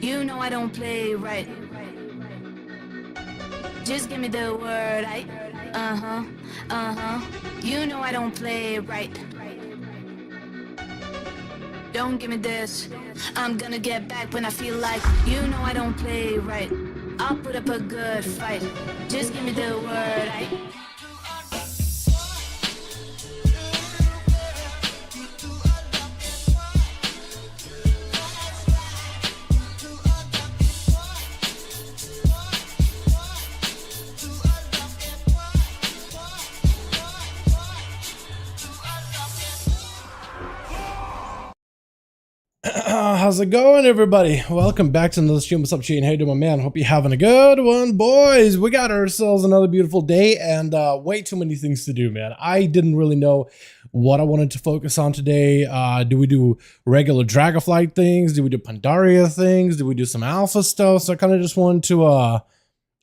You know I don't play right. Just give me the word, You know I don't play right. Don't give me this. I'm gonna get back when I feel like. You know I don't play right. I'll put up a good fight. Just give me the word, How's it going, everybody? Welcome back to another stream. What's up, Shane? How you doing, my man? Hope you're having a good one, boys. We got ourselves another beautiful day and way too many things to do, man. I didn't really know what I wanted to focus on today. Do we do regular Dragonflight things? Do we do Pandaria things? Do we do some alpha stuff? So I kind of just wanted to, I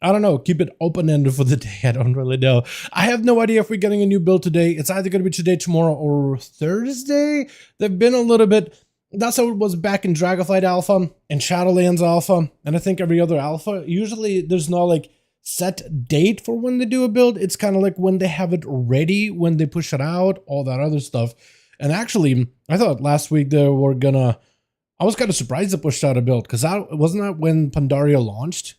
don't know, keep it open-ended for the day. I don't really know. I have no idea if we're getting a new build today. It's either going to be today, tomorrow, or Thursday. They've been a little bit... That's how it was back in Dragonflight Alpha and Shadowlands Alpha, and I think every other Alpha. Usually there's no like set date for when they do a build. It's kind of like when they have it ready, when they push it out, all that other stuff. And actually, I thought last week they were gonna... I was kind of surprised they pushed out a build, because wasn't that when Pandaria launched,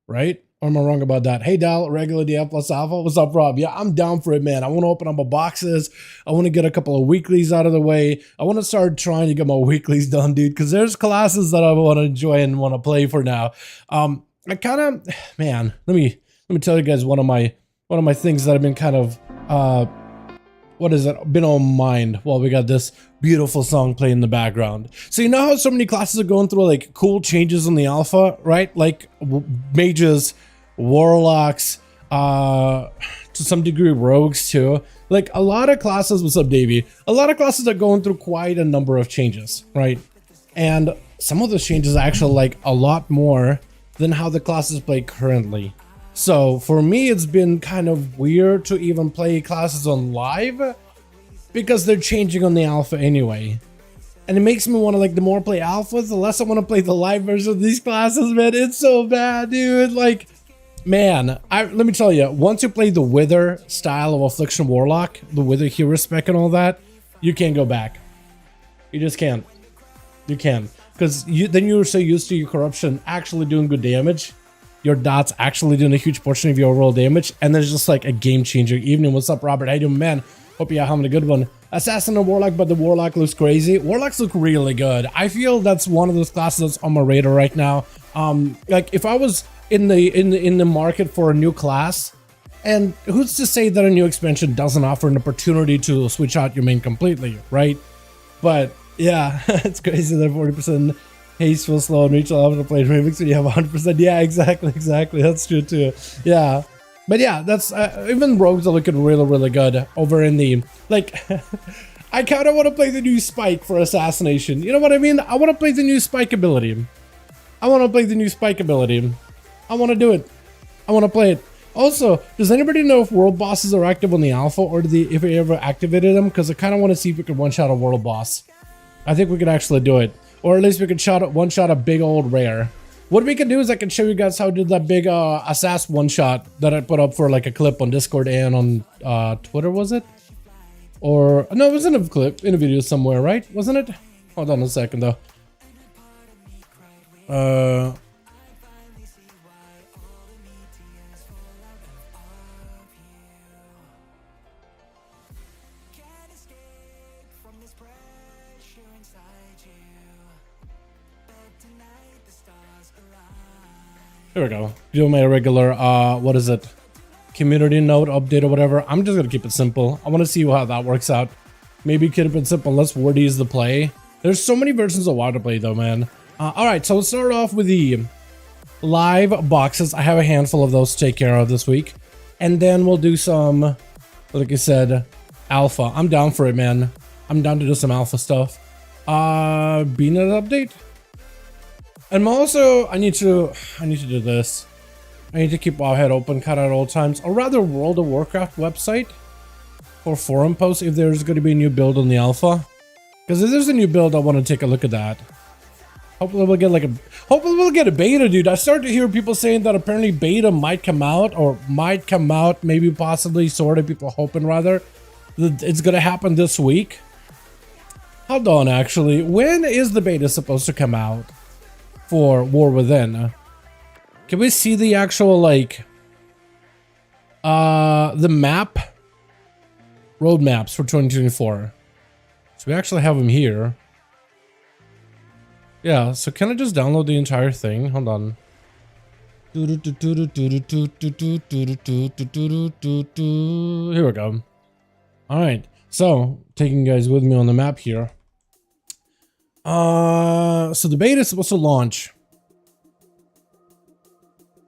right? Or am I wrong about that? Hey, Dal, regular DF plus Alpha. What's up, Rob? Yeah, I'm down for it, man. I want to open up my boxes. I want to get a couple of weeklies out of the way. I want to start trying to get my weeklies done, dude, because there's classes that I want to enjoy and want to play for now. I kind of, man, let me tell you guys one of my things that have been kind of, been on mind while we got this beautiful song playing in the background. So you know how so many classes are going through like cool changes in the alpha, right? Like mages, warlocks, to some degree rogues too. Like a lot of classes, what's up, Davey? A lot of classes are going through quite a number of changes, right? And some of those changes are actually like a lot more than how the classes play currently. So for me, it's been kind of weird to even play classes on live because they're changing on the alpha anyway. And it makes me want to, like, the more I play alphas, the less I want to play the live version of these classes, man. It's so bad, dude. Like, Man, let me tell you, once you play the Wither style of Affliction Warlock, the Wither hero spec and all that, you can't go back. You just can't. You can. Because then you're so used to your corruption actually doing good damage, your dots actually doing a huge portion of your overall damage, and then it's just like a game changer. Evening, what's up, Robert? How you doing, man? Hope you're having a good one. Assassin and Warlock, but the Warlock looks crazy. Warlocks look really good. I feel that's one of those classes that's on my radar right now. Like if I was in the market for a new class, and who's to say that a new expansion doesn't offer an opportunity to switch out your main completely, right? But yeah, it's crazy that 40% haste feels slow and reach a level to play remix when you have 100%. Yeah, exactly. That's true too. Yeah. But yeah, that's even rogues are looking really good over in the like. I kind of want to play the new spike for assassination. You know what I mean? I want to play the new spike ability. I want to do it. I want to play it. Also, does anybody know if world bosses are active on the alpha, or if we ever activated them? Because I kind of want to see if we could one-shot a world boss. I think we could actually do it, or at least we could one-shot a big old rare. What we can do is I can show you guys how I did that big assassin one-shot that I put up for like a clip on Discord and on Twitter, was it? Or no, it was in a clip in a video somewhere, right? Wasn't it? Hold on a second though. Here we go. Do my regular, what is it? Community note update or whatever. I'm just gonna keep it simple. I want to see how that works out. Maybe keep it simple. Less wordies to play. There's so many versions of WoW to play though, man. All right, so let's start off with the live boxes. I have a handful of those to take care of this week, and then we'll do some, like I said, alpha. I'm down for it, man. I'm down to do some alpha stuff. BNet update. And also, I need to do this. I need to keep Wowhead open cut at all times, or rather World of Warcraft website for forum posts if there's going to be a new build on the alpha. Because if there's a new build, I want to take a look at that. Hopefully we'll get a beta, dude. I started to hear people saying that apparently beta might come out, maybe possibly, sort of, people hoping rather. It's going to happen this week. Hold on, actually. When is the beta supposed to come out for War Within? Can we see the actual, like, the map? Roadmaps for 2024. So we actually have them here. Yeah, so can I just download the entire thing? Hold on. Here we go. Alright, so taking you guys with me on the map here. So the beta is supposed to launch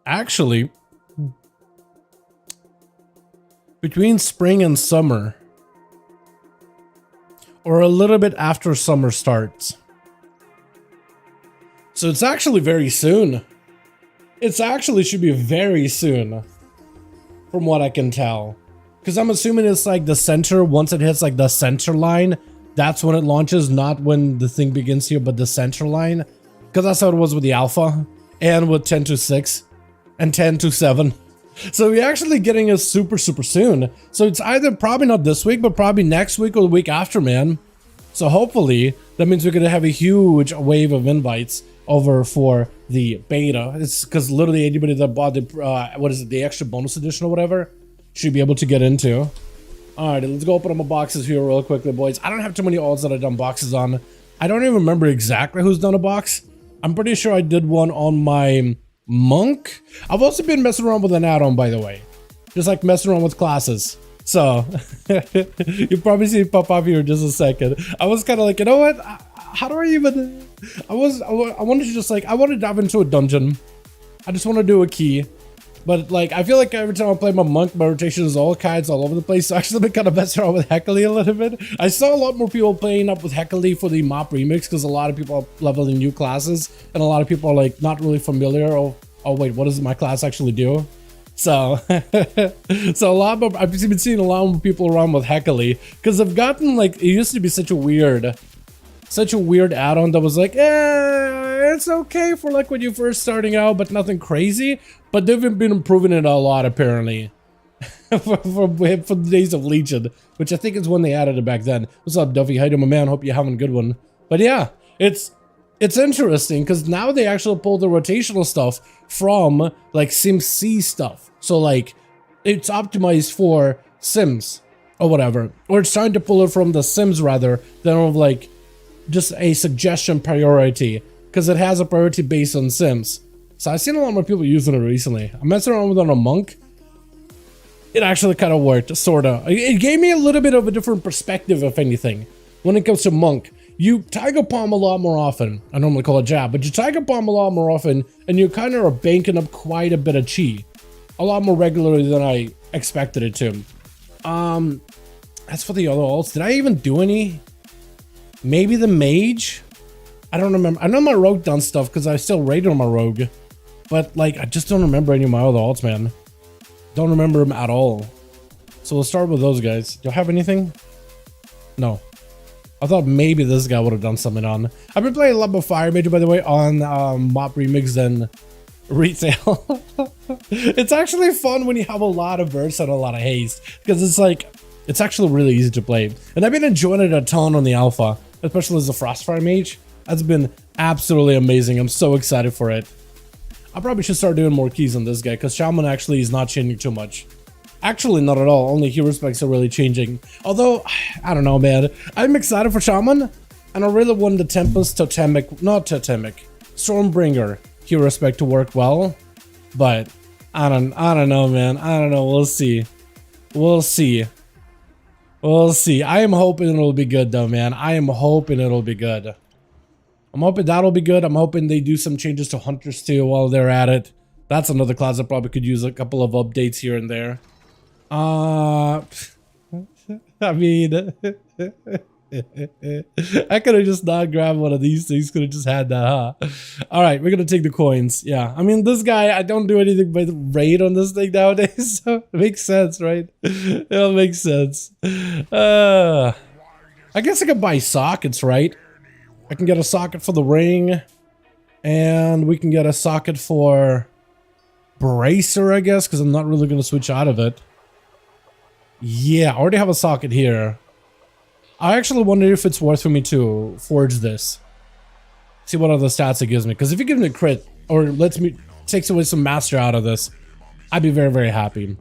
actually between spring and summer, or a little bit after summer starts. So it's actually very soon. It's actually should be very soon, from what I can tell. Because I'm assuming it's like the center, once it hits like the center line, that's when it launches, not when the thing begins here, but the center line. Because that's how it was with the alpha, and with 10.2.6, and 10.2.7. So we're actually getting it super soon. So it's either probably not this week, but probably next week or the week after, man. So hopefully, that means we're going to have a huge wave of invites over for the beta. It's because literally anybody that bought the, what is it, the extra bonus edition or whatever, should be able to get into. Alright, let's go open up my boxes here real quickly, boys. I don't have too many alts that I've done boxes on. I don't even remember exactly who's done a box. I'm pretty sure I did one on my monk. I've also been messing around with an add-on, by the way. Just like messing around with classes. So, you'll probably see it pop up here in just a second. I was kind of like, you know what? How do I even... I wanted to just like, I want to dive into a dungeon. I just want to do a key. But like, I feel like every time I play my monk, my rotation is all kinds all over the place. So I actually been kind of messing around with Heckley a little bit. I saw a lot more people playing up with Heckley for the mop remix, because a lot of people are leveling new classes, and a lot of people are like not really familiar. Oh wait, what does my class actually do? So, so a lot more, I've been seeing a lot more people around with Heckley, because I've gotten like, it used to be such a weird add-on that was like, it's okay for like when you're first starting out, but nothing crazy. But they've been improving it a lot apparently. for the days of Legion, which I think is when they added it back then. What's up, Duffy? How you doing, my man? Hope you're having a good one. But yeah, it's interesting because now they actually pull the rotational stuff from like SimC stuff. So like it's optimized for Sims or whatever, or it's trying to pull it from the Sims rather than of like just a suggestion priority, because it has a priority based on Sims. So I've seen a lot more people using it recently. I'm messing around with it on a monk. It actually kind of worked, sorta. It gave me a little bit of a different perspective, if anything, when it comes to monk. You tiger palm a lot more often. I normally call it jab, but you tiger palm a lot more often, and you kind of are banking up quite a bit of chi, a lot more regularly than I expected it to. As for the other alts, did I even do any? Maybe the mage? I don't remember. I know my rogue done stuff because I still rated on my rogue, but like I just don't remember any of my other alts, man. Don't remember them at all. So we'll start with those guys. Do I have anything? No. I thought maybe this guy would have done something on. I've been playing a lot more Fire Major, by the way, on Mop Remix than Retail. It's actually fun when you have a lot of bursts and a lot of haste, because it's like, it's actually really easy to play. And I've been enjoying it a ton on the alpha, especially as a Frostfire Mage. That's been absolutely amazing. I'm so excited for it. I probably should start doing more keys on this guy, because Shaman actually is not changing too much. Actually, not at all. Only hero specs are really changing. Although, I don't know, man. I'm excited for Shaman, and I really want the Tempest Totemic, not Totemic, Stormbringer hero spec to work well. But I don't know, man. I don't know. We'll see. We'll see. We'll see. I am hoping it'll be good, though, man. I am hoping it'll be good. I'm hoping that'll be good. I'm hoping they do some changes to Hunters too while they're at it. That's another class that probably could use a couple of updates here and there. I mean, I could have just not grabbed one of these things. Could have just had that, huh? All right, we're gonna take the coins. Yeah, I mean, this guy, I don't do anything but raid on this thing nowadays, so it makes sense, right? It makes sense. I guess I could buy sockets, right? I can get a socket for the ring, and we can get a socket for Bracer, I guess, because I'm not really gonna switch out of it. Yeah, I already have a socket here. I actually wonder if it's worth for me to forge this. See what other stats it gives me. Because if it gives me a crit, or lets me, takes away some master out of this, I'd be very, very happy.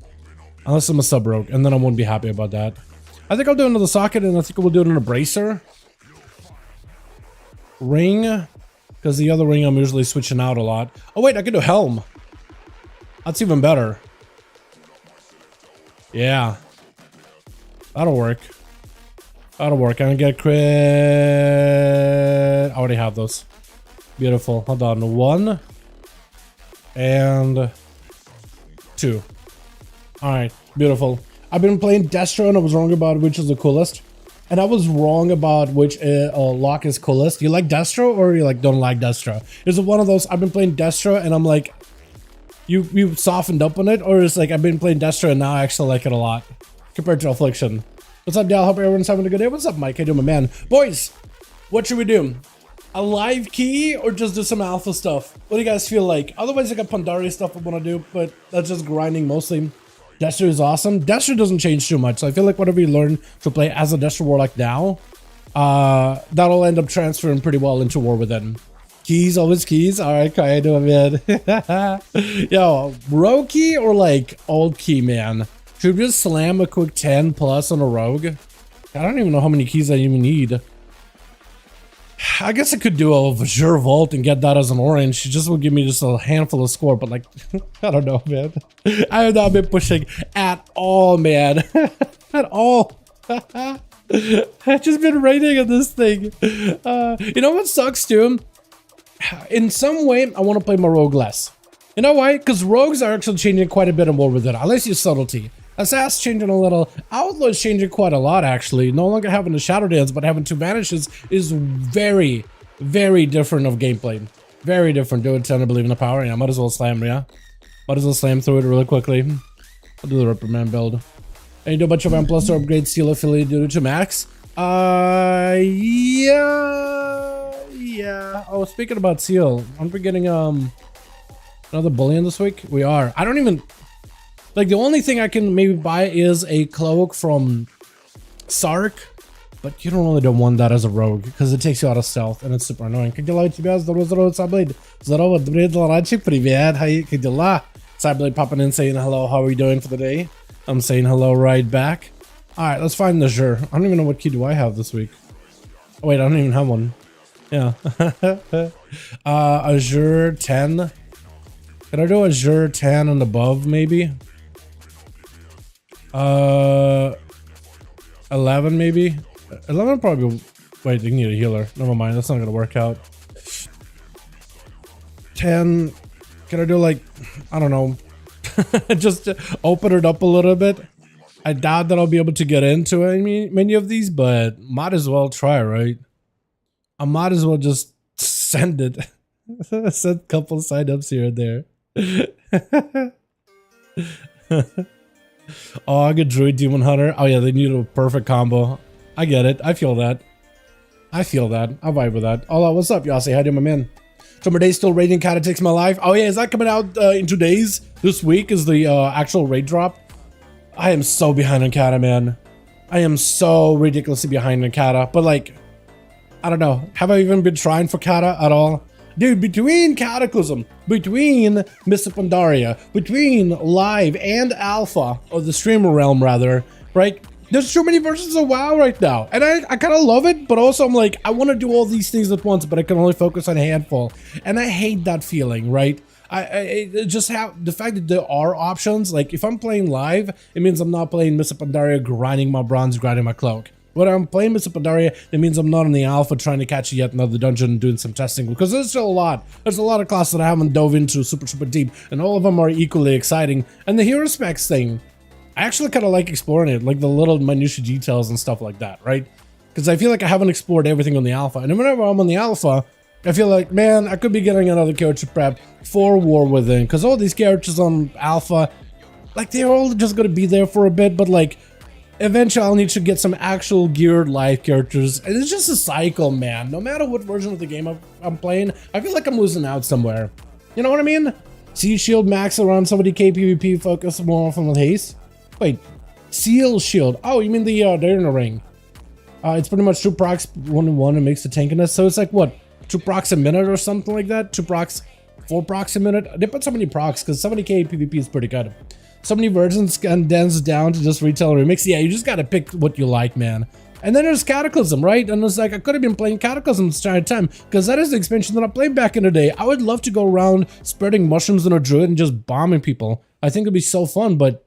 Unless I'm a sub-rogue, and then I won't be happy about that. I think I'll do another socket, and I think we'll do it in a bracer. Ring. Because the other ring I'm usually switching out a lot. Oh wait, I can do helm. That's even better. Yeah. That'll work. That'll work. I can get crit. I already have those. Beautiful. Hold on. 1 and 2. Alright. Beautiful. I've been playing Destro and I was wrong about which is the coolest. And I was wrong about which lock is coolest. You like Destro or you like don't like Destro? Is it one of those I've been playing Destro and I'm like, you softened up on it? Or it's like I've been playing Destro and now I actually like it a lot compared to Affliction? What's up, Dal? Hope everyone's having a good day. What's up, Mike? How you doing, my man? Boys, what should we do? A live key or just do some alpha stuff? What do you guys feel like? Otherwise, I got Pandari stuff I want to do, but that's just grinding mostly. Destro is awesome. Destro doesn't change too much, so I feel like whatever you learn to play as a Destro Warlock now, that'll end up transferring pretty well into War Within. Keys, always keys. All right, how you doing, man? Yo, rogue key or like old key, man? Should we just slam a quick 10 plus on a rogue? I don't even know how many keys I even need. I guess I could do a Vajur Vault and get that as an orange. It just will give me just a handful of score, but like, I don't know, man. I have not been pushing at all, man. At all. I've just been raiding on this thing. You know what sucks too? In some way, I want to play my rogue less. You know why? Because rogues are actually changing quite a bit more with it, unless you subtlety. Assassin's changing a little. Outlaw is changing quite a lot, actually. No longer having the Shadow Dance, but having 2 vanishes is very, very different of gameplay. Very different. Do it, tend to believe in the power. Yeah, might as well slam, yeah. Might as well slam through it really quickly. I'll do the Ripperman build. And you do a bunch of M+ to upgrade Steel Affiliate, do it to max. Yeah. Oh, speaking about Seal, aren't we getting another bullion this week? We are. I don't even like, the only thing I can maybe buy is a cloak from Sark, but you don't really want that as a rogue because it takes you out of stealth and it's super annoying. Как дела у тебя? Здорово, Cyberblade. Здорово, Dalaranчик, привет. Как дела? Cyberblade popping in saying hello. How are you doing for the day? I'm saying hello right back. All right, let's find the Azure. I don't even know what key do I have this week. Oh, wait, I don't even have one. Yeah. Azure 10. Can I do Azure 10 and above, maybe? 11, maybe? 11 probably. Wait, you need a healer. Never mind, that's not gonna work out. 10. Can I do like, I don't know, just open it up a little bit? I doubt that I'll be able to get into many of these, but might as well try, right? I might as well just send it. Send a couple sign-ups here and there. Oh, I get Druid Demon Hunter. Oh yeah, they need a perfect combo. I get it. I feel that. I vibe with that. Hola, what's up, y'all? Say hi to my man. Summer Day still raiding Kata Takes My Life. Oh yeah, is that coming out in 2 days? This week is the actual raid drop. I am so behind on Kata, man. I am so ridiculously behind on Kata. But like, I don't know. Have I even been trying for Kata at all? Dude, between Cataclysm, between Mists of Pandaria, between Live and Alpha, or the Streamer Realm rather, right? There's too many versions of WoW right now. And I kind of love it, but also I'm like, I want to do all these things at once, but I can only focus on a handful. And I hate that feeling, right? I just have the fact that there are options. Like if I'm playing Live, it means I'm not playing Mists of Pandaria, grinding my bronze, grinding my cloak. When I'm playing Mists of Pandaria, that means I'm not in the alpha trying to catch yet another dungeon and doing some testing, because there's still a lot. There's a lot of classes that I haven't dove into super deep, and all of them are equally exciting. And the hero specs thing, I actually kind of like exploring it, like the little minutiae details and stuff like that, right? Because I feel like I haven't explored everything on the alpha, and whenever I'm on the alpha, I feel like, man, I could be getting another character prep for War Within, because all these characters on alpha, like they're all just gonna be there for a bit, but like eventually I'll need to get some actual geared live characters. And it's just a cycle, man. No matter what version of the game I'm playing, I feel like I'm losing out somewhere. You know what I mean? Siege Shield max around 70k PvP, focus more often with haste. Wait, Seal Shield. Oh, you mean the Dalaran ring? It's pretty much 2 procs 1-1 and makes the tankiness. So it's like what, 2 procs a minute or something like that? 2 procs, 4 procs a minute? They put so many procs because 70k PvP is pretty good. So many versions condensed down to just retail remix. Yeah, you just gotta pick what you like, man. And then there's Cataclysm, right? And it's like, I could have been playing Cataclysm this entire time, because that is the expansion that I played back in the day. I would love to go around spreading mushrooms in a druid and just bombing people. I think it'd be so fun, but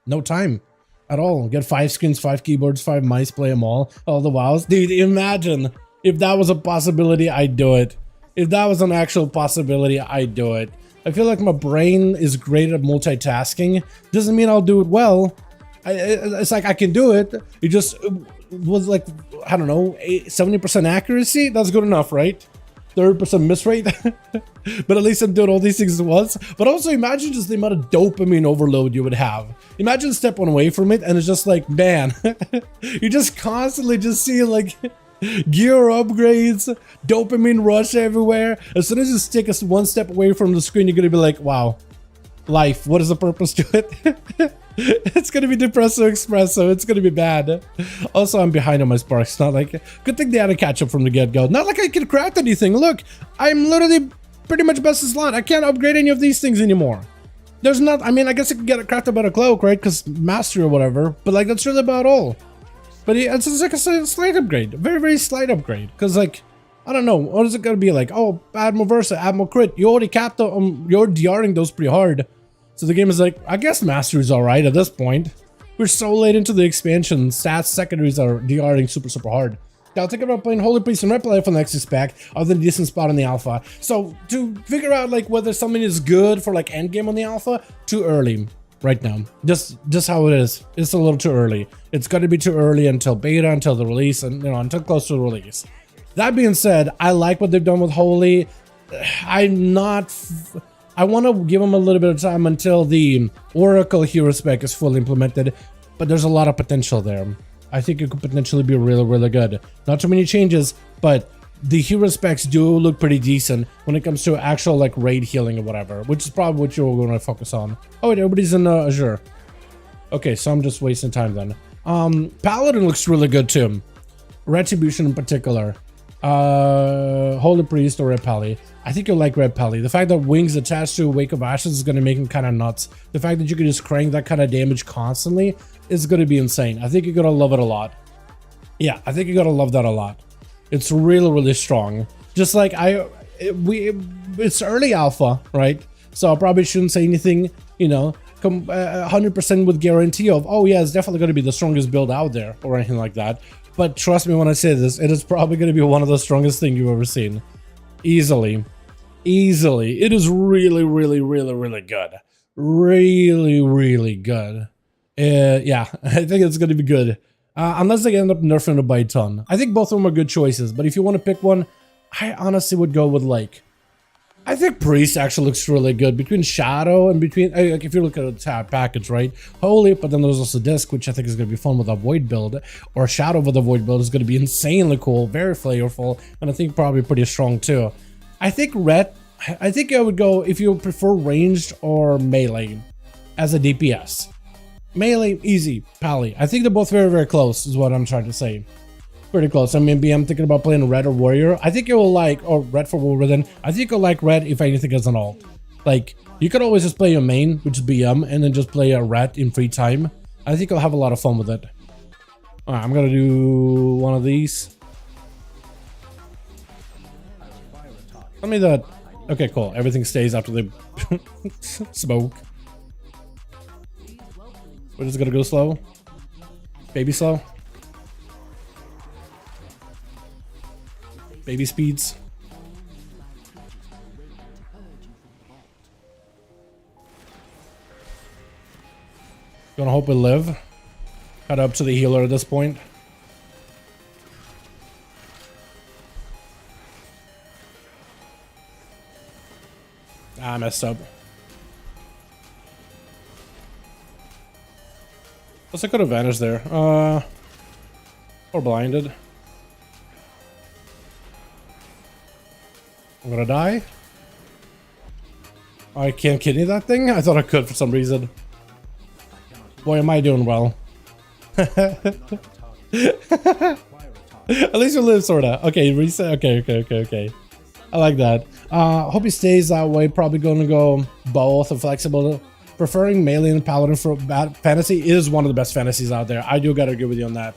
no time at all. Get 5 screens, 5 keyboards, 5 mice, play them all the wows. Dude, imagine if that was a possibility, I'd do it. If that was an actual possibility, I'd do it. I feel like my brain is great at multitasking. Doesn't mean I'll do it well. It's like I can do it. It just was like, I don't know, 70% accuracy. That's good enough, right? 30% miss rate. But at least I'm doing all these things at once. But also imagine just the amount of dopamine overload you would have. Imagine stepping away from it and it's just like, man, you just constantly just see like gear upgrades, dopamine rush everywhere. As soon as you stick us 1 step away from the screen, you're gonna be like, wow, life, what is the purpose to it? It's gonna be depresso espresso. It's gonna be bad. Also, I'm behind on my sparks. Not like, good thing they had to catch up from the get-go. Not like I can craft anything. Look, I'm literally pretty much best in slot. I can't upgrade any of these things anymore. There's not, I mean, I guess I could get a craft about a cloak, right? Because mastery or whatever. But like, that's really about all. But it's like a slight upgrade, very slight upgrade. Because like, I don't know, what is it gonna be like? Oh, Admiral Versa, Admiral Crit. You already capped the, you're DRing those pretty hard. So the game is like, I guess mastery's all right at this point. We're so late into the expansion. Stats secondaries are DRing super hard. Now think about playing Holy Priest and Replay for the next spec, other than a decent spot on the alpha. So to figure out like whether something is good for like endgame on the alpha, too early. Right now, just how it is. It's a little too early. It's got to be too early until beta, until the release, and you know, until close to the release. That being said, I like what they've done with Holy. I want to give them a little bit of time until the Oracle hero spec is fully implemented, but there's a lot of potential there. I think it could potentially be really good. Not too many changes, but the hero specs do look pretty decent when it comes to actual like raid healing or whatever, which is probably what you're going to focus on. Oh wait, everybody's in Azure. Okay, so I'm just wasting time then. Paladin looks really good too. Retribution in particular. Holy Priest or Red Pally. I think you'll like Red Pally. The fact that wings attached to Wake of Ashes is going to make him kind of nuts. The fact that you can just crank that kind of damage constantly is going to be insane. I think you're going to love it a lot. Yeah, I think you're going to love that a lot. It's really, really strong. Just like it's early alpha, right? So I probably shouldn't say anything, you know, 100% with guarantee of, oh yeah, it's definitely going to be the strongest build out there or anything like that. But trust me when I say this, it is probably going to be one of the strongest things you've ever seen. Easily. Easily. It is really, really, really, really good. Really, really good. Yeah, I think it's going to be good. Unless they end up nerfing it by a ton. I think both of them are good choices, but if you want to pick one, I honestly would go with like... I think Priest actually looks really good between Shadow and between... Like if you look at the tab package, right? Holy, but then there's also Disc, which I think is going to be fun with a Void build. Or Shadow with a Void build is going to be insanely cool, very flavorful, and I think probably pretty strong too. I think Red... I think I would go if you prefer ranged or melee as a DPS. Melee, easy, Pally. I think they're both very, very close is what I'm trying to say. Pretty close. I mean, I'm thinking about playing Red or Warrior. I think you'll like, or Red for Wolverine. I think you'll like Red if anything as an alt. Like, you could always just play your main, which is BM, and then just play a Red in free time. I think you'll have a lot of fun with it. Alright, I'm gonna do one of these. Tell me that. Okay, cool. Everything stays after the smoke. We're just gonna go slow. Baby slow. Baby speeds. Gonna hope we live. Cut up to the healer at this point. Ah, I messed up. Plus I could have vanished there. Or blinded. I'm gonna die. I can't kidney that thing? I thought I could for some reason. Boy, am I doing well. At least you live, sorta. Okay, reset. Okay. I like that. Hope he stays that way. Probably gonna go both and flexible. Preferring melee and paladin for fantasy is one of the best fantasies out there. I do gotta agree with you on that.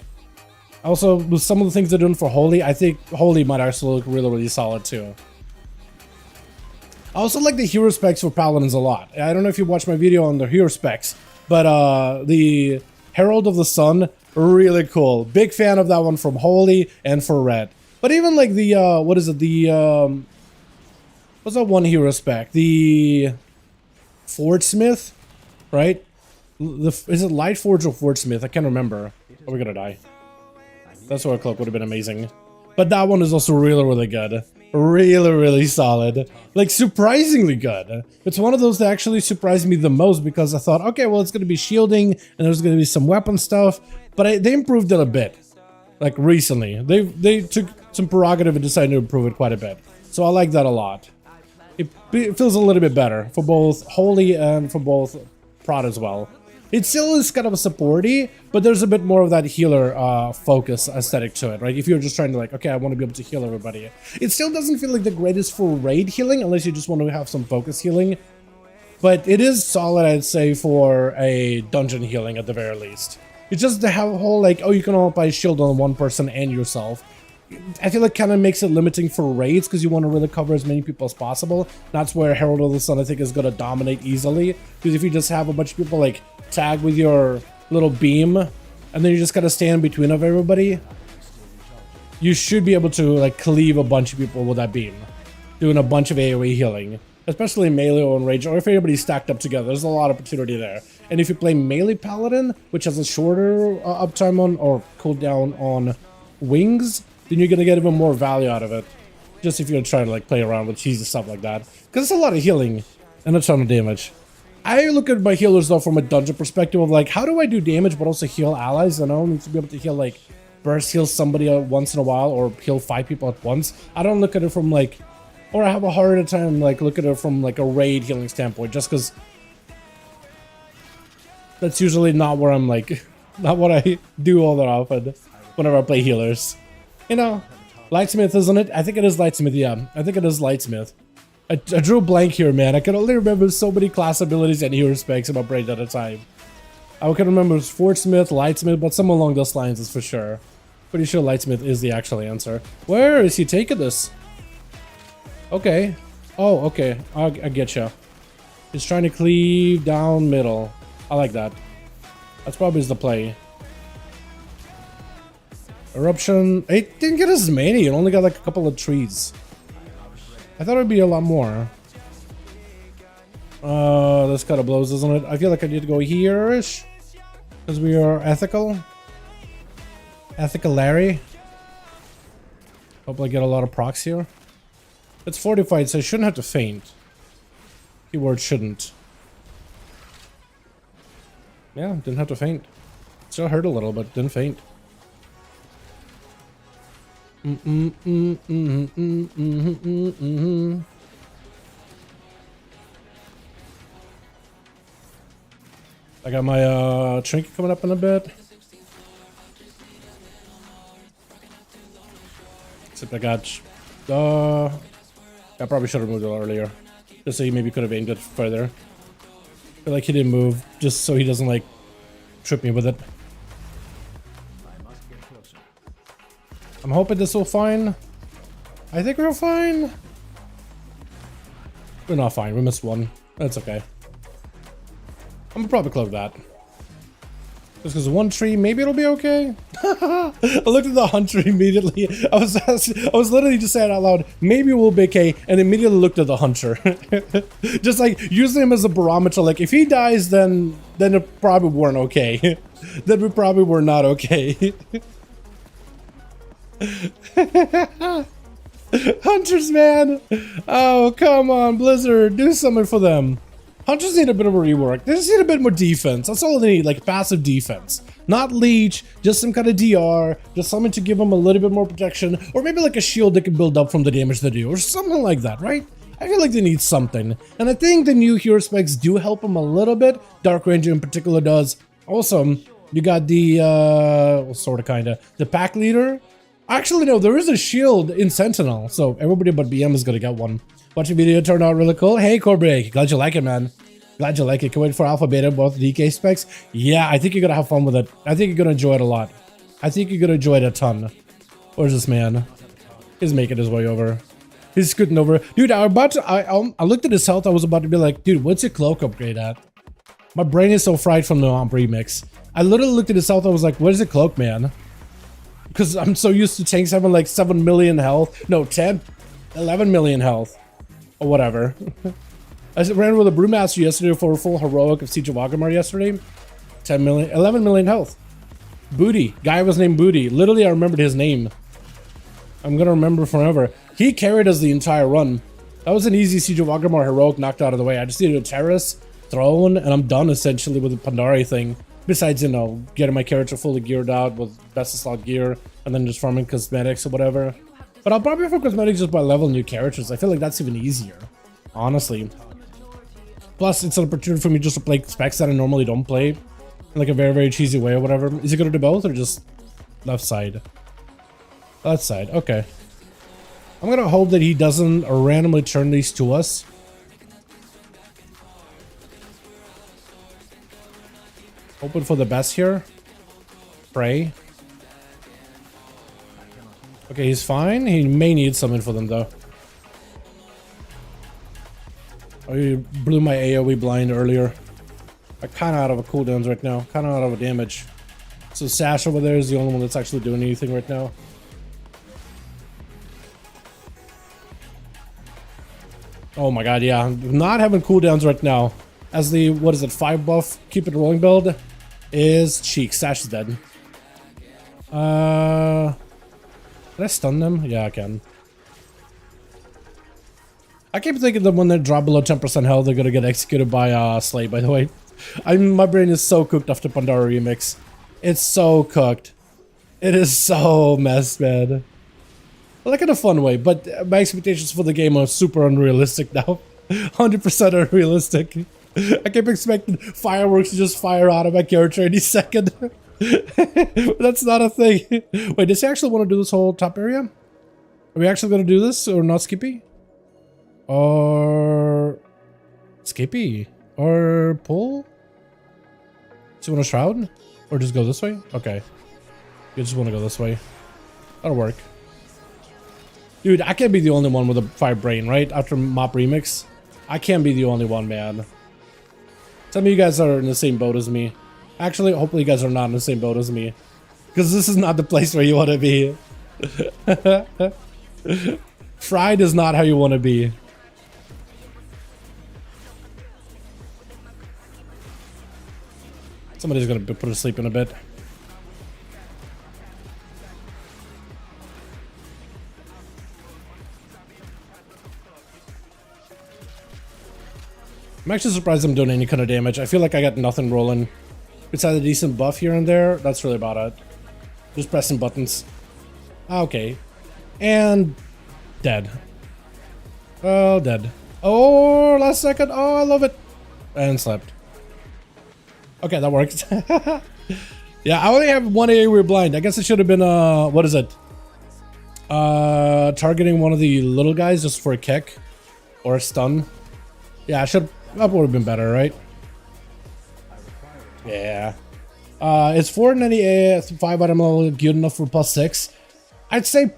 Also, with some of the things they're doing for Holy, I think Holy might actually look really, really solid too. I also like the hero specs for paladins a lot. I don't know if you watched my video on the hero specs, but the Herald of the Sun, really cool. Big fan of that one from Holy and for Red. But even like the, what is it? The, what's that one hero spec? The Forgesmith, right? Is it Lightforge or Forgesmith? I can't remember. Oh, we're gonna die. That's why a cloak would have been amazing. But that one is also really, really good. Really, really solid. Like, surprisingly good. It's one of those that actually surprised me the most because I thought, okay, well, it's going to be shielding and there's going to be some weapon stuff. But they improved it a bit. Like, recently. They took some prerogative and decided to improve it quite a bit. So I like that a lot. It feels a little bit better for both Holy and for both Prod as well. It still is kind of a supporty, but there's a bit more of that healer focus aesthetic to it, right? If you're just trying to like, okay, I want to be able to heal everybody. It still doesn't feel like the greatest for raid healing, unless you just want to have some focus healing. But it is solid, I'd say, for a dungeon healing at the very least. It's just the whole like, oh, you can apply a shield on one person and yourself. I feel like kind of makes it limiting for raids because you want to really cover as many people as possible. That's where Herald of the Sun, I think, is going to dominate easily. Because if you just have a bunch of people like tag with your little beam and then you just got to stand between of everybody, you should be able to like cleave a bunch of people with that beam, doing a bunch of AoE healing, especially melee or rage, or if everybody's stacked up together. There's a lot of opportunity there. And if you play melee paladin, which has a shorter uptime on or cooldown on wings, then you're gonna get even more value out of it. Just if you're trying to like play around with cheese and stuff like that, because it's a lot of healing and a ton of damage. I look at my healers though from a dungeon perspective of like, how do I do damage but also heal allies? And I don't need to be able to heal like burst heal somebody once in a while or heal 5 people at once. I don't look at it from like, or I have a harder time like look at it from like a raid healing standpoint, just because that's usually not where I'm like, not what I do all that often whenever I play healers. You know, Lightsmith, isn't it? I think it is Lightsmith, yeah. I think it is Lightsmith. I drew a blank here, man. I can only remember so many class abilities and hero specs in my brain at a time. I can remember Forgesmith, Lightsmith, but some along those lines is for sure. Pretty sure Lightsmith is the actual answer. Where is he taking this? Okay. Oh, okay. I get ya. He's trying to cleave down middle. I like that. That's probably the play. Eruption. It didn't get as many. It only got like a couple of trees. I thought it would be a lot more. This kind of blows, isn't it? I feel like I need to go here-ish. Because we are ethical. Ethical Larry. Hope I get a lot of procs here. It's fortified, so I shouldn't have to faint. Keyword shouldn't. Yeah, didn't have to faint. Still hurt a little, but didn't faint. I got my trinket coming up in a bit. Except I got I probably should have moved it earlier. Just so he maybe could have aimed it further. I feel like he didn't move just so he doesn't like trip me with it. I'm hoping this will fine. I think we're fine. We're not fine. We missed one. That's okay. I'm gonna probably cloak that. Just because one tree, maybe it'll be okay. I looked at the hunter immediately. I was literally just saying out loud, maybe we'll be okay, and immediately looked at the hunter. Just like using him as a barometer. Like if he dies, then it probably weren't okay. Then we probably were not okay. Hunters, man. Oh, come on, Blizzard, do something for them. Hunters need a bit of a rework. They just need a bit more defense. That's all they need, like passive defense. Not leech, just some kind of DR, just something to give them a little bit more protection, or maybe like a shield they can build up from the damage they do, or something like that, right? I feel like they need something. And I think the new hero specs do help them a little bit. Dark Ranger in particular does. Also, you got the, well, sort of, kind of, the pack leader. Actually, no, there is a shield in Sentinel, so everybody but BM is gonna get one. Watching video turned out really cool. Hey, Corbreak, glad you like it, man. Glad you like it. Can wait for Alpha Beta, both DK specs. Yeah, I think you're gonna have fun with it. I think you're gonna enjoy it a lot. I think you're gonna enjoy it a ton. Where's this man? He's making his way over. He's scooting over. Dude, I looked at his health. I was about to be like, dude, what's your cloak upgrade at? My brain is so fried from the Omp remix. I literally looked at his health. I was like, where's the cloak, man? Because I'm so used to tanks having like 7 million health. No, 10, 11 million health. Or whatever. I ran with a Brewmaster yesterday for a full heroic of Siege of Wagamar yesterday. 10 million, 11 million health. Booty. Guy was named Booty. Literally, I remembered his name. I'm gonna remember forever. He carried us the entire run. That was an easy Siege of Wagamar heroic knocked out of the way. I just needed a terrace, throne, and I'm done essentially with the Pandari thing. Besides, you know, getting my character fully geared out with best of slot gear, and then just farming cosmetics or whatever. But I'll probably for cosmetics just by leveling new characters. I feel like that's even easier, honestly. Plus, it's an opportunity for me just to play specs that I normally don't play in like a very, very cheesy way or whatever. Is he gonna do both or just left side? Left side, okay. I'm gonna hope that he doesn't randomly turn these to us. Hoping for the best here. Pray. Okay, he's fine. He may need something for them, though. Oh, he blew my AoE blind earlier. I'm kind of out of a cooldowns right now. Kind of out of a damage. So Sash over there is the only one that's actually doing anything right now. Oh my god, yeah. Not having cooldowns right now. As the, what is it, 5 buff, keep it rolling build is cheek. Sash is dead. Can I stun them? Yeah, I can. I keep thinking that when they drop below 10% health, they're gonna get executed by Slay, by the way. My brain is so cooked after Pandora Remix. It's so cooked. It is so messed, man. Like in a fun way, but my expectations for the game are super unrealistic now. 100% unrealistic. I kept expecting fireworks to just fire out of my character any second. That's not a thing. Wait, does he actually want to do this whole top area? Are we actually going to do this or not, Skippy? Or... Skippy? Or pull? Do you want to shroud? Or just go this way? Okay. You just want to go this way. That'll work. Dude, I can't be the only one with a fire brain, right? After Mop Remix. I can't be the only one, man. Some of you guys are in the same boat as me. Actually, hopefully you guys are not in the same boat as me. Because this is not the place where you want to be. Fried is not how you want to be. Somebody's going to put to sleep in a bit. I'm actually surprised I'm doing any kind of damage. I feel like I got nothing rolling. Besides a decent buff here and there, that's really about it. Just pressing buttons. Okay. And... dead. Oh, dead. Oh, last second. Oh, I love it. And slept. Okay, that worked. Yeah, I only have one area blind. I guess it should have been, what is it? Targeting one of the little guys just for a kick. Or a stun. Yeah, that would have been better, right? Yeah. Is 4 in any 5 item level good enough for +6? I'd say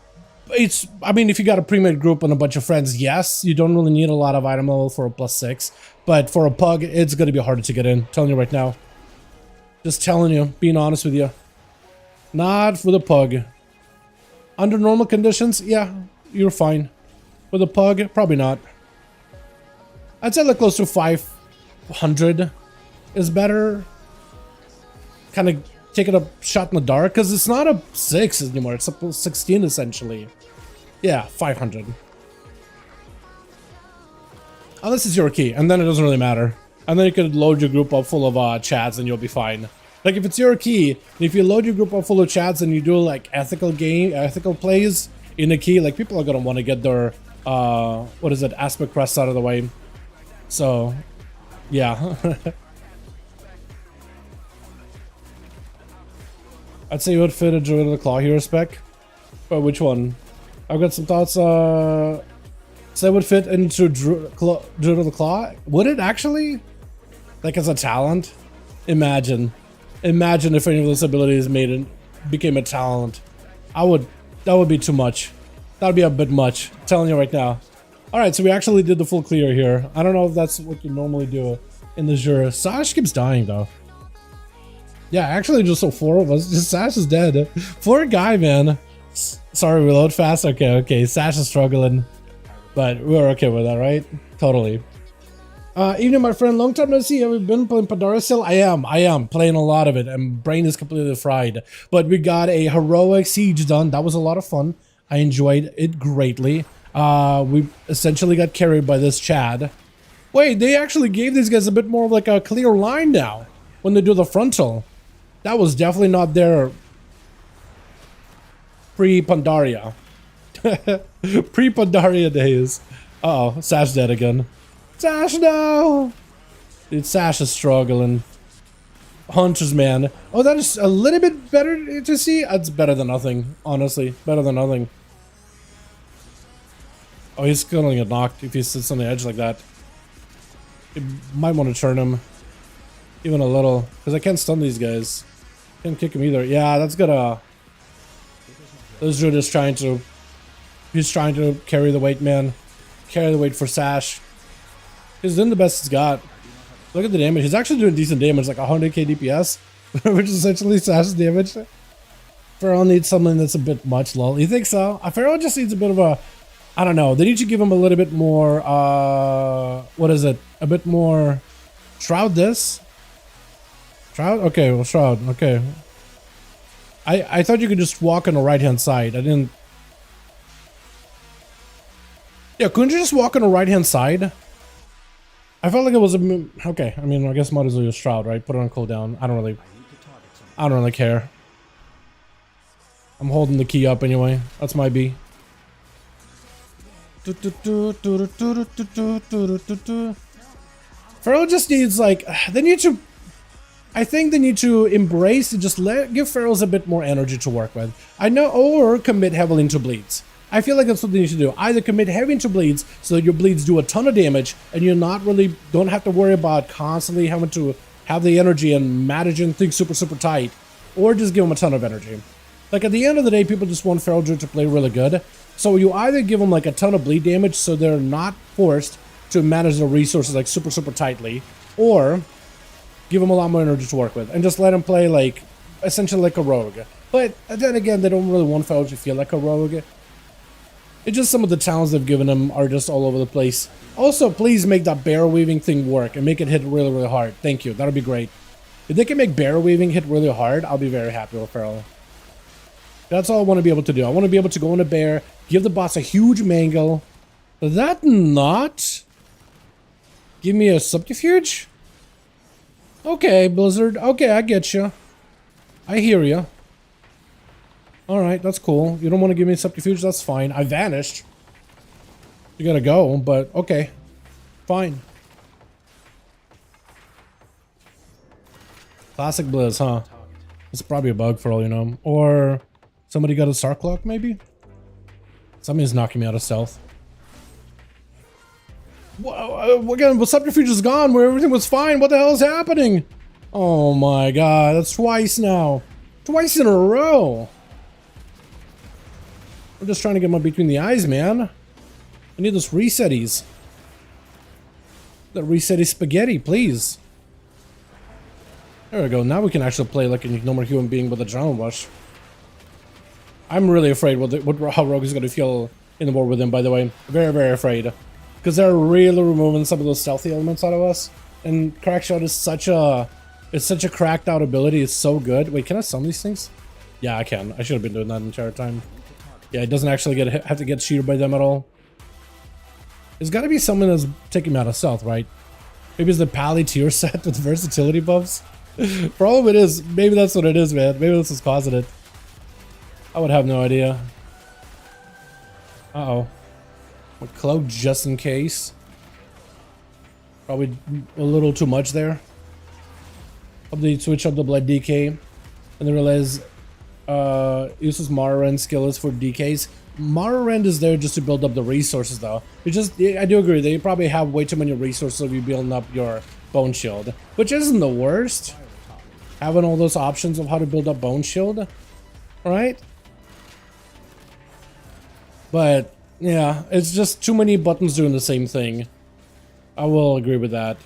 it's, I mean, if you got a pre-made group and a bunch of friends, yes, you don't really need a lot of item level for a +6. But for a pug, it's going to be harder to get in. I'm telling you right now. Just telling you, being honest with you. Not for the pug. Under normal conditions, yeah, you're fine. With a pug, probably not. I'd say like close to 500 is better. Kind of taking a shot in the dark because it's not a 6 anymore. It's a 16 essentially. Yeah, 500. Unless it's your key, and then it doesn't really matter. And then you could load your group up full of chads and you'll be fine. Like if it's your key, if you load your group up full of chads and you do like ethical plays in a key, like people are gonna want to get their what is it, aspect crest out of the way. So, yeah. I'd say you would fit a Druid of the Claw hero spec. But which one? I've got some thoughts. So it would fit into Druid of the Claw? Would it actually? Like as a talent? Imagine. Imagine if any of those abilities became a talent. That would be too much. That would be a bit much. I'm telling you right now. Alright, so we actually did the full clear here. I don't know if that's what you normally do in the Jura. Sash keeps dying though. Yeah, actually just so 4 of us. Just Sash is dead. Poor guy, man. Sorry, reload fast. Okay. Sash is struggling. But we're okay with that, right? Totally. Evening, my friend. Long time no see. Have you been playing Pandaria still? I am playing a lot of it, and brain is completely fried. But we got a heroic siege done. That was a lot of fun. I enjoyed it greatly. We essentially got carried by this Chad. Wait, they actually gave these guys a bit more of like a clear line now when they do the frontal. That was definitely not there pre-Pandaria. Pre-Pandaria days. Uh-oh, Sash dead again. Sash, no! Dude, Sash is struggling. Hunters, man. Oh, that is a little bit better to see. That's better than nothing, honestly. Better than nothing. Oh, he's gonna get knocked if he sits on the edge like that. You might want to turn him. Even a little. Because I can't stun these guys. Can't kick him either. Yeah, that's gonna... This dude is trying to... He's trying to carry the weight, man. Carry the weight for Sash. He's doing the best he's got. Look at the damage. He's actually doing decent damage, like 100k DPS. Which is essentially Sash's damage. Pharaoh needs something that's a bit much, lol. You think so? Pharaoh just needs a bit of a... I don't know. They need to give him a little bit more, what is it? A bit more... Shroud this? Shroud? Okay, well, Shroud. Okay. I thought you could just walk on the right-hand side. I didn't... Yeah, couldn't you just walk on the right-hand side? I felt like it was a... Okay, I mean, I guess might as well use Shroud, right? Put it on cooldown. I don't really care. I'm holding the key up anyway. That's my B. Pharaoh just needs like, they need to, I think they need to embrace and just give Pharaohs a bit more energy to work with. I know, or commit heavily into bleeds. I feel like that's what they need to do. Either commit heavy into bleeds so that your bleeds do a ton of damage and you're not really, don't have to worry about constantly having to have the energy and managing things super, super tight, or just give them a ton of energy. Like at the end of the day, people just want Feral Druid to play really good. So you either give them like a ton of bleed damage so they're not forced to manage their resources like super, super tightly, or give them a lot more energy to work with and just let them play like essentially like a rogue. But then again, they don't really want Feral to feel like a rogue. It's just some of the talents they've given them are just all over the place. Also, please make that barrel weaving thing work and make it hit really, really hard. Thank you. That'll be great. If they can make barrel weaving hit really hard, I'll be very happy with Feral. That's all I want to be able to do. I want to be able to go in a bear, give the boss a huge mangle. That not give me a subterfuge? Okay, Blizzard. Okay, I get you. I hear you. Alright, that's cool. You don't want to give me a subterfuge? That's fine. I vanished. You gotta go, but okay. Fine. Classic Blizz, huh? It's probably a bug for all you know. Or somebody got a Star Clock, maybe? Somebody's knocking me out of stealth. Again, the subterfuge is gone where everything was fine. What the hell is happening? Oh my god, that's twice now. Twice in a row. I'm just trying to get my between the eyes, man. I need those resetties. The resetty spaghetti, please. There we go. Now we can actually play like a normal human being with a adrenaline rush. I'm really afraid how Rogue is going to feel in the war with him, by the way. Very, very afraid. Because they're really removing some of those stealthy elements out of us. And Crackshot is such a... It's such a cracked out ability. It's so good. Wait, can I summon these things? Yeah, I can. I should have been doing that the entire time. Yeah, it doesn't actually have to get cheated by them at all. There's got to be someone that's taking me out of stealth, right? Maybe it's the Pally tier set with versatility buffs. For all of it is, maybe that's what it is, man. Maybe this is causing it. I would have no idea. Uh-oh. A cloak just in case. Probably a little too much there. Hope they switch up the blood DK. And then realize uses Morrowind skill is for DKs. Morrowind is there just to build up the resources though. It's just, I do agree, they probably have way too many resources if you building up your Bone Shield. Which isn't the worst. Having all those options of how to build up Bone Shield. Alright? But, yeah, it's just too many buttons doing the same thing. I will agree with that.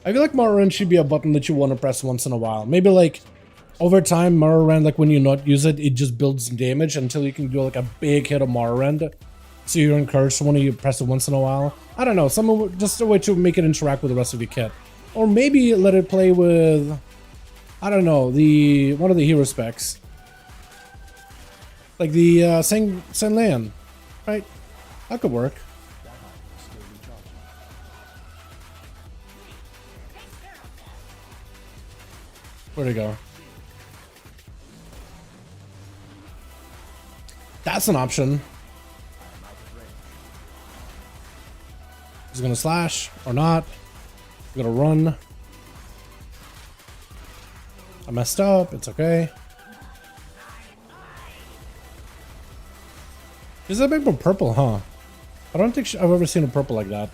I feel like Morrowind should be a button that you want to press once in a while. Maybe like, over time, Morrowind, like when you not use it, it just builds damage until you can do like a big hit of Morrowind. So you're encouraged when you press it once in a while. I don't know, just a way to make it interact with the rest of your kit. Or maybe let it play with, I don't know, one of the hero specs. Like the Senlan, right? That could work. Where'd it go? That's an option. He's gonna slash or not. I'm gonna run. I messed up. It's okay. Is that big one purple, huh? I don't think I've ever seen a purple like that.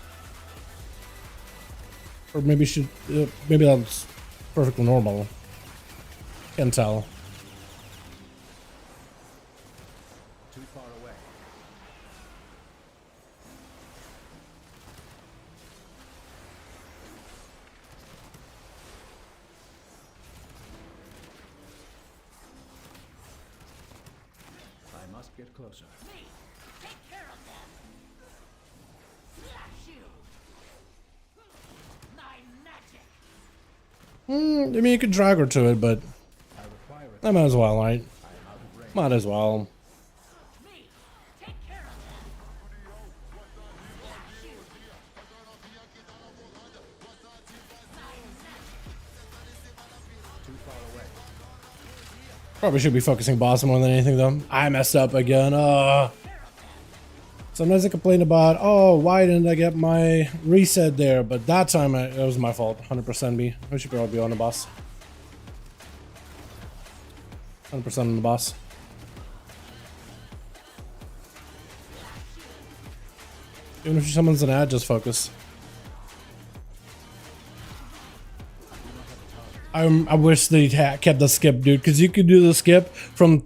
Or maybe maybe that's perfectly normal. Can't tell. Too far away. I must get closer. Take care of them. Slash you. My magic. I mean, you could drag her to it, but I require it. I might as well, right? I am out of range. Might as well. Me. Take care of them. Slash you. Too far away. Probably should be focusing boss more than anything though. I messed up again. Sometimes I complain about, oh, why didn't I get my reset there? But that time it was my fault. 100% me. I should probably be on the boss. 100% on the boss. Even if someone's an ad, just focus. I wish they kept the skip, dude, because you could do the skip from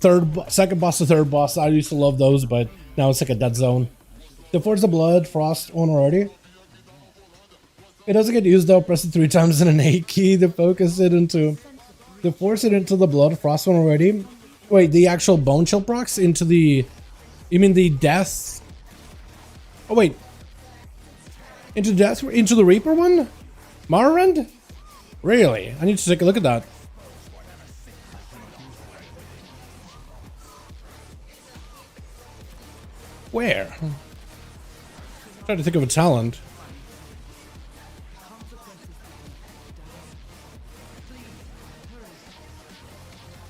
second boss to third boss. I used to love those, but now it's like a dead zone. The Force of Blood, Frost on already. It doesn't get used though. Press it 3 times in an A key to focus it into. To force it into the Blood, Frost one already. Wait, the actual Bone Chill procs into the. You mean the Death? Oh wait. Into Death? Into the Reaper one? Morrowind? Really? I need to take a look at that. Where? I'm trying to think of a talent.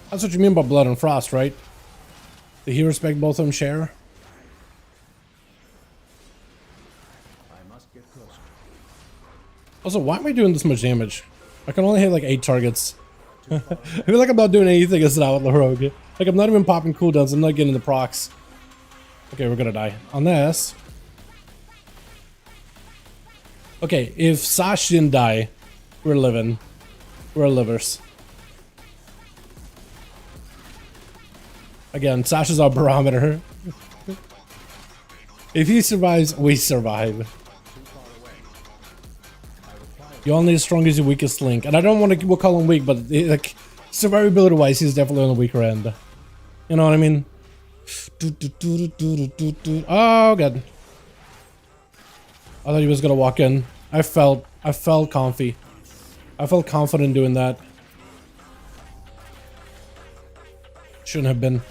That's what you mean by Blood and Frost, right? The hero spec both of them share? I must get closer. Also, why am I doing this much damage? I can only hit like 8 targets. I feel like I'm not doing anything as an Outlaw Rogue. Like I'm not even popping cooldowns, I'm not getting the procs. Okay, we're gonna die. On this. Okay, if Sash didn't die, we're living. We're livers. Again, Sash is our barometer. If he survives, we survive. You only as strong as your weakest link. And I don't want to we'll call him weak, but like survivability wise, he's definitely on the weaker end. You know what I mean? Oh god. I thought he was gonna walk in. I felt comfy. I felt confident doing that. Shouldn't have been.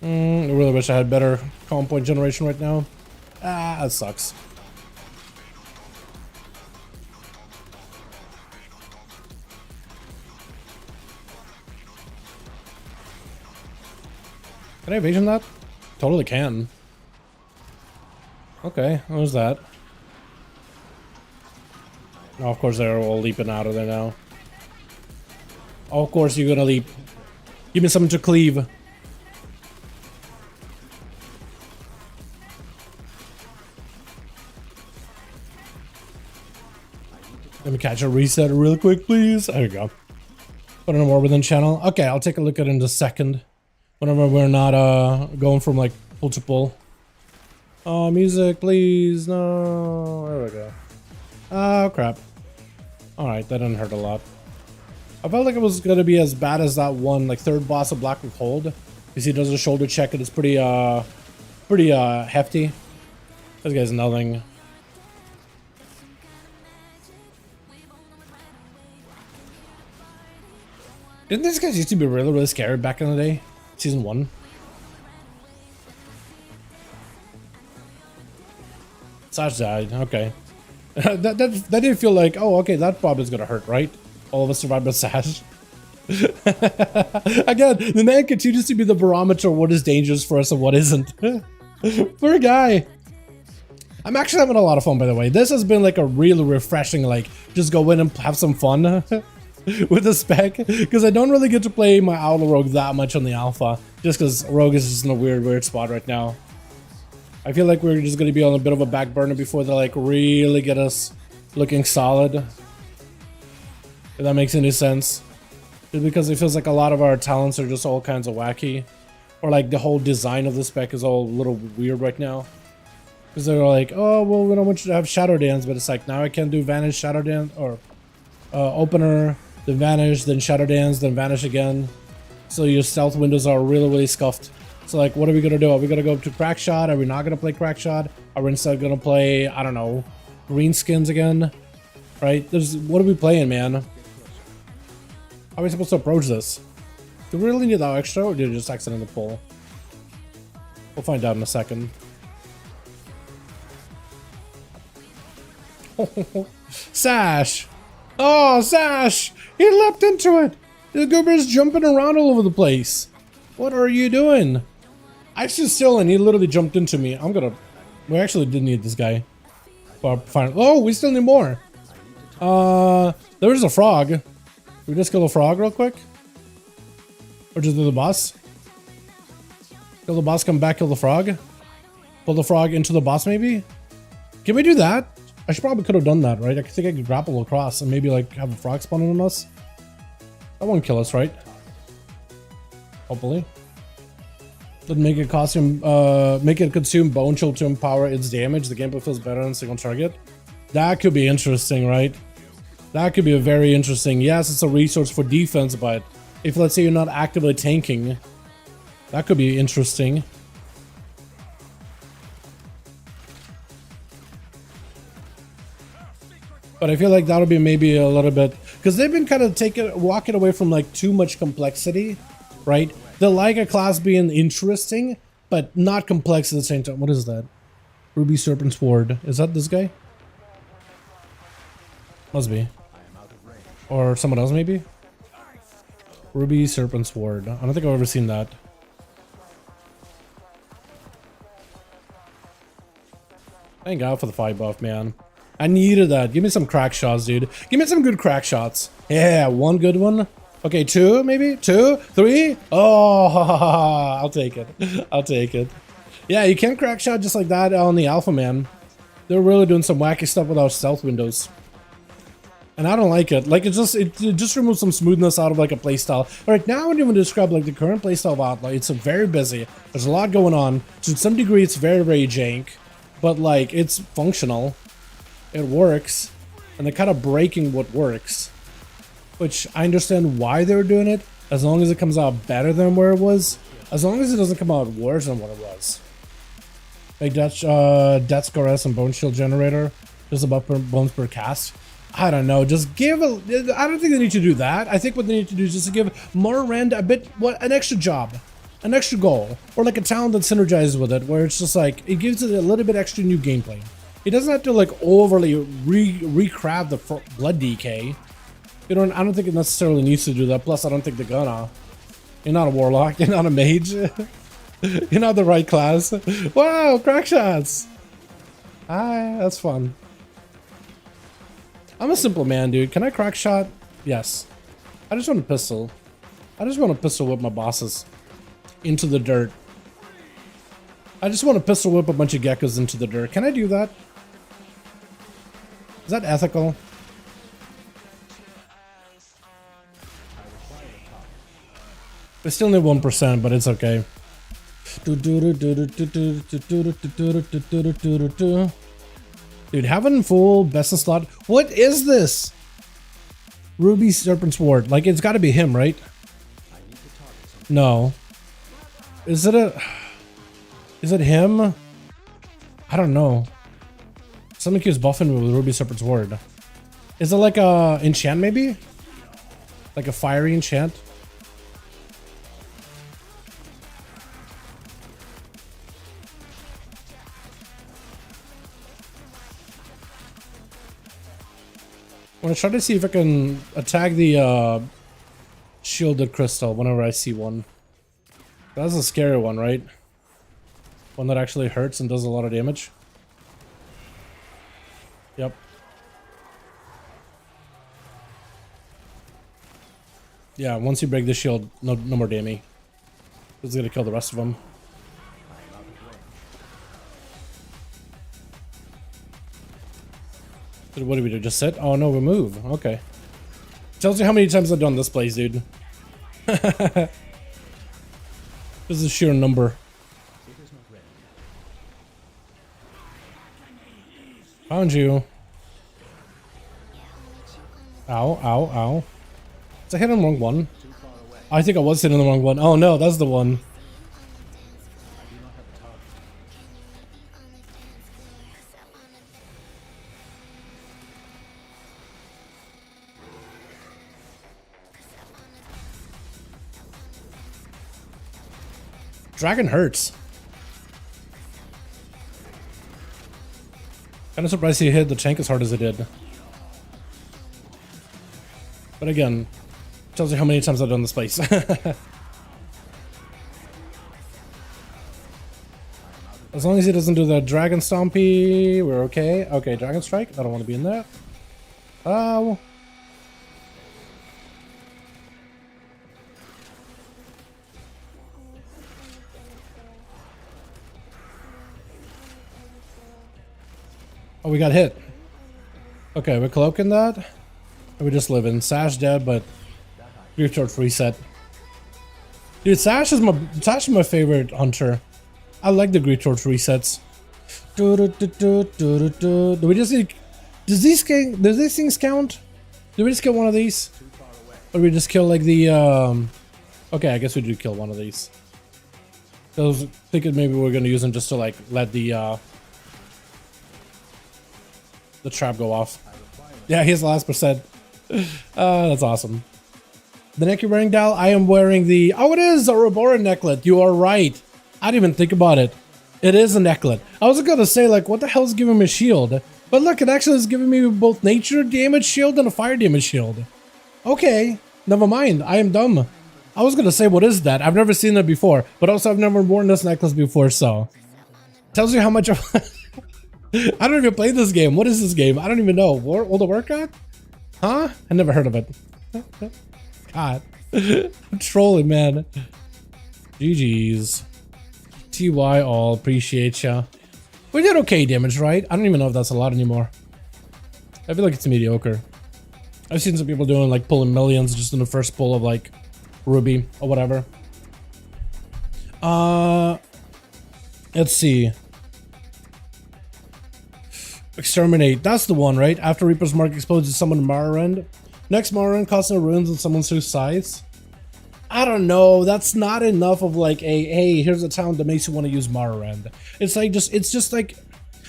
I really wish I had better calm point generation right now. Ah, that sucks. Can I evasion that? Totally can. Okay, what was that? Oh, of course they're all leaping out of there now. Oh, of course you're gonna leap. Give me something to cleave. Let me catch a reset real quick, please. There you go. Put in a more within channel. Okay, I'll take a look at it in a second. Whenever we're not going from like pull to pull. Oh, music, please. No. There we go. Oh, crap. Alright, that didn't hurt a lot. I felt like it was gonna be as bad as that one, like third boss of Black with Hold. Because he does a shoulder check and it's pretty hefty. This guy's nothing. Didn't these guys used to be really, really scary back in the day? Season 1? Sash died, okay. that didn't feel like, oh, okay, that probably is gonna hurt, right? All of us survived by Sash. Again, the man continues to be the barometer of what is dangerous for us and what isn't. Poor guy. I'm actually having a lot of fun, by the way. This has been like a really refreshing, like, just go in and have some fun. With the spec, because I don't really get to play my Outlaw Rogue that much on the alpha, just because Rogue is just in a weird spot right now. I feel like we're just going to be on a bit of a back burner before they like really get us looking solid. If that makes any sense. Just because it feels like a lot of our talents are just all kinds of wacky. Or like the whole design of the spec is all a little weird right now. Because they're like, oh, well, we don't want you to have Shadow Dance, but it's like, now I can do Vanish, Shadow Dance, or Opener, then Vanish, then Shadow Dance, then Vanish again. So your stealth windows are really scuffed. So like, what are we gonna do? Are we gonna go to Crack Shot? Are we not gonna play Crack Shot? Are we instead gonna play, I don't know, Green Skins again? Right? What are we playing, man? How are we supposed to approach this? Do we really need that extra, or did it just accidentally pull? We'll find out in a second. Sash! Oh, Sash! He leapt into it! The goober's jumping around all over the place. What are you doing? I stood still and he literally jumped into me. I'm gonna... We actually did need this guy. But fine. Oh, we still need more. There's a frog. Can we just kill the frog real quick? Or just do the boss? Kill the boss, come back, kill the frog? Pull the frog into the boss, maybe? Can we do that? I should probably could have done that, right? I think I could grapple across and maybe like have a frog spawn on us. That won't kill us, right? Hopefully. Then make it costume, make it consume bone chill to empower its damage. The gameplay feels better on single target. That could be interesting, right? That could be a very interesting. Yes, it's a resource for defense, but if let's say you're not actively tanking, that could be interesting. But I feel like that'll be maybe a little bit, because they've been kind of walking away from like too much complexity, right? They like a class being interesting, but not complex at the same time. What is that? Ruby Serpent Sword. Is that this guy? Must be. Or someone else maybe? Ruby Serpent Sword. I don't think I've ever seen that. Thank God for the 5 buff, man. I needed that. Give me some crack shots, dude. Give me some good crack shots. Yeah, one good one. Okay, 2 maybe? 2? 3? Oh, I'll take it. I'll take it. Yeah, you can crack shot just like that on the alpha, man. They're really doing some wacky stuff with our stealth windows. And I don't like it. Like, it just removes some smoothness out of like a playstyle. Alright, now I wouldn't even describe like the current playstyle of Outlaw. It's very busy. There's a lot going on. To some degree, it's very, very jank. But like, it's functional. It works. And they're kind of breaking what works. Which I understand why they're doing it. As long as it comes out better than where it was. As long as it doesn't come out worse than what it was. Like Death's Caress and Bone Shield Generator. Just about bones per cast. I don't know, just give a... I don't think they need to do that. I think what they need to do is just to give more rand a bit... an extra job. An extra goal. Or like a talent that synergizes with it, where it's just like... It gives it a little bit extra new gameplay. It doesn't have to like overly recraft the blood DK. You know, I don't think it necessarily needs to do that. Plus, I don't think they're gonna. You're not a Warlock. You're not a Mage. You're not the right class. Wow, crack shots. Ah, that's fun. I'm a simple man, dude. Can I crack shot? Yes. I just want a pistol. I just want to pistol whip my bosses into the dirt. I just want to pistol whip a bunch of geckos into the dirt. Can I do that? Is that ethical? We still need 1%, but it's okay. Dude, having full best in slot. What is this? Ruby Serpent Sword. Like, it's got to be him, right? No. Is it a... Is it him? I don't know. Somebody keeps buffing me with Ruby Serpent Sword. Is it like a enchant, maybe? Like a fiery enchant? I'm gonna try to see if I can attack the shielded crystal whenever I see one. That's a scary one, right? One that actually hurts and does a lot of damage. Yep. Yeah, once you break the shield, no more damage. It's gonna kill the rest of them. What do we do? Just sit? Oh no, we move. Okay. Tells you how many times I've done this place, dude. This is a sheer number. Found you. Ow, ow, ow. Is I hit on the wrong one? I think I was hitting the wrong one. Oh no, that's the one. Dragon hurts. Kind of surprised he hit the tank as hard as it did. But again, tells you how many times I've done this place. As long as he doesn't do the Dragon Stompy, we're okay. Okay, Dragon Strike. I don't want to be in that. Oh. Oh, we got hit. Okay, we're cloaking that. And we just live in. Sash dead, but Grief Torch reset. Dude, Sash is my favorite hunter. I like the Grief Torch resets. Do we just need... Does these things count? Do we just kill one of these? Or do we just kill like the Okay, I guess we do kill one of these. I was thinking maybe we're gonna use them just to like let the trap go off. Yeah, he has the last percent. That's awesome. The neck you're wearing, Dal? I am wearing the... Oh, it is a Ouroboros necklet. You are right. I didn't even think about it. It is a necklet. I was gonna say, like, what the hell is giving me a shield? But look, it actually is giving me both nature damage shield and a fire damage shield. Okay, never mind. I am dumb. I was gonna say, what is that? I've never seen that before. But also, I've never worn this necklace before, so... Tells you how much of... I don't even play this game. What is this game? I don't even know. World of Warcraft? Huh? I never heard of it. God. I'm trolling, man. GG's. TY all. Appreciate ya. We did okay damage, right? I don't even know if that's a lot anymore. I feel like it's mediocre. I've seen some people doing like pulling millions just in the first pull of like Ruby or whatever. Let's see. Exterminate. That's the one, right? After Reaper's Mark exposes someone in Morrowind. Next Morrowind costs no runes and someone's whose size. I don't know. That's not enough of like a, hey, here's a town that makes you want to use Morrowind. It's like it's just like,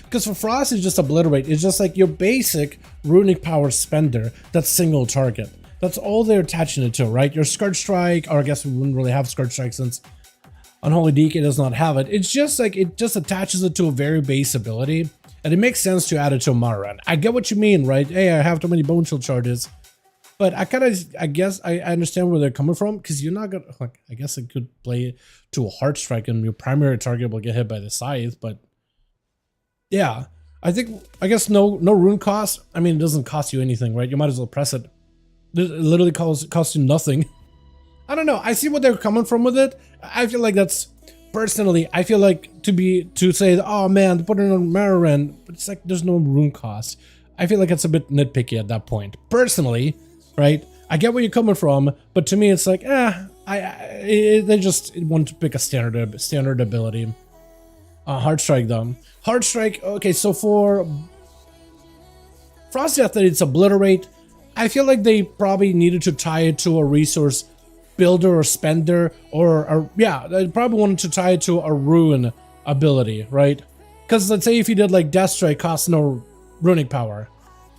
because for Frost it's just obliterate. It's just like your basic runic power spender. That's single target. That's all they're attaching it to, right? Your Scourge Strike, or I guess we wouldn't really have Scourge Strike since Unholy DK does not have it. It's just like, it just attaches it to a very base ability. And it makes sense to add it to Morrowind. I get what you mean, right? Hey, I have too many Bone Shield charges. But I guess I understand where they're coming from, because you're not gonna, like, I guess I could play it to a Heart Strike and your primary target will get hit by the Scythe, but yeah, I guess no rune cost. I mean, it doesn't cost you anything, right? You might as well press it. It literally costs you nothing. I don't know. I see what they're coming from with it. I feel like that's, personally, I feel like to say, oh man, put it on Morrowind, but it's like there's no rune cost. I feel like it's a bit nitpicky at that point, personally. Right, I get where you're coming from, but to me it's like, they just want to pick a standard ability. Heart Strike though. Heart Strike. Okay, so for Frost Death, it's obliterate. I feel like they probably needed to tie it to a resource builder or spender, or yeah, they probably wanted to tie it to a rune ability, right? Because let's say if you did like Death Strike, costs no runic power.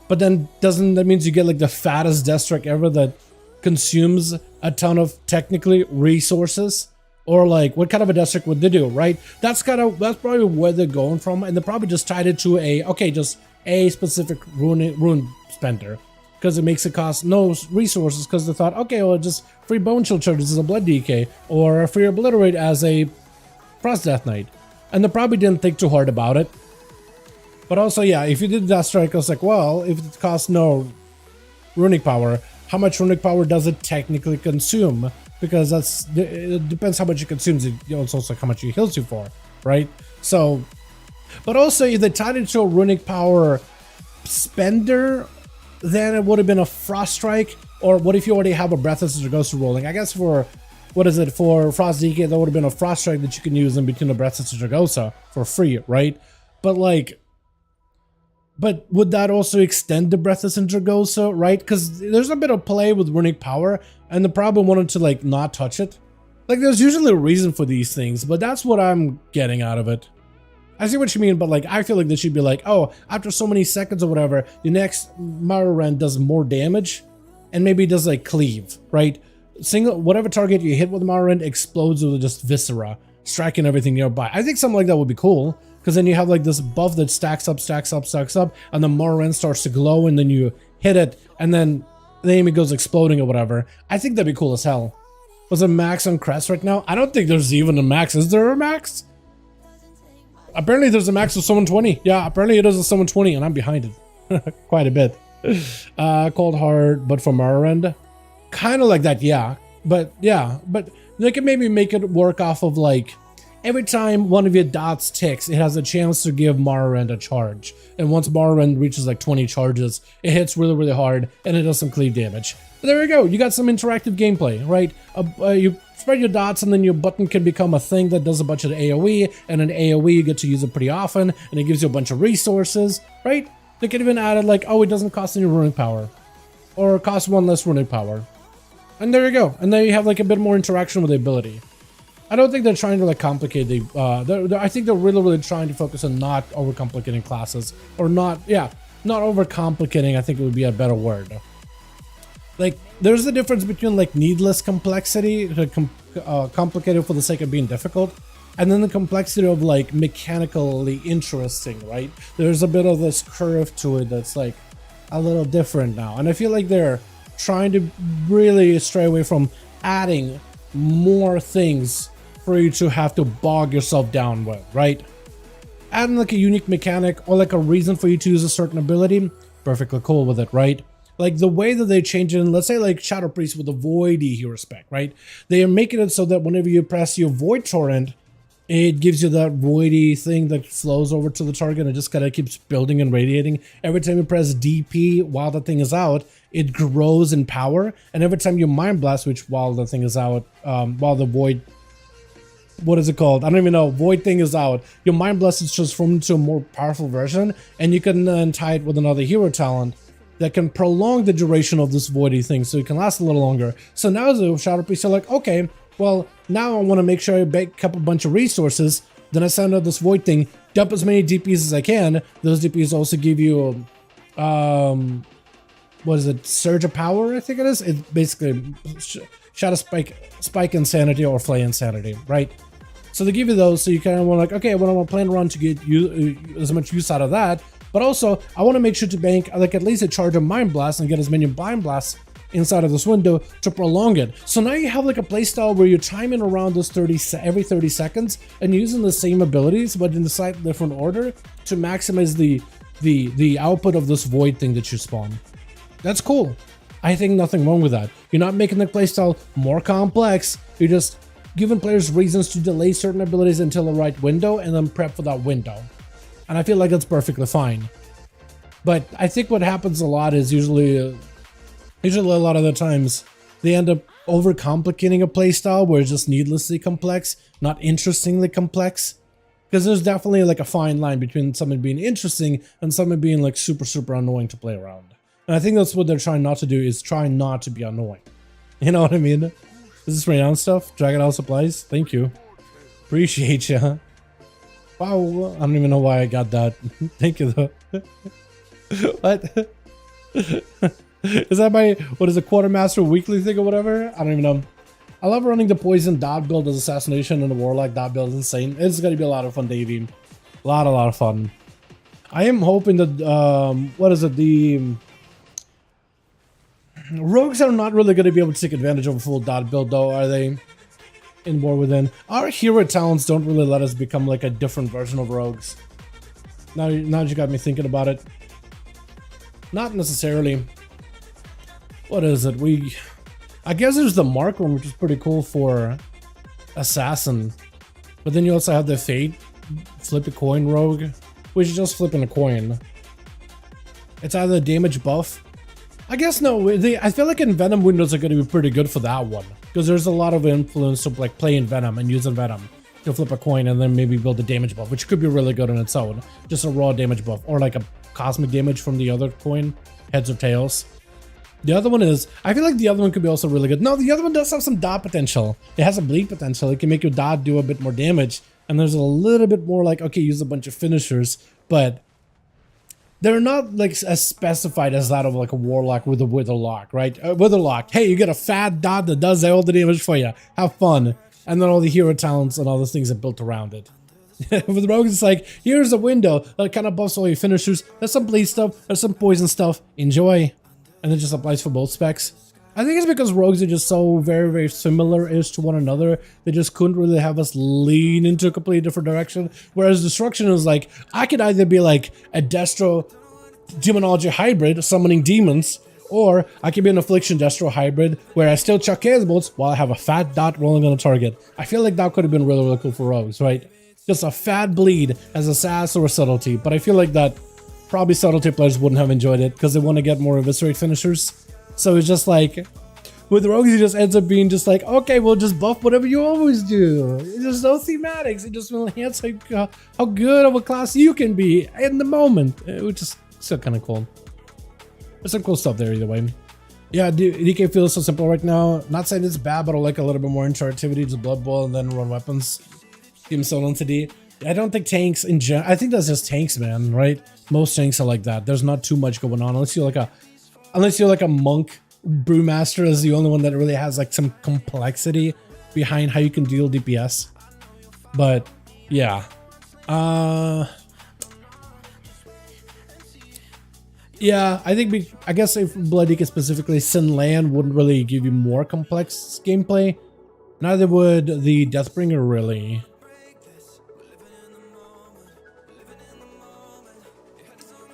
But then doesn't that means you get like the fattest Death Strike ever that consumes a ton of technically resources? Or like what kind of a Death Strike would they do, right? That's probably where they're going from, and they probably just tied it to just a specific rune spender. Because it makes it cost no resources, because they thought, okay, well, just free Bone Shield charges as a Blood DK, or free Obliterate as a Frost Death Knight. And they probably didn't think too hard about it. But also, yeah, if you did Death Strike, I was like, well, if it costs no runic power, how much runic power does it technically consume? Because it depends how much it consumes. It's also how much it heals you for, right? So, but also if they tied it to a runic power spender, then it would have been a Frost Strike. Or what if you already have a Breathless or Ghost rolling? I guess for, what is it, for Frost DK, that would have been a Frost Strike that you can use in between the Breathless or Dragosa for free, right? But like, but would that also extend the Breathless and Dragosa, right? Because there's a bit of play with runic power, and they probably wanted to like not touch it. Like there's usually a reason for these things, but that's what I'm getting out of it. I see what you mean, but like I feel like they should be like, oh, after so many seconds or whatever, your next Morrowind does more damage, and maybe it does like cleave, right? Whatever target you hit with Morrowind explodes with just Viscera, striking everything nearby. I think something like that would be cool, because then you have like this buff that stacks up, and the Morrowind starts to glow, and then you hit it, and then the enemy goes exploding or whatever. I think that'd be cool as hell. Was it max on Crest right now? I don't think there's even a max. Is there a max? Apparently there's a max of 720. Yeah, apparently it is a 720, and I'm behind it quite a bit. Cold Hard, but from our end, kind of like that, yeah. But they can maybe make it work off of like every time one of your dots ticks, it has a chance to give Morrowind a charge. And once Morrowind reaches like 20 charges, it hits really, really hard, and it does some cleave damage. But there you go. You got some interactive gameplay, right? You spread your dots, and then your button can become a thing that does a bunch of AoE, and an AoE you get to use it pretty often, and it gives you a bunch of resources, right? They could even add it like, oh, it doesn't cost any runic power, or it costs 1 less runic power. And there you go. And then you have like a bit more interaction with the ability. I don't think they're trying to like complicate the, I think they're really, really trying to focus on not overcomplicating classes, or not overcomplicating, I think it would be a better word. Like, there's a difference between like needless complexity, complicated for the sake of being difficult, and then the complexity of like mechanically interesting, right? There's a bit of this curve to it that's like a little different now. And I feel like they're trying to really stray away from adding more things for you to have to bog yourself down with, right? Adding like a unique mechanic or like a reason for you to use a certain ability, perfectly cool with it, right? Like the way that they change it in, let's say like Shadow Priest with the Voidy hero spec, right? They are making it so that whenever you press your Void Torrent, it gives you that voidy thing that flows over to the target and just kind of keeps building and radiating. Every time you press DP while the thing is out, it grows in power. And every time you Mind Blast, which while the thing is out, while the Void, what is it called? I don't even know. Void thing is out. Your Mind Blast is transformed into a more powerful version, and you can then tie it with another hero talent that can prolong the duration of this voidy thing, so it can last a little longer. So now as a Shadow Priest, you're like, okay, well, now I want to make sure I back up a bunch of resources. Then I send out this void thing, dump as many DPs as I can. Those DPs also give you, what is it, Surge of Power, I think it is? It's basically Shadow Spike Insanity or Flay Insanity, right? So they give you those, so you kind of want like, okay, well, I want to plan around to get you as much use out of that. But also, I want to make sure to bank like at least a charge of Mind Blast and get as many Mind Blasts inside of this window to prolong it. So now you have like a playstyle where you're timing around this every 30 seconds and using the same abilities but in the slightly different order to maximize the output of this void thing that you spawn. That's cool. I think nothing wrong with that. You're not making the playstyle more complex. You're just giving players reasons to delay certain abilities until the right window and then prep for that window. And I feel like that's perfectly fine. But I think what happens a lot is usually a lot of the times they end up overcomplicating a playstyle where it's just needlessly complex, not interestingly complex. Because there's definitely like a fine line between something being interesting and something being like super, super annoying to play around. And I think that's what they're trying not to do, is try not to be annoying. You know what I mean? Is this renowned stuff? Dragon House Supplies? Thank you. Appreciate ya. Wow, I don't even know why I got that. Thank you though. What? Is that my, what is it, Quartermaster weekly thing or whatever? I don't even know. I love running the poison dot build as assassination and the warlock dot build is insane. It's gonna be a lot of fun, Davey. A lot of fun. I am hoping that what is it, the rogues are not really gonna be able to take advantage of a full dot build though, are they? In War Within. Our hero talents don't really let us become like a different version of rogues. Now you got me thinking about it. Not necessarily. What is it? I guess there's the Mark one, which is pretty cool for Assassin. But then you also have the Fate, flip a coin rogue, which is just flipping a coin. It's either a damage buff. I guess no, I feel like in Venom windows are going to be pretty good for that one. Because there's a lot of influence of like playing Venom and using Venom to flip a coin and then maybe build a damage buff, which could be really good on its own. Just a raw damage buff, or like a cosmic damage from the other coin, heads or tails. The other one is, I feel like the other one could be also really good. No, the other one does have some dot potential. It has a bleed potential. It can make your dot do a bit more damage. And there's a little bit more like, okay, use a bunch of finishers, but they're not like as specified as that of like a Warlock with a Witherlock, right? Witherlock, hey, you get a fat dot that does all the damage for you. Have fun. and then all the hero talents and all those things are built around it. With rogues, it's like, here's a window that kind of buffs all your finishers. There's some bleed stuff, there's some poison stuff. Enjoy. And it just applies for both specs. I think it's because rogues are just so very similar-ish to one another. They just couldn't really have us lean into a completely different direction. Whereas Destruction is like, I could either be like a Destro Demonology hybrid, summoning demons, or I could be an Affliction Destro hybrid, where I still chuck chaos bolts while I have a fat dot rolling on a target. I feel like that could have been really cool for rogues, right? Just a fat bleed as a sass or a subtlety, but I feel like that probably subtlety players wouldn't have enjoyed it because they want to get more eviscerate finishers. So it's just like, with rogues, it just ends up being just like, okay, we'll just buff whatever you always do. There's no thematics. It just will enhance how good of a class you can be in the moment, which is still kind of cool. There's some cool stuff there either way. Yeah, DK feels so simple right now. Not saying it's bad, but I like a little bit more interactivity to Blood Boil and then run weapons. Team Solo into D. I don't think tanks in general. I think that's just tanks, man. Right? Most tanks are like that. There's not too much going on unless you're like a monk. Brewmaster is the only one that really has like some complexity behind how you can deal DPS. But yeah, yeah, I think I guess if Blood DK specifically, Sin Land wouldn't really give you more complex gameplay. Neither would the Deathbringer really.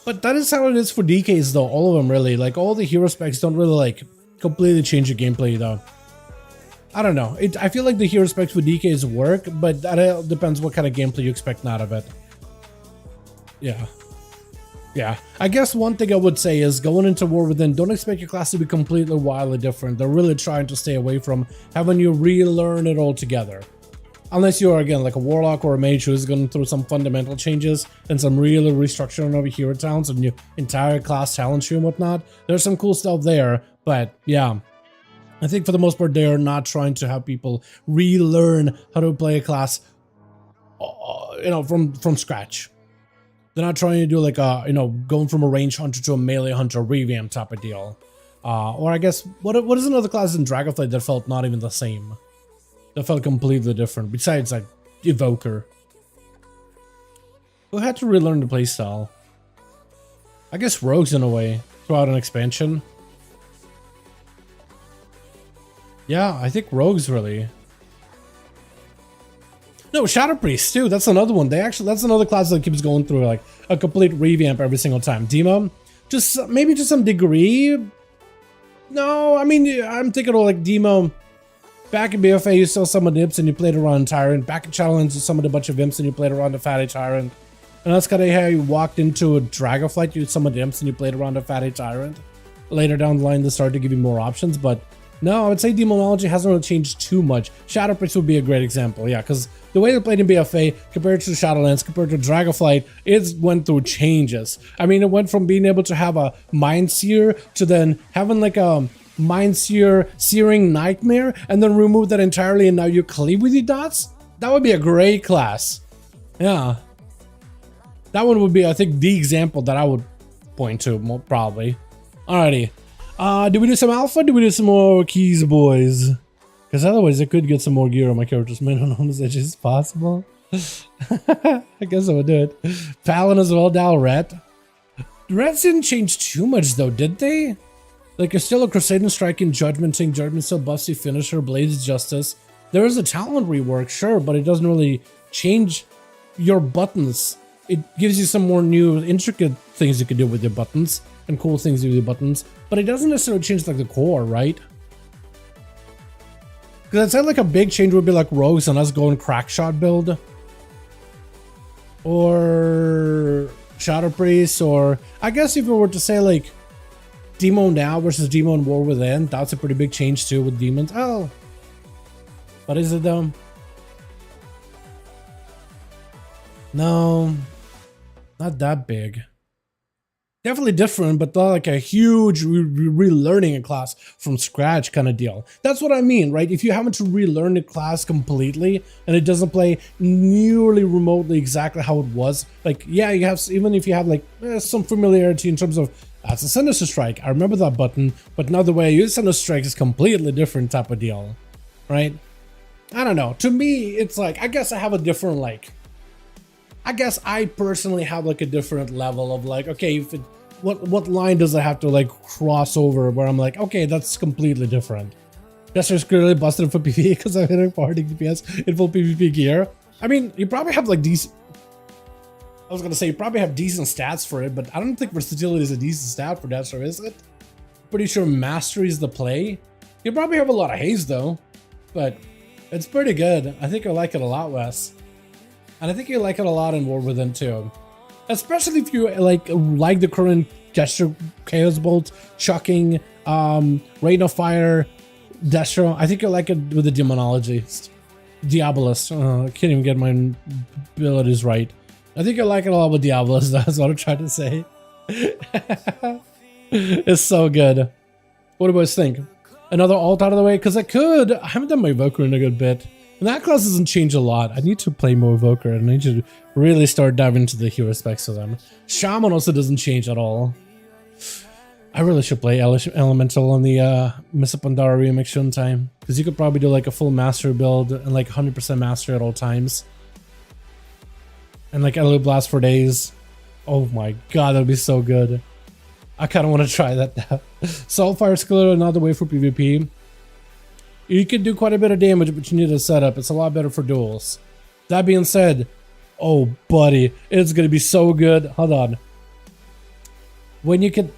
But that is how it is for DKs though, all of them really. Like all the hero specs don't really like completely change your gameplay though. I don't know. I feel like the hero specs for DKs work, but that depends what kind of gameplay you expect out of it. Yeah. Yeah. I guess one thing I would say is going into War Within, don't expect your class to be completely wildly different. They're really trying to stay away from having you relearn it all together. Unless you're, again, like a Warlock or a Mage who is going through some fundamental changes and some real restructuring of your hero talents and your entire class talent tree and whatnot. There's some cool stuff there, but yeah. I think for the most part, they are not trying to have people relearn how to play a class, you know, from scratch. They're not trying to do like a, you know, going from a range hunter to a melee hunter revamp type of deal. Or I guess, what is another class in Dragonflight that felt not even the same? That felt completely different, besides like Evoker. Who had to relearn the playstyle? I guess Rogues in a way, throughout an expansion. Yeah, I think Rogues really. No, Shadow Priest too, that's another one. That's another class that keeps going through like a complete revamp every single time. Demo, just maybe to some degree. No, I mean, I'm thinking of like Demo. Back in BFA, you saw some of the imps and you played around Tyrant. Back in Challenge, you summoned a bunch of imps and you played around the Fatty Tyrant. And that's kind of how you walked into a Dragonflight. You summoned imps and you played around a Fatty Tyrant. Later down the line, they started to give you more options. But no, I would say Demonology hasn't really changed too much. Shadow Priest would be a great example, yeah, because the way they played in BFA compared to Shadowlands, compared to Dragonflight, it went through changes. I mean, it went from being able to have a Mind Seer to then having like a Mind Seer Searing Nightmare and then remove that entirely and now you cleave with your dots? That would be a great class. Yeah. That one would be, I think, the example that I would point to, probably. Alrighty. Do we do some alpha? Do we do some more keys, boys? Because otherwise I could get some more gear on my characters. Man, I don't know if it's possible. I guess I would do it. Palin as well, Dalaran. Reds didn't change too much though, did they? Like, you're still a Crusading Striking, Judgmenting, Judgment still buffs you finisher, Blades Justice. There is a talent rework, sure, but it doesn't really change your buttons. It gives you some more new intricate things you can do with your buttons and cool things with your buttons, but it doesn't necessarily change like the core, right? Because I'd say like a big change would be like Rogues and us going Crackshot build. Or Shadow Priest, or I guess if we were to say like Demo now versus Demo in War Within, that's a pretty big change too with demons. Oh, what is it though? No, not that big. Definitely different, but not like a huge relearning a class from scratch kind of deal. That's what I mean, right? If you haven't to relearn the class completely and it doesn't play nearly remotely exactly how it was, like, yeah, you have, even if you have like some familiarity in terms of that's a Sinister Strike, I remember that button, but now the way I use Sinister Strike is completely different type of deal, right? I don't know. To me, it's like, I guess I have a different, like, I guess I personally have like a different level of like, okay, if it, what line does it have to like cross over where I'm like, okay, that's completely different. Jester's clearly busted for PvP because I'm hitting 400 DPS in full PvP gear. I mean, you probably have like decent, I was gonna say you probably have decent stats for it, but I don't think versatility is a decent stat for Jester, is it? Pretty sure mastery is the play. You probably have a lot of haste though, but it's pretty good. I think I like it a lot, Wes. And I think you like it a lot in War Within too. Especially if you like the current Gesture, Chaos Bolt, Chucking, Rain of Fire, Destro. I think you like it with the Demonologist. Diabolist. I can't even get my abilities right. I think you like it a lot with Diabolist, that's what I'm trying to say. It's so good. What do you guys think? Another alt out of the way? Because I could. I haven't done my Evoker in a good bit. And that class doesn't change a lot. I need to play more Evoker and I need to really start diving into the hero specs of them. Shaman also doesn't change at all. I really should play Elemental on the Missa Pandara remix, shouldn't I? Because you could probably do like a full mastery build and like 100% mastery at all times. And like Elite Blast for days. Oh my god, that'd be so good. I kind of want to try that now. Soulfire is clearly another way for PvP. You can do quite a bit of damage, but you need a setup. It's a lot better for duels. That being said, oh buddy, it's gonna be so good. Hold on. When you can,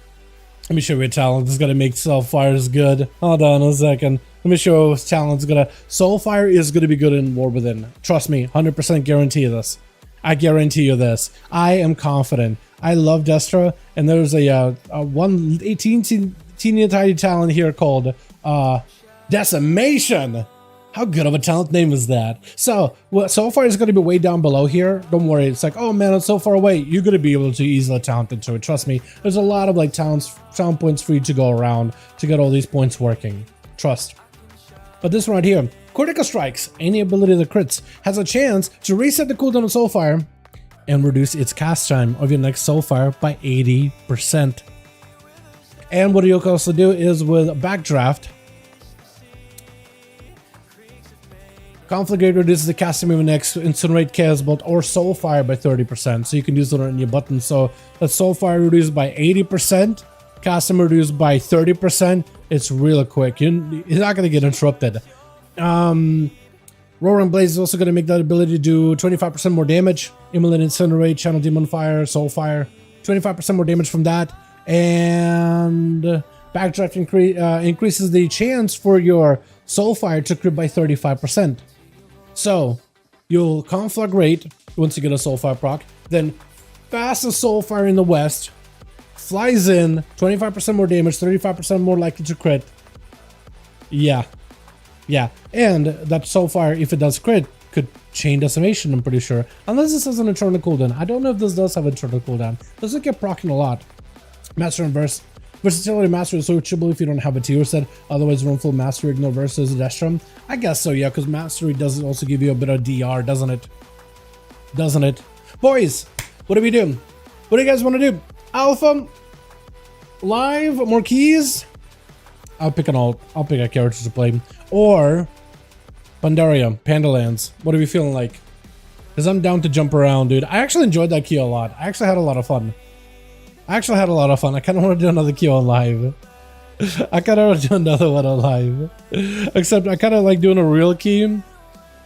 let me show you a talent that's gonna make Soulfire good. Hold on a second. Let me show you what talent's gonna. Soulfire is gonna be good in War Within. Trust me, 100% guarantee this. I guarantee you this. I am confident. I love Destra, and there's a 18 teeny tiny talent here called Decimation. How good of a talent name is that? So, Soulfire is going to be way down below here. Don't worry. It's like, oh man, it's so far away. You're going to be able to easily talent into it. Trust me. There's a lot of like talent points for you to go around to get all these points working. Trust. But this one right here, Critical Strikes, any ability that crits, has a chance to reset the cooldown of Soulfire and reduce its cast time of your next Soulfire by 80%. And what you can also do is with Backdraft, Conflagrate reduces the casting of your next Incinerate, Chaos Bolt, or Soulfire by 30%. So you can use it on your button. So that Soulfire reduced by 80%, casting reduced by 30%. It's really quick. You're not going to get interrupted. Roaring Blaze is also going to make that ability to do 25% more damage. Immolate, Incinerate, Channel Demon Fire, Soulfire. 25% more damage from that. And Backdraft increases the chance for your Soulfire to crit by 35%. So you'll Conflagrate once you get a Soulfire proc. Then fastest Soulfire in the West. Flies in, 25% more damage, 35% more likely to crit. Yeah. And that Soulfire, if it does crit, could chain Decimation, I'm pretty sure. Unless this has an internal cooldown. I don't know if this does have internal cooldown. Does it get proccing a lot? Master and Verse. Versatility Master is switchable if you don't have a tier set. Otherwise, run full Mastery, ignore Versus, Destrum. I guess so, yeah, because Mastery does also give you a bit of DR, doesn't it? Doesn't it? Boys, what do we do? What do you guys want to do? Alpha? Live? More keys? I'll pick an alt. I'll pick a character to play. Or Pandaria, Pandalands. What are we feeling like? Because I'm down to jump around, dude. I actually enjoyed that key a lot. I actually had a lot of fun. I kind of want to do another queue on live. I kind of want to do another one on live. Except I kind of like doing a real key.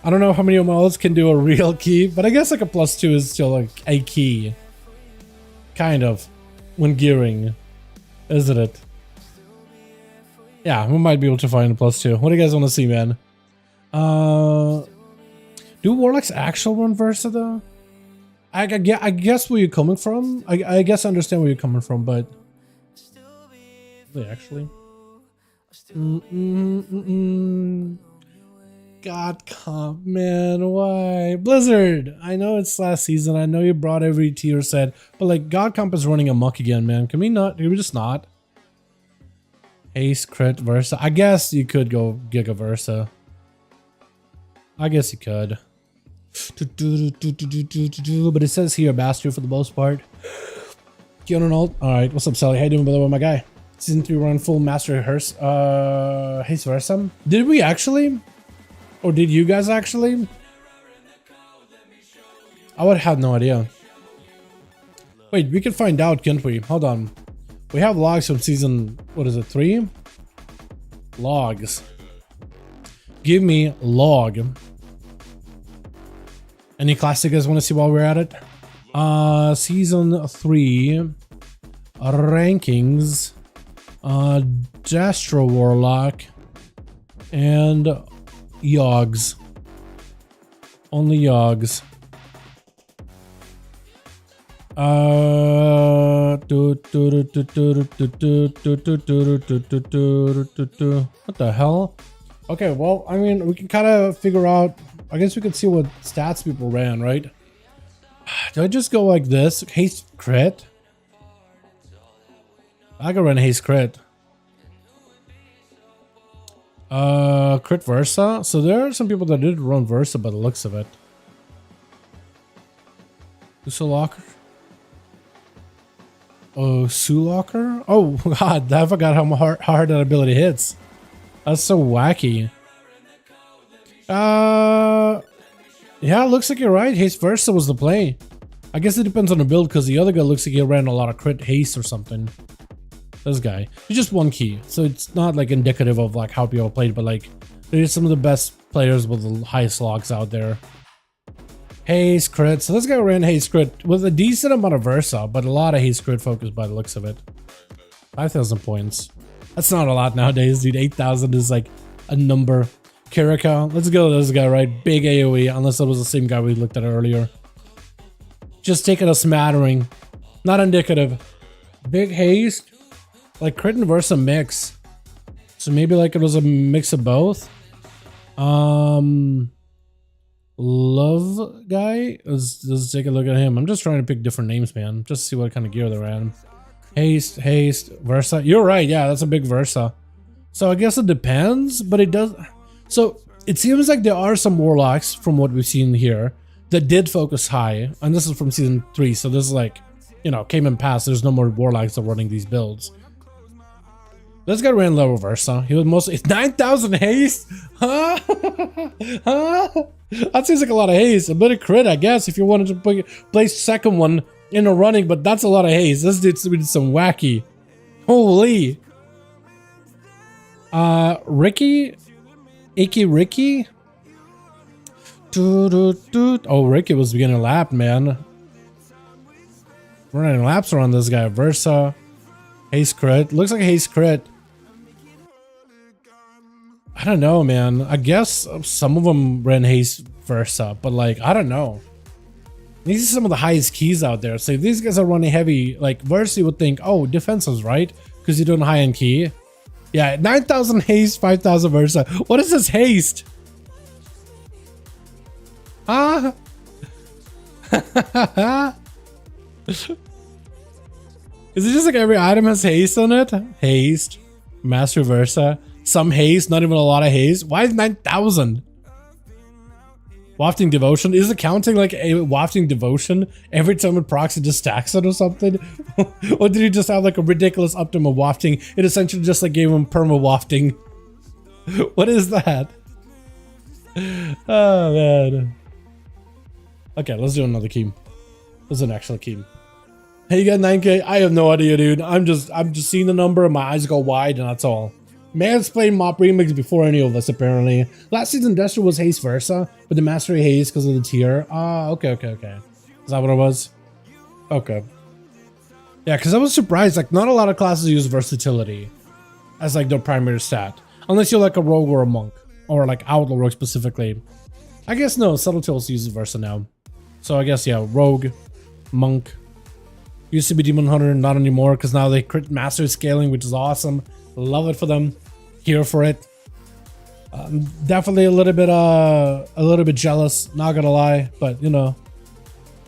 I don't know how many of my ults can do a real key, but I guess like a +2 is still like a key. Kind of. When gearing. Isn't it? Yeah, we might be able to find a +2. What do you guys want to see, man? Do Warlocks actual run Versa though? I guess where you're coming from. I guess I understand where you're coming from, but actually, God comp, man, why Blizzard? I know it's last season. I know you brought every tier set, but like God comp is running amok again, man. Can we not? Can we just not? Ace crit Versa. I guess you could go Giga Versa. I guess you could. But it says here Bastard for the most part. Keon alt. Alright, what's up, Sally? How you doing, by the way, my guy? Season 3 run full master Haste Versa. Did we actually? Or did you guys actually? I would have no idea. Wait, we can find out, can't we? Hold on. We have logs from season, what is it, 3? Logs. Give me log. Any classic you guys want to see while we're at it? Season 3 rankings. Dastro Warlock and Yogs. Only Yogs. What the hell? Okay, well, I mean, we can kind of figure out. I guess we can see what stats people ran, right? Do I just go like this? Haste crit? I can run haste crit. Crit Versa. So there are some people that did run Versa by the looks of it. Locker. Oh, Locker. Oh god, I forgot how hard that ability hits. That's so wacky. Yeah, it looks like you're right. Haste Versa was the play. I guess it depends on the build because the other guy looks like he ran a lot of crit haste or something. This guy. It's just one key. So it's not like indicative of like how people played, but like they're some of the best players with the highest logs out there. Haste crit. So this guy ran haste crit with a decent amount of Versa, but a lot of haste crit focus by the looks of it. 5,000 points. That's not a lot nowadays, dude. 8,000 is like a number. Kirika. Let's go with this guy, right? Big AoE, unless it was the same guy we looked at earlier. Just taking a smattering. Not indicative. Big haste. Like crit and Versa mix. So maybe like it was a mix of both. Love guy. Let's take a look at him. I'm just trying to pick different names, man. Just to see what kind of gear they're at. Haste, Versa. You're right. Yeah, that's a big Versa. So I guess it depends, but it does. So it seems like there are some Warlocks from what we've seen here that did focus high. And this is from season 3. So this is like, you know, came and passed. There's no more Warlocks that are running these builds. This guy ran low Versa. He was mostly 9,000 haste. Huh? Huh? That seems like a lot of haste. A bit of crit, I guess, if you wanted to place second one in a running, but that's a lot of haste. This dude did some wacky. Holy. Ricky? Icky Ricky? Oh, Ricky was beginning lap, man. Running laps around this guy. Versa. Haste crit. Looks like a haste crit. I don't know, man. I guess some of them ran haste Versa, but like, I don't know. These are some of the highest keys out there. So if these guys are running heavy, like Versa, you would think, oh, defensives, right? Because you're doing high-end key. Yeah, 9,000 haste, 5,000 Versa. What is this haste? Ah. Is it just like every item has haste on it? Haste, Master Versa, some haste, not even a lot of haste. Why is 9,000? Wafting Devotion? Is it counting like a Wafting Devotion every time it procs it just stacks it or something? Or did he just have like a ridiculous optimum wafting? It essentially just like gave him perma wafting. What is that? Oh man. Okay, let's do another key. This is an actual key. Hey, you got 9K? I have no idea, dude. I'm just seeing the number and my eyes go wide and that's all. Man's played Mop Remix before any of us, apparently. Last season, Destro was Haste Versa, but the Mastery Haste because of the tier. Ah, okay. Is that what it was? Okay. Yeah, because I was surprised. Like, not a lot of classes use versatility as like their primary stat. Unless you're like a rogue or a monk. Or like outlaw rogue specifically. I guess no, Subtlety also uses Versa now. So I guess, yeah, rogue, monk. Used to be Demon Hunter, not anymore, because now they crit master scaling, which is awesome. Love it for them. Here for it. Definitely a little bit jealous, not gonna lie, but you know.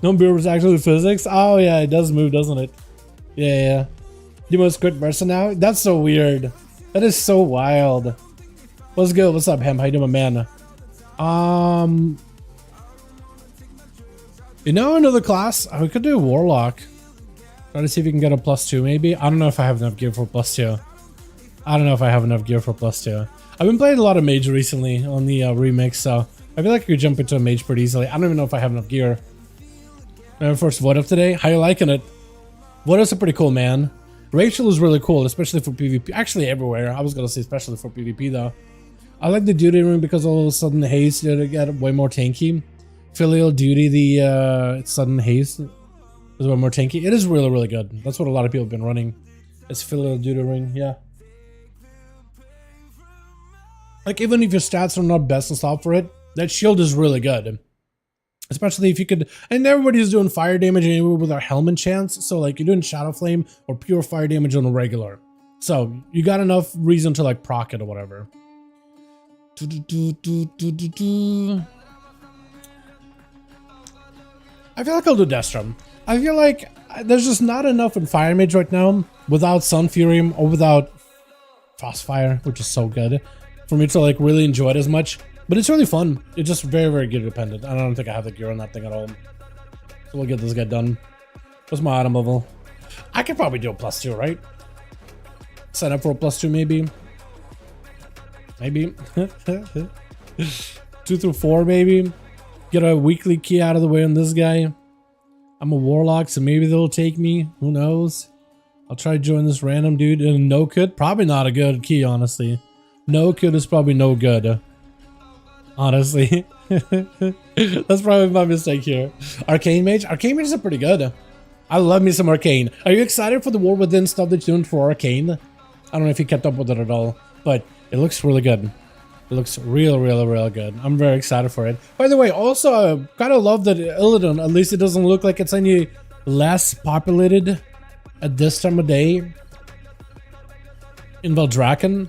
No beer is actually physics. Oh yeah, it does move, doesn't it? Yeah. You must crit Versa now? That's so weird. That is so wild. What's good? What's up, Hem? How you doing, man? You know, another class? We could do Warlock. Try to see if we can get a +2 maybe. I don't know if I have enough gear for +2. I don't know if I have enough gear for +2. I've been playing a lot of mage recently on the remix, so I feel like I could jump into a mage pretty easily. I don't even know if I have enough gear. First vote up today. How you liking it? Vote up's pretty cool, man. Rachel is really cool, especially for PvP. Actually, everywhere. I was gonna say especially for PvP though. I like the duty ring because all of a sudden the haste get way more tanky. Filial duty, the sudden haste is way more tanky. It is really, really good. That's what a lot of people have been running. It's filial duty ring, yeah. Like, even if your stats are not best and stuff for it, that shield is really good. Especially if you could, and everybody's doing fire damage anyway with our helmet chance. So like you're doing Shadow Flame or pure fire damage on a regular. So you got enough reason to like proc it or whatever. I feel like I'll do Destrum. I feel like there's just not enough in Fire Mage right now without Sun Fury or without Frostfire, which is so good, for me to like really enjoy it as much. But it's really fun. It's just very, very gear dependent. I don't think I have the gear on that thing at all. So we'll get this guy done. What's my item level? I could probably do a +2, right? Sign up for a +2 maybe. Maybe. 2 through 4 maybe. Get a weekly key out of the way on this guy. I'm a Warlock, so maybe they'll take me. Who knows? I'll try to join this random dude in no kit. Probably not a good key, honestly. No kit is probably no good. Honestly. That's probably my mistake here. Arcane Mage? Arcane Mages are pretty good. I love me some Arcane. Are you excited for the War Within stuff that you're doing for Arcane? I don't know if you kept up with it at all, but it looks really good. It looks real good. I'm very excited for it. By the way, also, I kind of love that Illidan, at least it doesn't look like it's any less populated at this time of day in Valdraken.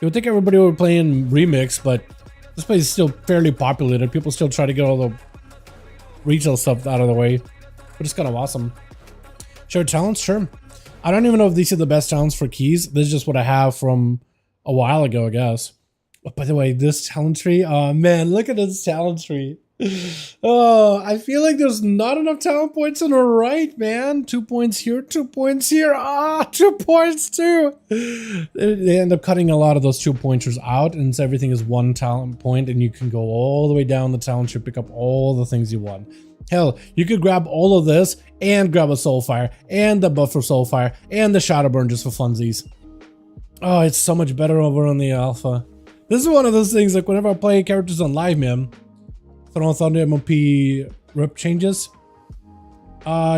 You would think everybody would play in Remix, but this place is still fairly populated. People still try to get all the retail stuff out of the way, but it's kind of awesome. Share talents? Sure. I don't even know if these are the best talents for keys. This is just what I have from a while ago, I guess. Oh, by the way, this talent tree, oh man, look at this talent tree. Oh, I feel like there's not enough talent points on the right, man. 2 points here, 2 points here. 2 points too. They end up cutting a lot of those 2 pointers out, and so everything is 1 talent point, and you can go all the way down the talent tree, pick up all the things you want. Hell, you could grab all of this and grab a Soulfire and the buff for Soulfire and the Shadowburn just for funsies. Oh, it's so much better over on the alpha. This is one of those things, like whenever I play characters on live, man. Throne of Thunder MOP rep changes.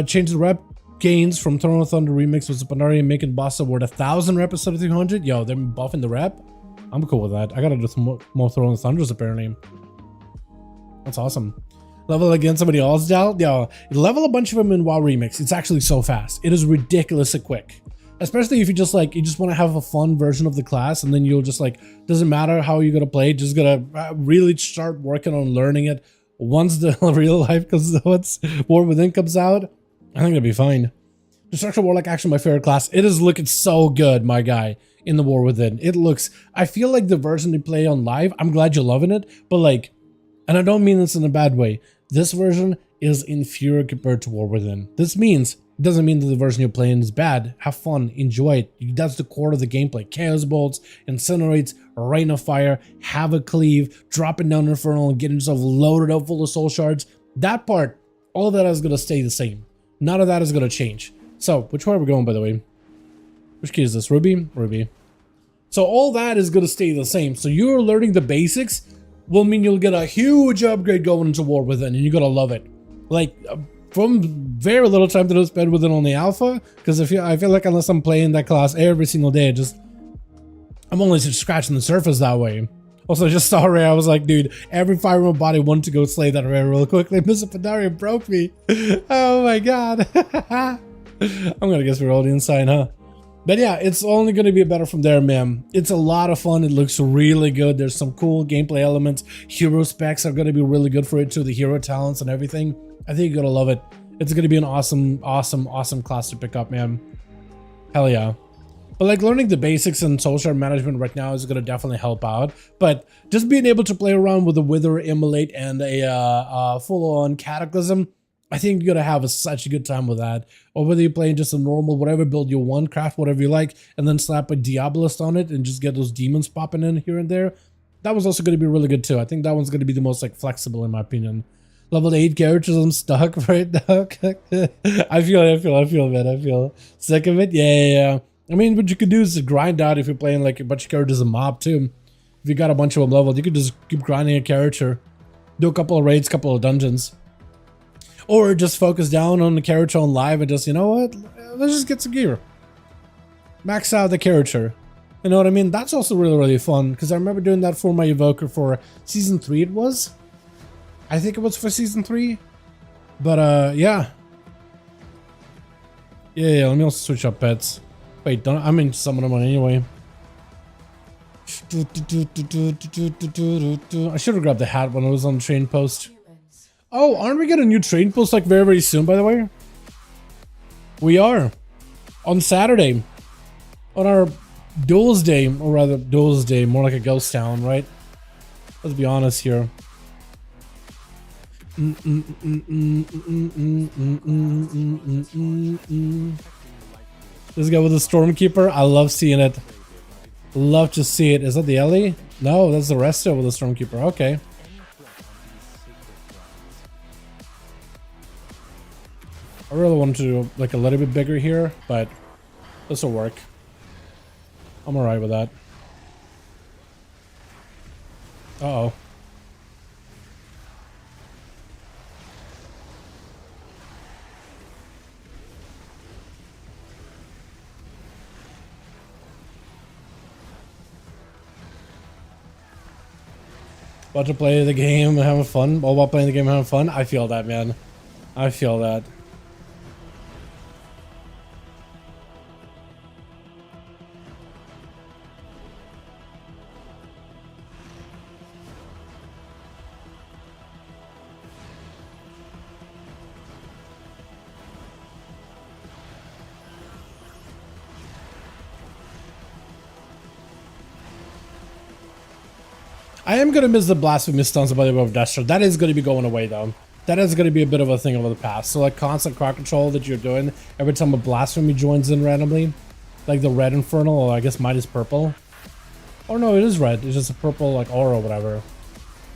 Change the rep gains from Throne of Thunder remix with Panari and making boss award 1,000 rep instead of 300. Yo, they're buffing the rep. I'm cool with that. I gotta do some more Throne of Thunders apparently. That's awesome. Level against somebody else, Dal? Yo, level a bunch of them in WoW remix. It's actually so fast. It is ridiculously quick. Especially if you just like, you just want to have a fun version of the class, and then you'll just like, doesn't matter how you're gonna play, just gotta really start working on learning it once the real life comes, once War Within comes out. I think it'll be fine. Destruction Warlock, actually my favorite class. It is looking so good, my guy, in the War Within. It looks, I feel like the version they play on live, I'm glad you're loving it, but like, and I don't mean this in a bad way, this version is inferior compared to War Within. This means, it doesn't mean that the version you're playing is bad. Have fun, enjoy it. That's the core of the gameplay. Chaos Bolts, Incinerates, Rain of Fire, have a cleave, dropping down Infernal and getting yourself loaded up full of soul shards. That part, all of that is going to stay the same. None of that is going to change. So, which way are we going, by the way? Which key is this? Ruby? Ruby. So all that is going to stay the same. So you're learning the basics will mean you'll get a huge upgrade going into War Within, and you're going to love it. Like, from very little time to spend with it on the alpha, because I feel like unless I'm playing that class every single day, I'm only just scratching the surface that way. Also, I just saw Ray, I was like, dude, every fiber in my body wanted to go slay that Ray real quickly. Mr. Pandaria broke me. Oh my god. I'm gonna guess we're all inside, huh? But yeah, it's only gonna be better from there, man. It's a lot of fun. It looks really good. There's some cool gameplay elements. Hero specs are gonna be really good for it too. The hero talents and everything. I think you're gonna love it. It's gonna be an awesome class to pick up, man. Hell yeah. But like learning the basics and social management right now is gonna definitely help out. But just being able to play around with a Wither, Immolate, and a full-on Cataclysm, I think you're gonna have such a good time with that. Or whether you're playing just a normal, whatever build you want, craft whatever you like, and then slap a Diabolist on it and just get those demons popping in here and there. That was also gonna be really good too. I think that one's gonna be the most like flexible in my opinion. Level 8 characters, I'm stuck right now. I feel, man. I feel sick of it. Yeah. I mean, what you could do is to grind out if you're playing like a bunch of characters in mob too. If you got a bunch of them leveled, you could just keep grinding a character, do a couple of raids, couple of dungeons, or just focus down on the character on live and just, you know what, let's just get some gear, max out the character. You know what I mean? That's also really fun because I remember doing that for my evoker for season 3. It was. I think it was for season 3, but yeah. Let me also switch up pets. Wait, don't I mean summon them on anyway. I should have grabbed the hat when I was on the train post. Oh, aren't we getting a new train post like very soon? By the way, we are on Saturday on our Duels Day, or rather Duels Day, more like a ghost town, right? Let's be honest here. This guy with the Stormkeeper, I love seeing it. Love to see it. Is that the Ellie? No, that's the Resto with the Stormkeeper. Okay. I really want to do like a little bit bigger here, but this will work. I'm alright with that. Uh-oh. About to play the game, having fun. All about playing the game, having fun. I feel that, man. I feel that. I am going to miss the blasphemy stuns by the way of Destro. That is going to be going away though. That is going to be a bit of a thing over the past. So like constant crowd control that you're doing every time a blasphemy joins in randomly. Like the red infernal, or I guess mine is purple. Or no, it is red. It's just a purple like aura or whatever.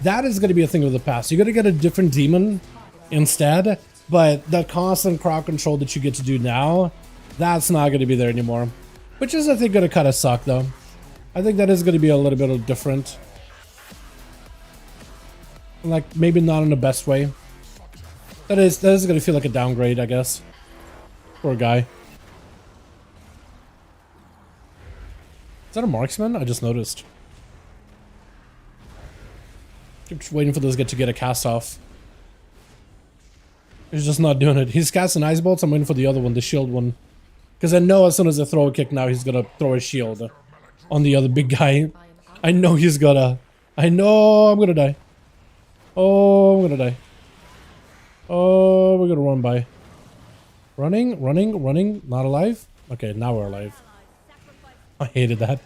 That is going to be a thing of the past. You're going to get a different demon instead. But that constant crowd control that you get to do now, that's not going to be there anymore. Which is I think going to kind of suck though. I think that is going to be a little bit of different. Like maybe not in the best way. That is gonna feel like a downgrade, I guess. Poor guy. Is that a marksman? I just noticed. I'm just waiting for this guy to get a cast off. He's just not doing it. He's casting ice bolts. I'm waiting for the other one, the shield one. Because I know as soon as I throw a kick now, he's gonna throw a shield on the other big guy. I know he's gonna. I know I'm gonna die. Oh, I'm gonna die. Oh, we're gonna run by. Running. Not alive? Okay, now we're alive. I hated that.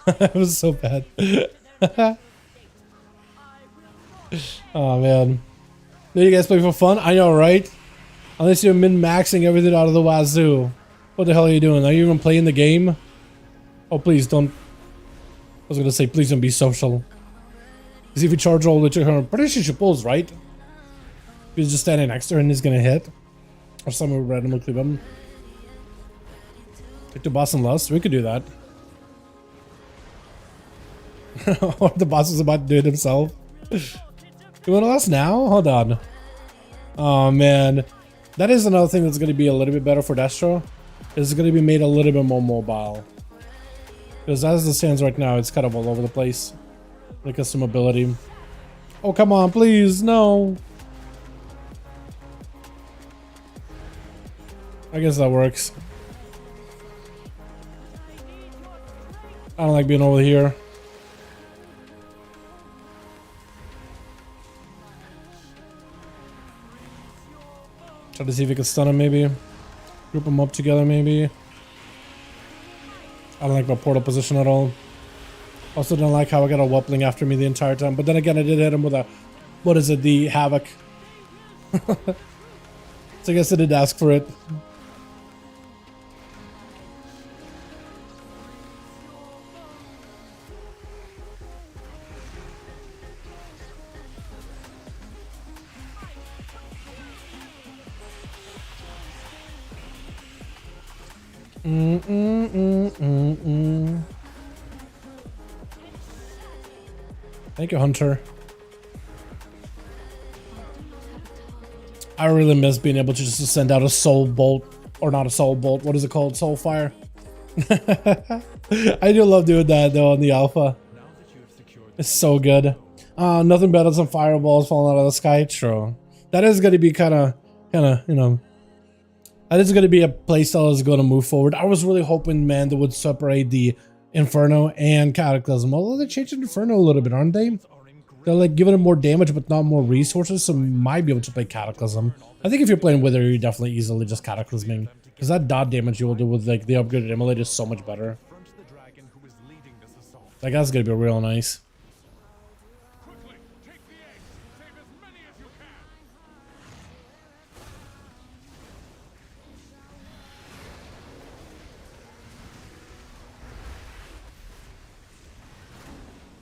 That was so bad. Oh, man. Do you guys play for fun? I know, right? Unless you're min-maxing everything out of the wazoo. What the hell are you doing? Are you even playing the game? Oh, please don't. I was gonna say, please don't be social. Because if you charge all the way to her, pretty sure she pulls, right? He's just standing next to her and he's gonna hit. Or someone will randomly clip him. Take the boss in lust. We could do that. Or the boss was about to do it himself. You want lust now? Hold on. Oh man. That is another thing that's gonna be a little bit better for Destro. It's gonna be made a little bit more mobile. Because as it stands right now, it's kind of all over the place. Like some mobility. Oh, come on, please, no. I guess that works. I don't like being over here. Try to see if we can stun him, maybe. Group them up together, maybe. I don't like my portal position at all. Also don't like how I got a Wupling after me the entire time. But then again, I did hit him with a... What is it? The Havoc. So I guess I did ask for it. Thank you, Hunter. I really miss being able to just send out a soul bolt, or not a soul bolt. What is it called? Soul fire. I do love doing that though in the alpha. It's so good. Nothing better than some fireballs falling out of the sky. True. That is going to be kind of, you know. That is going to be a playstyle that's going to move forward. I was really hoping, man, they would separate the Inferno and Cataclysm. Although they changed Inferno a little bit, aren't they? They're like giving it more damage but not more resources, so you might be able to play Cataclysm. I think if you're playing Wither, you're definitely easily just Cataclysming. Because that dot damage you will do with like the upgraded Immolate is so much better. Like that's going to be real nice.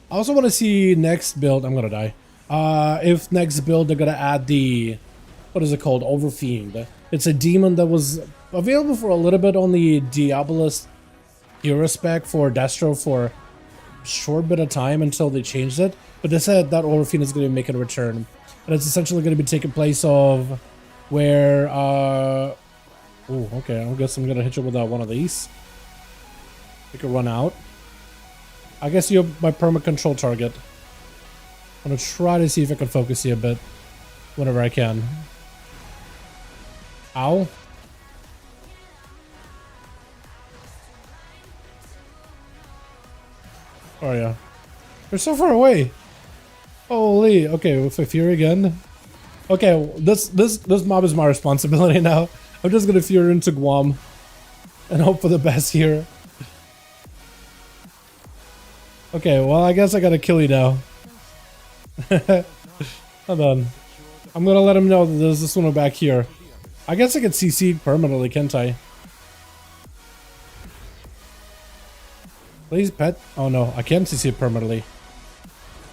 I also want to see next build. I'm gonna die. If next build they're gonna add the, what is it called? Overfiend. It's a demon that was available for a little bit on the Diabolus hero spec for Destro for a short bit of time until they changed it. But they said that Overfiend is gonna make a return, and it's essentially gonna be taking place of where. Oh, okay. I guess I'm gonna hit you with one of these. You can run out. I guess you're my perma control target. I'm gonna try to see if I can focus you a bit whenever I can. Ow. Oh yeah. You're so far away. Holy. Okay, if you're again. Okay, this mob is my responsibility now. I'm just gonna fear into Guam and hope for the best here. Okay, well, I guess I gotta kill you now. Hold on. I'm gonna let him know that there's this one back here. I guess I could CC permanently, can't I? Please, pet. Oh no, I can't CC permanently.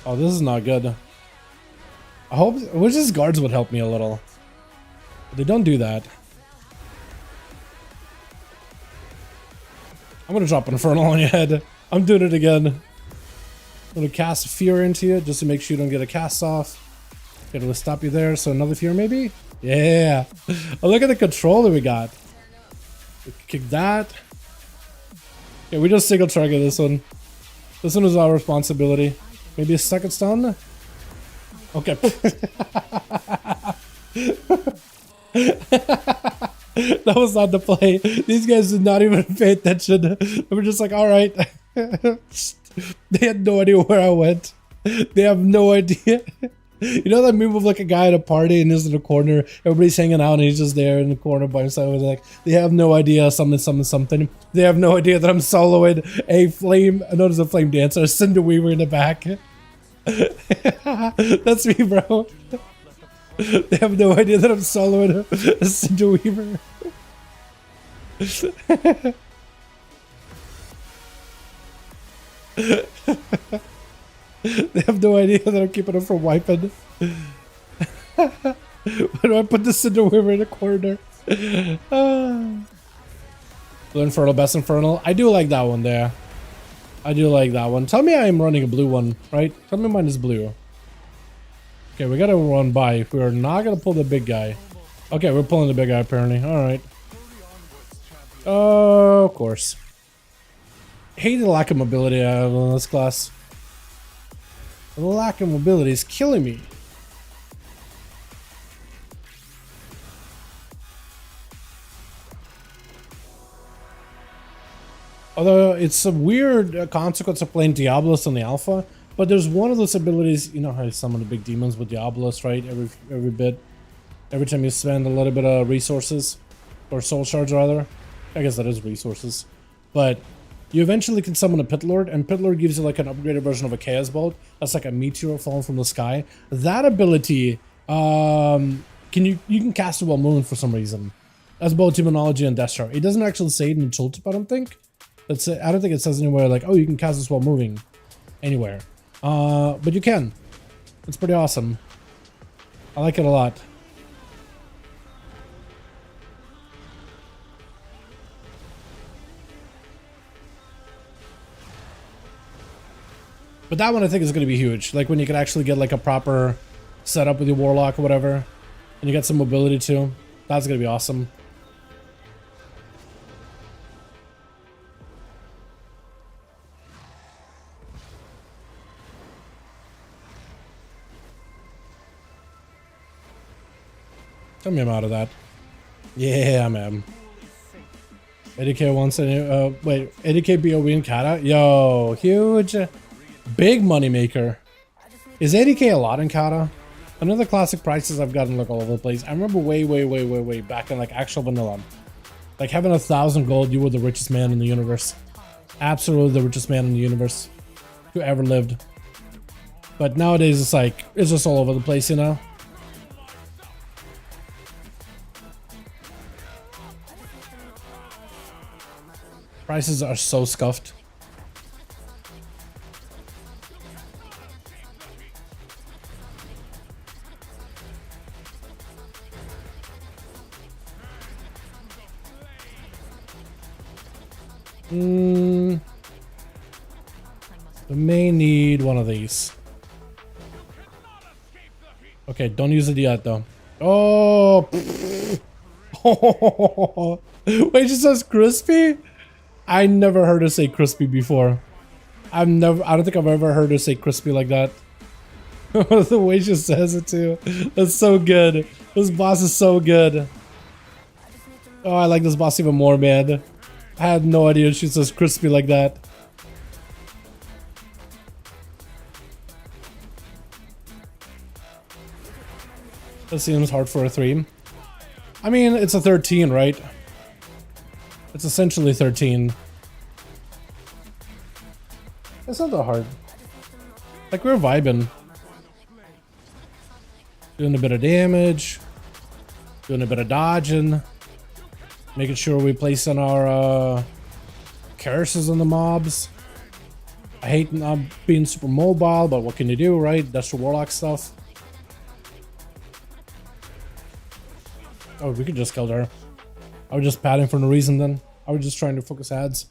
Oh, this is not good. I wish his guards would help me a little. But they don't do that. I'm gonna drop Infernal on your head. I'm doing it again. I'm gonna cast Fear into you just to make sure you don't get a cast off. It'll stop you there. So another Fear maybe? Yeah. Oh, look at the control that we got. Kick that. Yeah, we just single target this one. This one is our responsibility. Maybe a second stun? Okay. That was not the play. These guys did not even pay attention. They were just like, alright. They had no idea where I went. They have no idea. You know that meme of like a guy at a party and he's in the corner, everybody's hanging out and he's just there in the corner by himself. Like, they have no idea something. They have no idea that I'm soloing a flame. I noticed a flame dancer, a Cinder Weaver in the back. That's me, bro. They have no idea that I'm soloing a Cinder Weaver. They have no idea that I'm keeping them from wiping. Why do I put the Cinder Weaver in the corner? Blue Infernal, best Infernal. I do like that one there. I do like that one. Tell me I'm running a blue one, right? Tell me mine is blue. Okay, we gotta run by. We're not gonna pull the big guy. Okay, we're pulling the big guy apparently. Alright. Oh, of course. Hate the lack of mobility I have in this class. The lack of mobility is killing me. Although it's a weird consequence of playing Diabolus on the alpha, but there's one of those abilities, you know how you summon the big demons with Diabolus, right? Every bit. Every time you spend a little bit of resources, or soul shards rather. I guess that is resources. But you eventually can summon a Pit Lord, and Pit Lord gives you like an upgraded version of a Chaos Bolt. That's like a meteor falling from the sky. That ability you can cast it while moving for some reason. That's both terminology and Destro. It doesn't actually say it in the tooltip, I don't think. I don't think it says anywhere like, oh, you can cast this while moving anywhere. But you can. It's pretty awesome. I like it a lot. But that one I think is going to be huge. Like when you can actually get like a proper setup with your Warlock or whatever. And you get some mobility too. That's going to be awesome. Tell me I'm out of that. Yeah, man. 80k once and wait, 80k BOE in Kata? Yo, huge. Big money maker. Is 80k a lot in Kata? Another classic prices I've gotten like all over the place. I remember way back in like actual vanilla. Like having 1,000 gold, you were the richest man in the universe. Absolutely the richest man in the universe who ever lived. But nowadays it's like, it's just all over the place, you know? Prices are so scuffed. We may need one of these. Okay, don't use it yet though. Oh, wait, it just says crispy? I never heard her say crispy before. I don't think I've ever heard her say crispy like that. The way she says it too. That's so good. This boss is so good. Oh, I like this boss even more, man. I had no idea she says crispy like that. That seems hard for a 3. I mean, it's a 13, right? It's essentially 13. It's not that hard. Like, we're vibing. Doing a bit of damage. Doing a bit of dodging. Making sure we place in our curses on the mobs. I hate not being super mobile, but what can you do, right? That's the Warlock stuff. Oh, we could just kill her. I was just padding for no reason then. I was just trying to focus ads.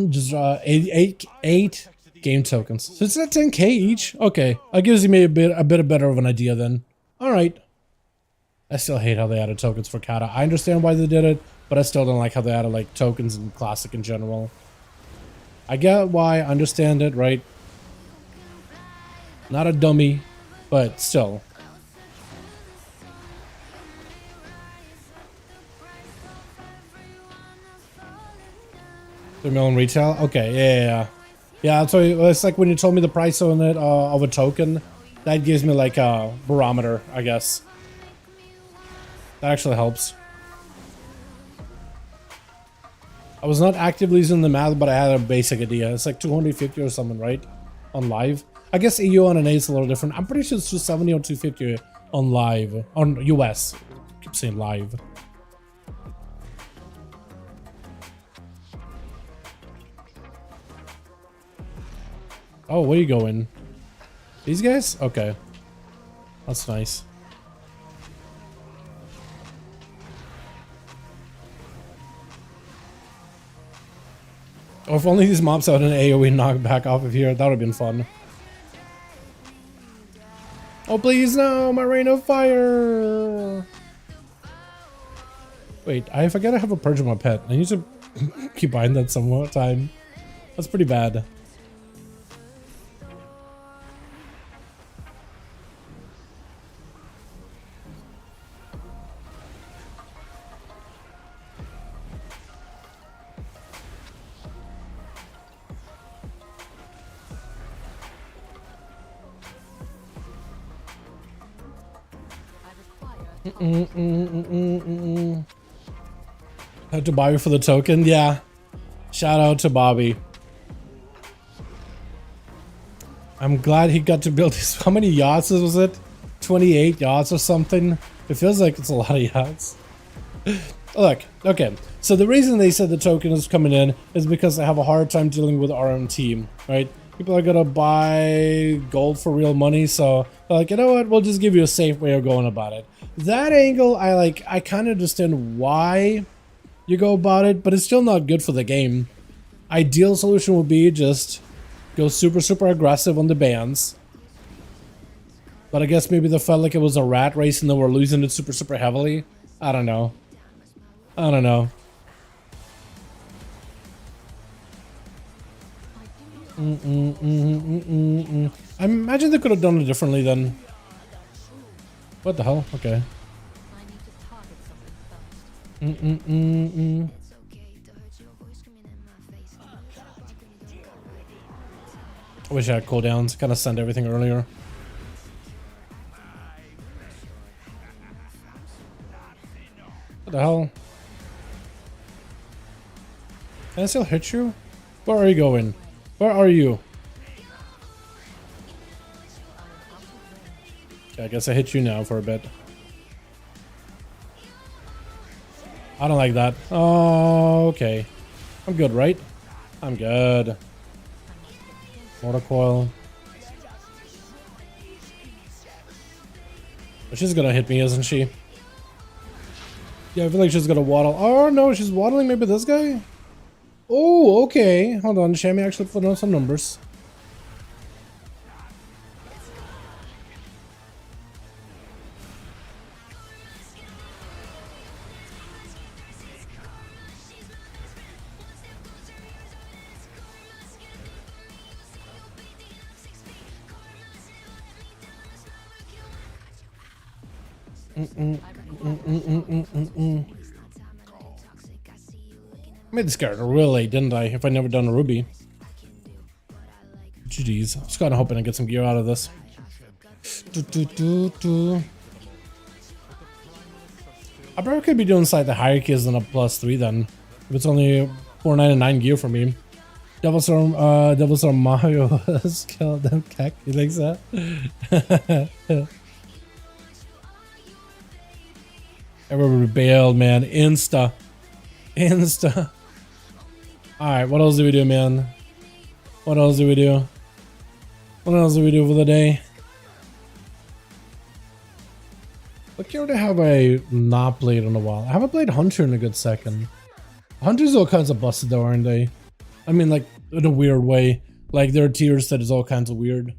Just 8 game tokens. So it's at 10k each? Okay, that gives me a bit better of an idea then. Alright. I still hate how they added tokens for Kata. I understand why they did it, but I still don't like how they added like tokens in Classic in general. I get why, I understand it, right? Not a dummy, but still. 3 million retail? Okay, yeah. Yeah, so it's like when you told me the price on it of a token, that gives me like a barometer, I guess. That actually helps. I was not actively using the math, but I had a basic idea. It's like 250 or something, right? On live. I guess EU on NA is a little different. I'm pretty sure it's 270 or 250 on live. On US. I keep saying live. Oh, where are you going? These guys? Okay. That's nice. Oh, if only these mobs had an AoE knockback off of here, that would have been fun. Oh, please, no! My rain of fire! Wait, I forget I have a purge of my pet. I need to keep buying that some more time. That's pretty bad. Had to Bobby for the token? Yeah. Shout out to Bobby. I'm glad he got to build his. How many yachts was it? 28 yachts or something. It feels like it's a lot of yachts. Look, okay. So the reason they said the token is coming in is because they have a hard time dealing with RMT, right? People are gonna buy gold for real money, so they're like, you know what? We'll just give you a safe way of going about it. That angle, I kind of understand why you go about it, but it's still not good for the game. Ideal solution would be just go super aggressive on the bans. But I guess maybe they felt like it was a rat race and they were losing it super heavily. I don't know. I don't know. I imagine they could have done it differently then. What the hell? Okay. I wish I had cooldowns. Kind of send everything earlier. What the hell? Can I still hit you? Where are you going? Where are you? Okay, I guess I hit you now for a bit. I don't like that. Oh, okay. I'm good, right? I'm good. Mortar coil. But she's gonna hit me, isn't she? Yeah, I feel like she's gonna waddle. Oh no, she's waddling maybe this guy? Oh, okay. Hold on, Shammy actually put on some numbers. I made this character real late, didn't I? If I never done a Ruby. GG's. I was kind of hoping to get some gear out of this. I probably could be doing side the hierarchies than a +3 then. If it's only 499 gear for me. Devils are Mario kill them cack. You like that? Everybody bailed, man. Insta. Alright, what else do we do, man? What else do we do? What else do we do for the day? What character have I not played in a while? I haven't played Hunter in a good second. Hunters all kinds of busted though, aren't they? I mean, like, in a weird way. Like, their tier set is all kinds of weird.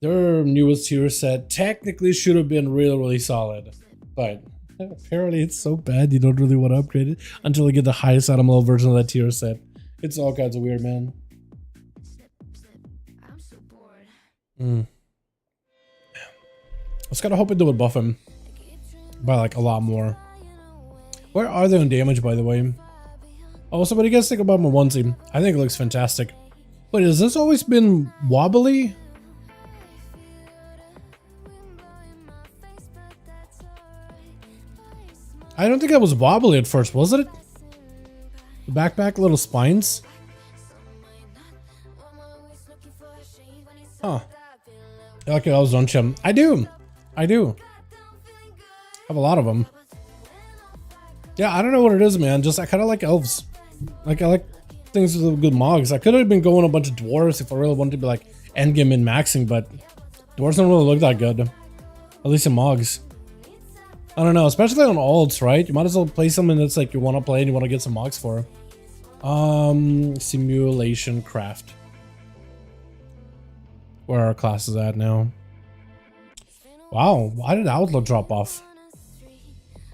Their newest tier set technically should have been really solid. But apparently it's so bad you don't really want to upgrade it until you get the highest animal version of that tier set. It's all kinds of weird, man. I was kind of hoping they would buff him by like a lot more. Where are they on damage, by the way? Oh, so what do you guys think about my onesie? I think it looks fantastic. Wait, has this always been wobbly? I don't think it was wobbly at first, was it? The backpack, little spines. Huh. Okay, I was on chum. I do. I have a lot of them. Yeah, I don't know what it is, man. Just I kind of like elves. Like I like things with good mogs. I could have been going a bunch of dwarves if I really wanted to be like endgame min maxing, but dwarves don't really look that good. At least in mogs. I don't know, especially on alts, right? You might as well play something that's like you want to play and you want to get some mogs for. Simulation craft. Where are our classes at now? Wow, why did Outlaw drop off?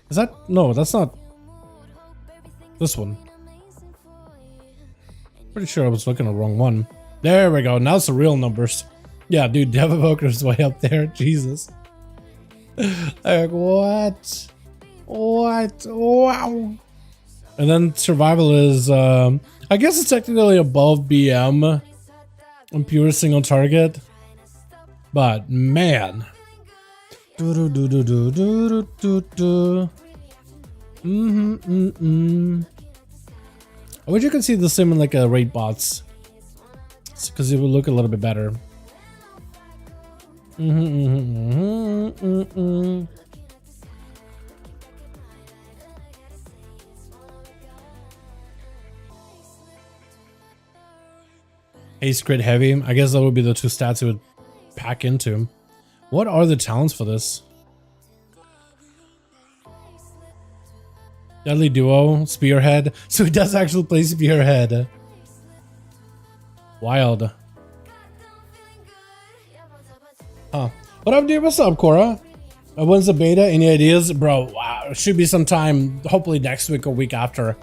Is that... No, that's not... This one. Pretty sure I was looking at the wrong one. There we go, now it's the real numbers. Yeah, dude, Dev Evoker's way up there, Jesus. Like, what? What? Wow. And then survival is, I guess it's technically above BM on pure single target. But, man. I wish you could see the sim in like a raid bots. Because it would look a little bit better. Ace crit heavy. I guess that would be the two stats it would pack into. What are the talents for this? Deadly Duo, Spearhead. So he does actually play Spearhead. Wild. Huh. What up, dude? What's up, Cora? When's the beta? Any ideas? Bro, wow. It should be sometime, hopefully next week or week after.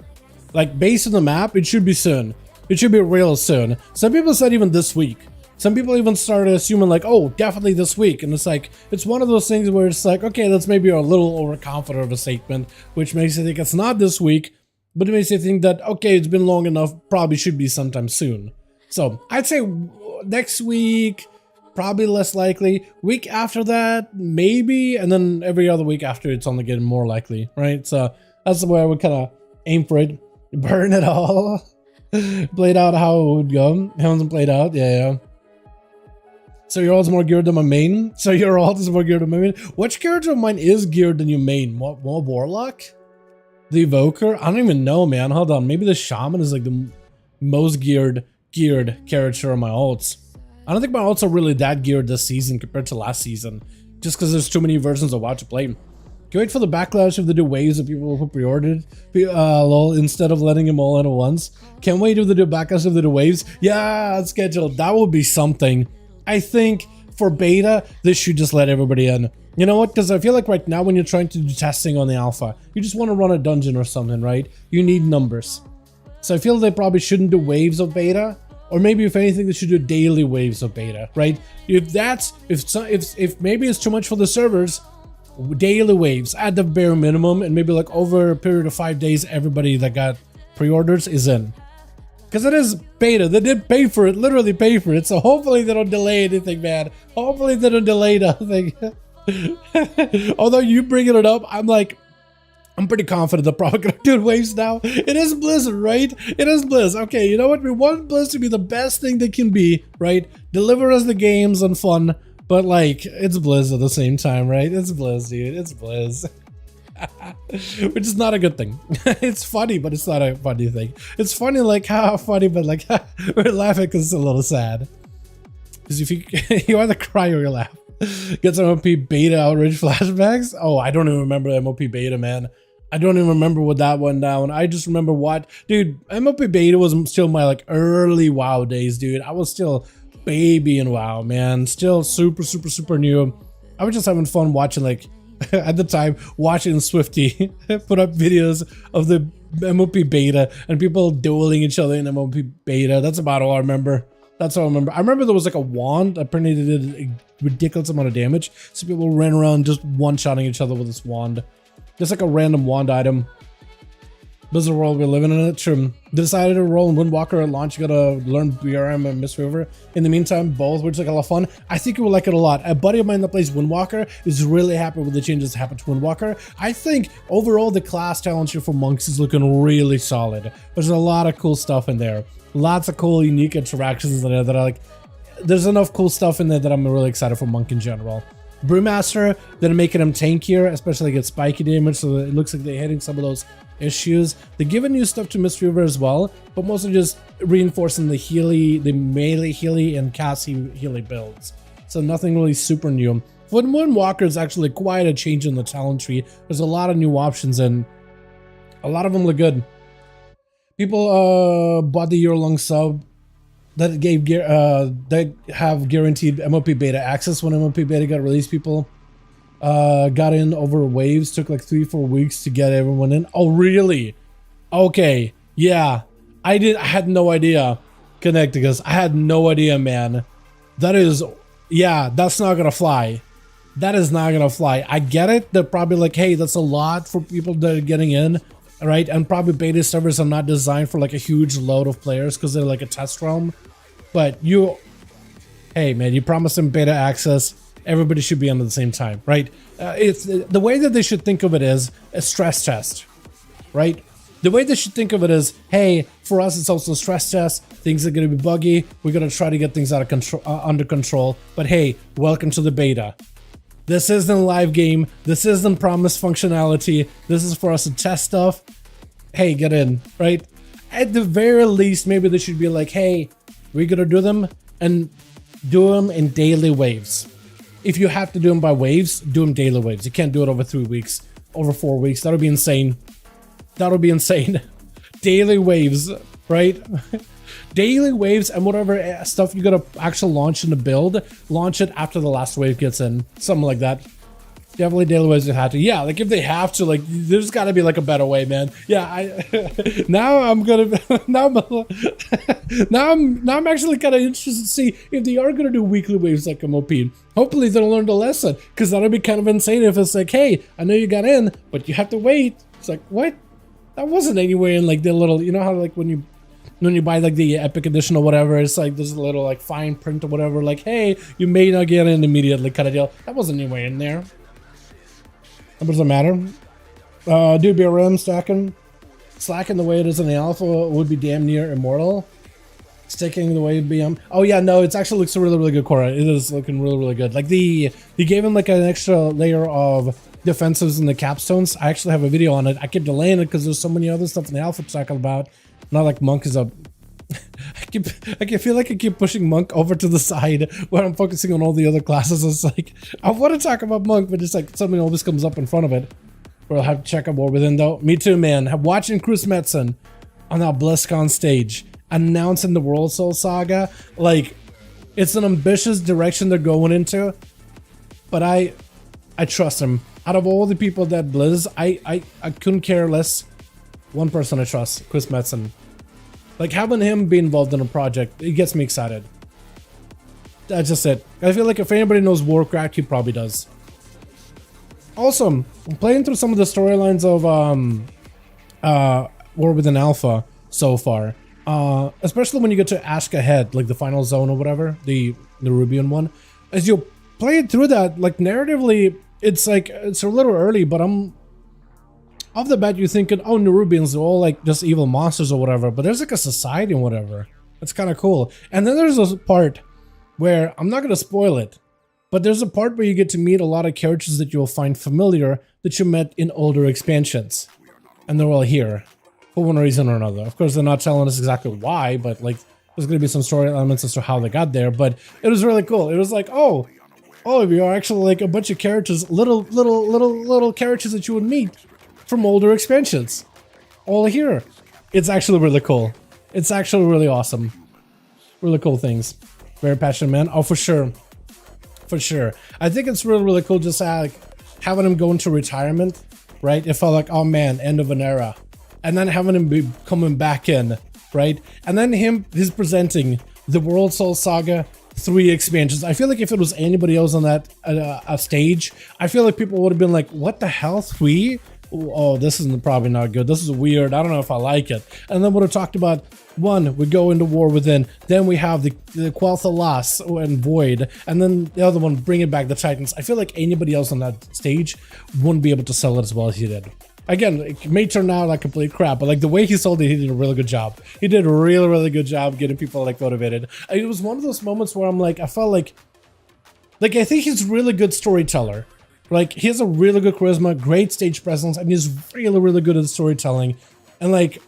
Like, based on the map, it should be soon. It should be real soon. Some people said even this week. Some people even started assuming like, oh, definitely this week. And it's like, it's one of those things where it's like, okay, that's maybe a little overconfident of a statement, which makes you think it's not this week, but it makes you think that, okay, it's been long enough, probably should be sometime soon. So I'd say next week, probably less likely. Week after that, maybe. And then every other week after, it's only getting more likely, right? So that's the way I would kind of aim for it. Burn it all. Played out how it would go. Hasn't played out. Yeah. So your ult is more geared than my main. So your ult is more geared than my main. Which character of mine is geared than your main? What, Warlock? The Evoker? I don't even know, man. Hold on. Maybe the Shaman is like the most geared character of my ults. I don't think my ults are really that geared this season compared to last season. Just because there's too many versions of WoW to play. Can wait for the backlash of the new waves of people who pre-ordered lol, instead of letting them all in at once. Can't wait for the new backlash of the new waves. Yeah, it's scheduled. That would be something. I think for beta, this should just let everybody in. You know what? Because I feel like right now when you're trying to do testing on the alpha, you just want to run a dungeon or something, right? You need numbers. So I feel they probably shouldn't do waves of beta. Or maybe if anything, they should do daily waves of beta, right? If maybe it's too much for the servers, daily waves at the bare minimum, and maybe like over a period of 5 days, everybody that got pre-orders is in. Because it is beta. They did pay for it, literally pay for it. So hopefully they don't delay anything, man. Hopefully they don't delay nothing. Although you bringing it up, I'm pretty confident they're probably gonna do waves now. It is Blizzard, right? It is Blizz. Okay, you know what? We want Blizz to be the best thing they can be, right? Deliver us the games and fun, but like, it's Blizz at the same time, right? It's Blizz, dude. It's Blizz. Which is not a good thing. It's funny, but it's not a funny thing. It's funny, like, how funny, but like, we're laughing because it's a little sad. Because if you either cry or you laugh. Get some MOP beta outrage flashbacks. Oh, I don't even remember MOP beta, man. I don't even remember what that went down. I just remember what, dude, MOP beta was still my like early WoW days, dude. I was still baby in WoW, man. Still super new. I was just having fun watching, like, at the time, watching Swifty put up videos of the MOP beta and people dueling each other in MOP beta. That's about all I remember. That's all I remember. I remember there was like a wand that apparently did a ridiculous amount of damage. So people ran around just one-shotting each other with this wand. Just like a random wand item. Blizzard world we're living in it. True. Decided to roll in Windwalker at launch. You gotta learn BRM and Mistweaver. In the meantime, both, which is like a lot of fun. I think you will like it a lot. A buddy of mine that plays Windwalker is really happy with the changes that happened to Windwalker. I think overall the class talent here for monks is looking really solid. There's a lot of cool stuff in there. Lots of cool, unique interactions in there that I like. There's enough cool stuff in there that I'm really excited for monk in general. Brewmaster, they're making him tankier, especially get spiky damage, so it looks like they're hitting some of those issues. They're giving new stuff to Mistweaver as well, but mostly just reinforcing the melee Healy and cast Healy builds. So nothing really super new. For Moonwalker is actually quite a change in the talent tree. There's a lot of new options and a lot of them look good. People bought the year-long sub that gave that have guaranteed MOP beta access when MOP beta got released. People got in over waves, took like 3-4 weeks to get everyone in. Oh really? Okay, yeah, I had no idea. Connecticus, I had no idea, man. That is, yeah, that's not gonna fly. That is not gonna fly. I get it. They're probably like, hey, that's a lot for people that are getting in, right? And probably beta servers are not designed for like a huge load of players because they're like a test realm. But hey man, you promised them beta access. Everybody should be on at the same time, right? It's the way that they should think of it is a stress test, right? The way they should think of it is, hey, for us it's also a stress test. Things are going to be buggy. We're going to try to get things out of control, under control. But hey, welcome to the beta. This isn't a live game. This isn't promised functionality. This is for us to test stuff. Hey, get in, right? At the very least, maybe they should be like, hey, we're going to do them and do them in daily waves. If you have to do them by waves, do them daily waves. You can't do it over 3 weeks, over 4 weeks. That would be insane. That would be insane. Daily waves, right? Daily waves and whatever stuff you gotta actually launch in the build, launch it after the last wave gets in. Something like that. Definitely daily waves if they have to. Yeah, like if they have to, like there's gotta be like a better way, man. Yeah, now I'm actually kind of interested to see if they are gonna do weekly waves like MOP. Hopefully they'll learn the lesson, because that'll be kind of insane if it's like, hey, I know you got in, but you have to wait. It's like, what? That wasn't anywhere in like the little, you know how like when you buy like the Epic Edition or whatever, it's like there's a little like fine print or whatever, like, hey, you may not get in immediately kind of deal. That wasn't anywhere in there. That doesn't matter. Dude, BRM slacking the way it is in the alpha would be damn near immortal. Sticking the way BM. Oh yeah, no, it actually looks really, really good, Cora. It is looking really, really good. Like he gave him like an extra layer of defensives in the capstones. I actually have a video on it. I keep delaying it because there's so many other stuff in the alpha to talk about. Not like Monk is a I feel like I keep pushing Monk over to the side where I'm focusing on all the other classes. It's like, I want to talk about Monk, but it's like something always comes up in front of it. Where I'll have to check out War Within though. Me too, man. Watching Chris Metzen on that BlizzCon stage announcing the World Soul Saga, like, it's an ambitious direction they're going into, but I trust him. Out of all the people that Blizz, I couldn't care less. One person I trust, Chris Metzen. Like, having him be involved in a project, it gets me excited. That's just it. I feel like if anybody knows Warcraft, he probably does. Also, I'm playing through some of the storylines of War Within Alpha so far. Especially when you get to Ashka Head, like the final zone or whatever, the Rubian one. As you play it through that, like narratively, it's like, it's a little early, but I'm off the bat you're thinking, oh, Nerubians are all like just evil monsters or whatever, but there's like a society and whatever. It's kind of cool. And then there's a part where, I'm not going to spoil it, but there's a part where you get to meet a lot of characters that you'll find familiar that you met in older expansions. And they're all here for one reason or another. Of course, they're not telling us exactly why, but like there's going to be some story elements as to how they got there, but it was really cool. It was like, oh, all of you are actually like a bunch of characters, little characters that you would meet from older expansions, all here. It's actually really cool. It's actually really awesome. Really cool things. Very passionate man. Oh, for sure. For sure. I think it's really, really cool just like having him go into retirement, right? It felt like, oh man, end of an era. And then having him be coming back in, right? And then he's presenting the World Soul Saga 3 expansions. I feel like if it was anybody else on that stage, I feel like people would have been like, what the hell, 3? Oh, this is probably not good. This is weird. I don't know if I like it. And then would have talked about, 1, we go into War Within. Then we have the Quel'Tha Loss and Void. And then the other one, bringing back the Titans. I feel like anybody else on that stage wouldn't be able to sell it as well as he did. Again, it may turn out like complete crap, but like the way he sold it, he did a really good job. He did a really, really good job getting people like motivated. It was one of those moments where I'm like, I felt like I think he's a really good storyteller. Like, he has a really good charisma, great stage presence, and he's really, really good at storytelling. And like,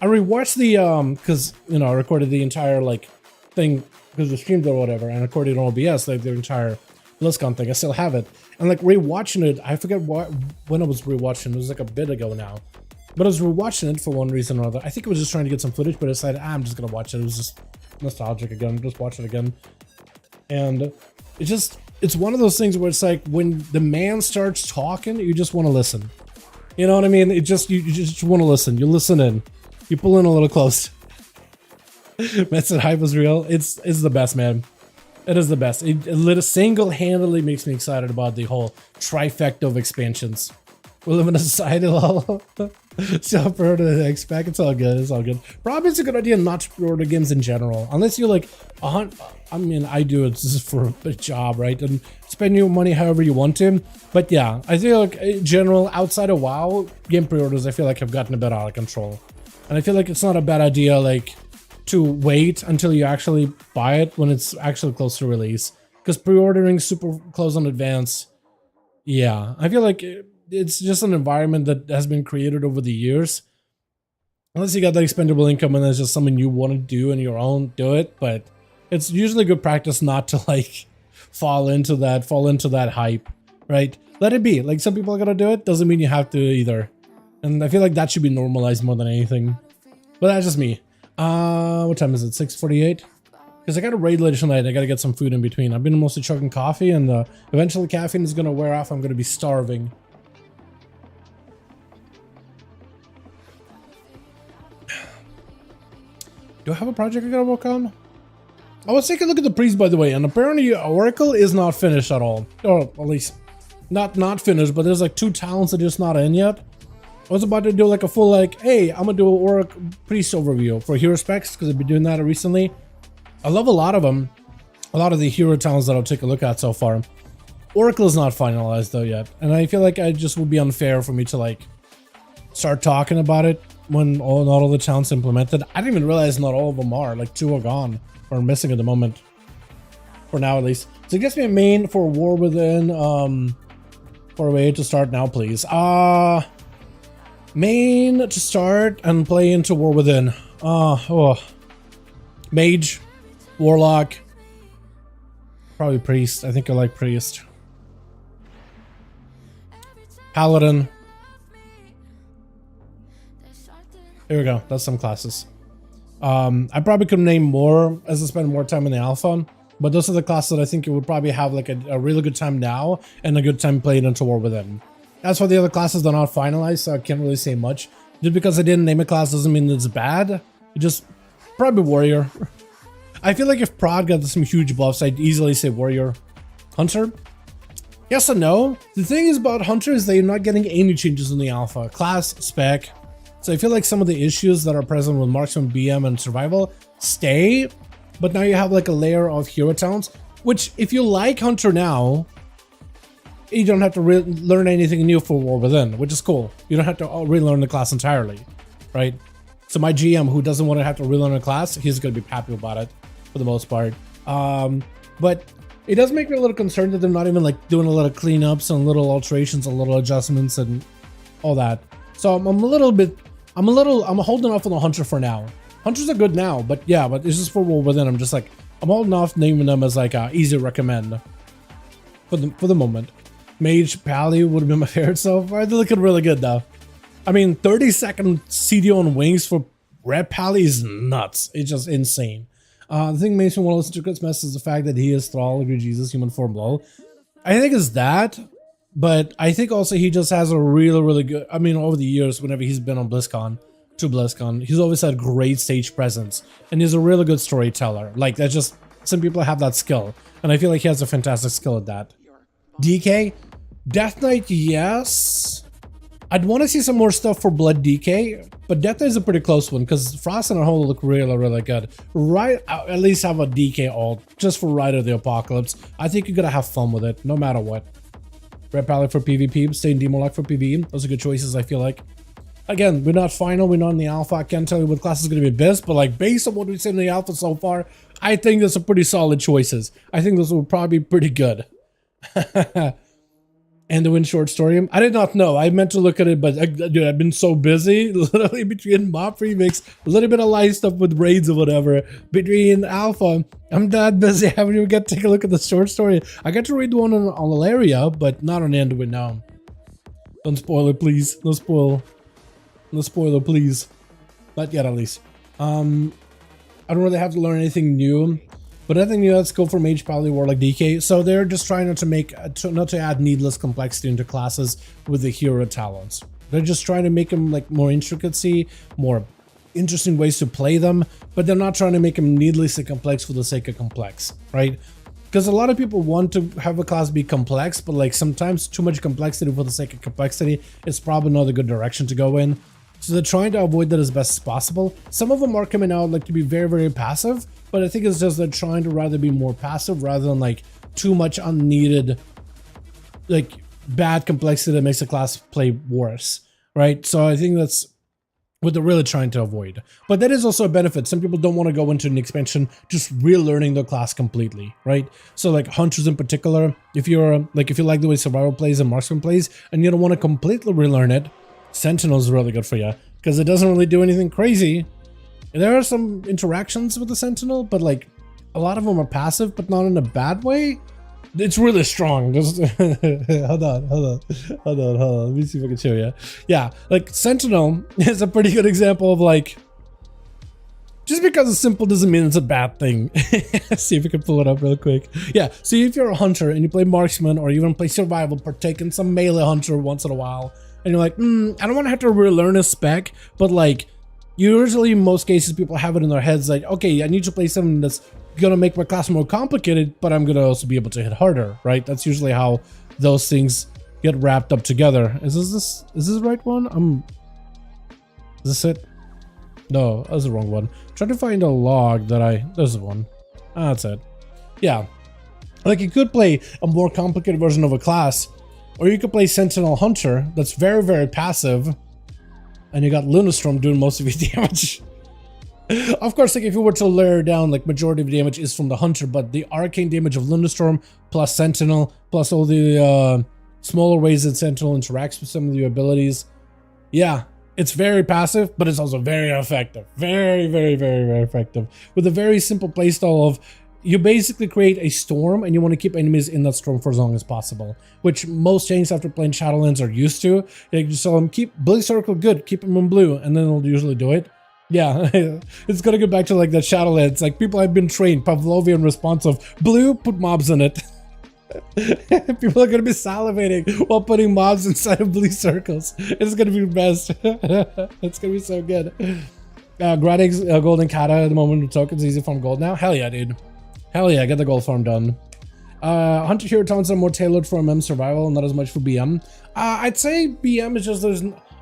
I rewatched the, because, you know, I recorded the entire like thing because we streamed or whatever, and recorded on OBS, like the entire BlizzCon thing. I still have it. And like rewatching it, I forget when I was rewatching. It was like a bit ago now, but I was rewatching it for one reason or other. I think I was just trying to get some footage, but I decided I'm just gonna watch it. It was just nostalgic again. Just watch it again, and it's one of those things where it's like when the man starts talking, you just want to listen. You know what I mean? You just want to listen. You listen in. You pull in a little close. Metzen hype was real. It's the best, man. It is the best. It single-handedly makes me excited about the whole trifecta of expansions. We live in a society, lol. So pre-order the next pack. It's all good. It's all good. Probably it's a good idea not to pre-order games in general, unless you like I mean, I do it just for a job, right? And spend your money however you want to. But yeah, I feel like in general, outside of WoW, game pre-orders, I feel like have gotten a bit out of control, and I feel like it's not a bad idea like to wait until you actually buy it when it's actually close to release, because pre-ordering super close in advance, yeah, I feel like it's just an environment that has been created over the years. Unless you got the expendable income and that's just something you want to do on your own, do it. But it's usually good practice not to like fall into that hype, right? Let it be. Like, some people are gonna do it, doesn't mean you have to either. And I feel like that should be normalized more than anything. But that's just me. What time is it? 6:48? Because I got a raid later tonight. I gotta get some food in between. I've been mostly chugging coffee, and eventually caffeine is gonna wear off. I'm gonna be starving. Do I have a project I gotta work on? I was taking a look at the priest, by the way, and apparently Oracle is not finished at all. Or at least not finished, but there's like 2 talents that are just not in yet. I was about to do like a full like, hey, I'm gonna do an Oracle priest overview for hero specs, because I've been doing that recently. I love a lot of them. A lot of the hero talents that I'll take a look at so far. Oracle is not finalized though yet, and I feel like it just would be unfair for me to like start talking about it when not all the talents implemented. I didn't even realize not all of them are. Like 2 are gone or missing at the moment. For now at least. So it gets me a main for War Within. For a way to start now, please. Main to start and play into War Within. Mage, Warlock, probably Priest. I think I like Priest. Paladin. Here we go. That's some classes. I probably could name more as I spend more time in the alpha, but those are the classes that I think you would probably have like a really good time now and a good time playing into War Within. As for the other classes, they're not finalized, so I can't really say much. Just because I didn't name a class doesn't mean it's bad. It just probably Warrior. I feel like if Prod got some huge buffs, I'd easily say Warrior. Hunter? Yes and no. The thing is about Hunter is they're not getting any changes in the alpha. Class, spec. So I feel like some of the issues that are present with Marksman, BM, and Survival stay, but now you have like a layer of hero talents, which if you like Hunter now, you don't have to learn anything new for War Within, which is cool. You don't have to relearn the class entirely, right? So my GM, who doesn't want to have to relearn a class, he's going to be happy about it for the most part. But it does make me a little concerned that they're not even like doing a lot of cleanups and little alterations and little adjustments and all that. So I'm holding off on the Hunter for now. Hunters are good now, but yeah, but it's just for War Within. I'm holding off naming them as like a easy recommend for the moment. Mage, Pally would have been my favorite so far. They're looking really good though. I mean, 30-second CDO on wings for Red Pally is nuts. It's just insane. The thing makes me want to listen to Chris Mess is the fact that he is Thrall, agree Jesus, human form low. I think it's that, but I think also he just has a really good, I mean, over the years, whenever he's been on BlizzCon, he's always had great stage presence, and he's a really good storyteller. Like, that's just, some people have that skill, and I feel like he has a fantastic skill at that. DK? Death Knight, yes. I'd want to see some more stuff for Blood DK, but Death Knight is a pretty close one, because Frost and Hole look really good. Right, at least have a DK ult, just for Rite of the Apocalypse. I think you're gonna have fun with it, no matter what. Red Palette for PvP, stay in Demolock for PvE. Those are good choices, I feel like. Again, we're not final, we're not in the alpha. I can't tell you what class is going to be best, but like based on what we've seen in the alpha so far, I think those are pretty solid choices. I think those will probably be pretty good. And the Win short story, I did not know. I meant to look at it, but dude, I've been so busy, literally between mob remix, a little bit of live stuff with raids or whatever, between alpha. I'm that busy. I haven't even got to take a look at the short story. I got to read the one on Alaria, but not on Anduin now. Don't spoil it, please. No spoil. No spoiler, please. Not yet, at least. I don't really have to learn anything new. But I think let's go for Mage, Pally, Warlock, DK. So they're just trying not to add needless complexity into classes with the hero talents. They're just trying to make them like more intricacy, more interesting ways to play them, but they're not trying to make them needlessly complex for the sake of complex, right? Because a lot of people want to have a class be complex, but like sometimes too much complexity for the sake of complexity is probably not a good direction to go in. So they're trying to avoid that as best as possible. Some of them are coming out like to be very, very passive, but I think it's just they're trying to rather be more passive rather than like too much unneeded, like bad complexity that makes the class play worse, right? So I think that's what they're really trying to avoid. But that is also a benefit. Some people don't want to go into an expansion just relearning the class completely, right? So like hunters in particular, if you're like, if you like the way survival plays and marksman plays and you don't want to completely relearn it, Sentinel is really good for you because it doesn't really do anything crazy. There are some interactions with the Sentinel, but like a lot of them are passive, but not in a bad way. It's really strong. Just hold on. Let me see if I can show you. Yeah, like Sentinel is a pretty good example of like, just because it's simple doesn't mean it's a bad thing. See if we can pull it up real quick. Yeah, so if you're a hunter and you play marksman or you want to play survival, partake in some melee hunter once in a while, and you're like, I don't want to have to relearn a spec, but like, usually in most cases people have it in their heads like, okay, I need to play something that's gonna make my class more complicated, but I'm gonna also be able to hit harder, right? That's usually how those things get wrapped up together. Is this the right one? Is this it? No, that's the wrong one. I'm trying to find a log that there's one. That's it. Yeah, like you could play a more complicated version of a class, or you could play Sentinel Hunter that's very, very passive, and you got Lunastorm doing most of your damage. Of course, like if you were to layer down, like majority of the damage is from the Hunter, but the arcane damage of Lunastorm plus Sentinel plus all the smaller ways that Sentinel interacts with some of the abilities, yeah, it's very passive, but it's also very effective. Very, very, very, very effective. With a very simple playstyle of you basically create a storm and you want to keep enemies in that storm for as long as possible, which most chains after playing Shadowlands are used to. You just tell them, keep blue circle good, keep them in blue, and then they'll usually do it. Yeah, it's gonna go back to like that Shadowlands. Like people have been trained, Pavlovian response of blue, put mobs in it. People are gonna be salivating while putting mobs inside of blue circles. It's gonna be the best. It's gonna be so good. Gradix golden kata at the moment with tokens, easy farm gold now. Hell yeah, dude. Hell yeah, get the gold farm done. Hunter hero towns are more tailored for MM survival, not as much for BM. I'd say BM is just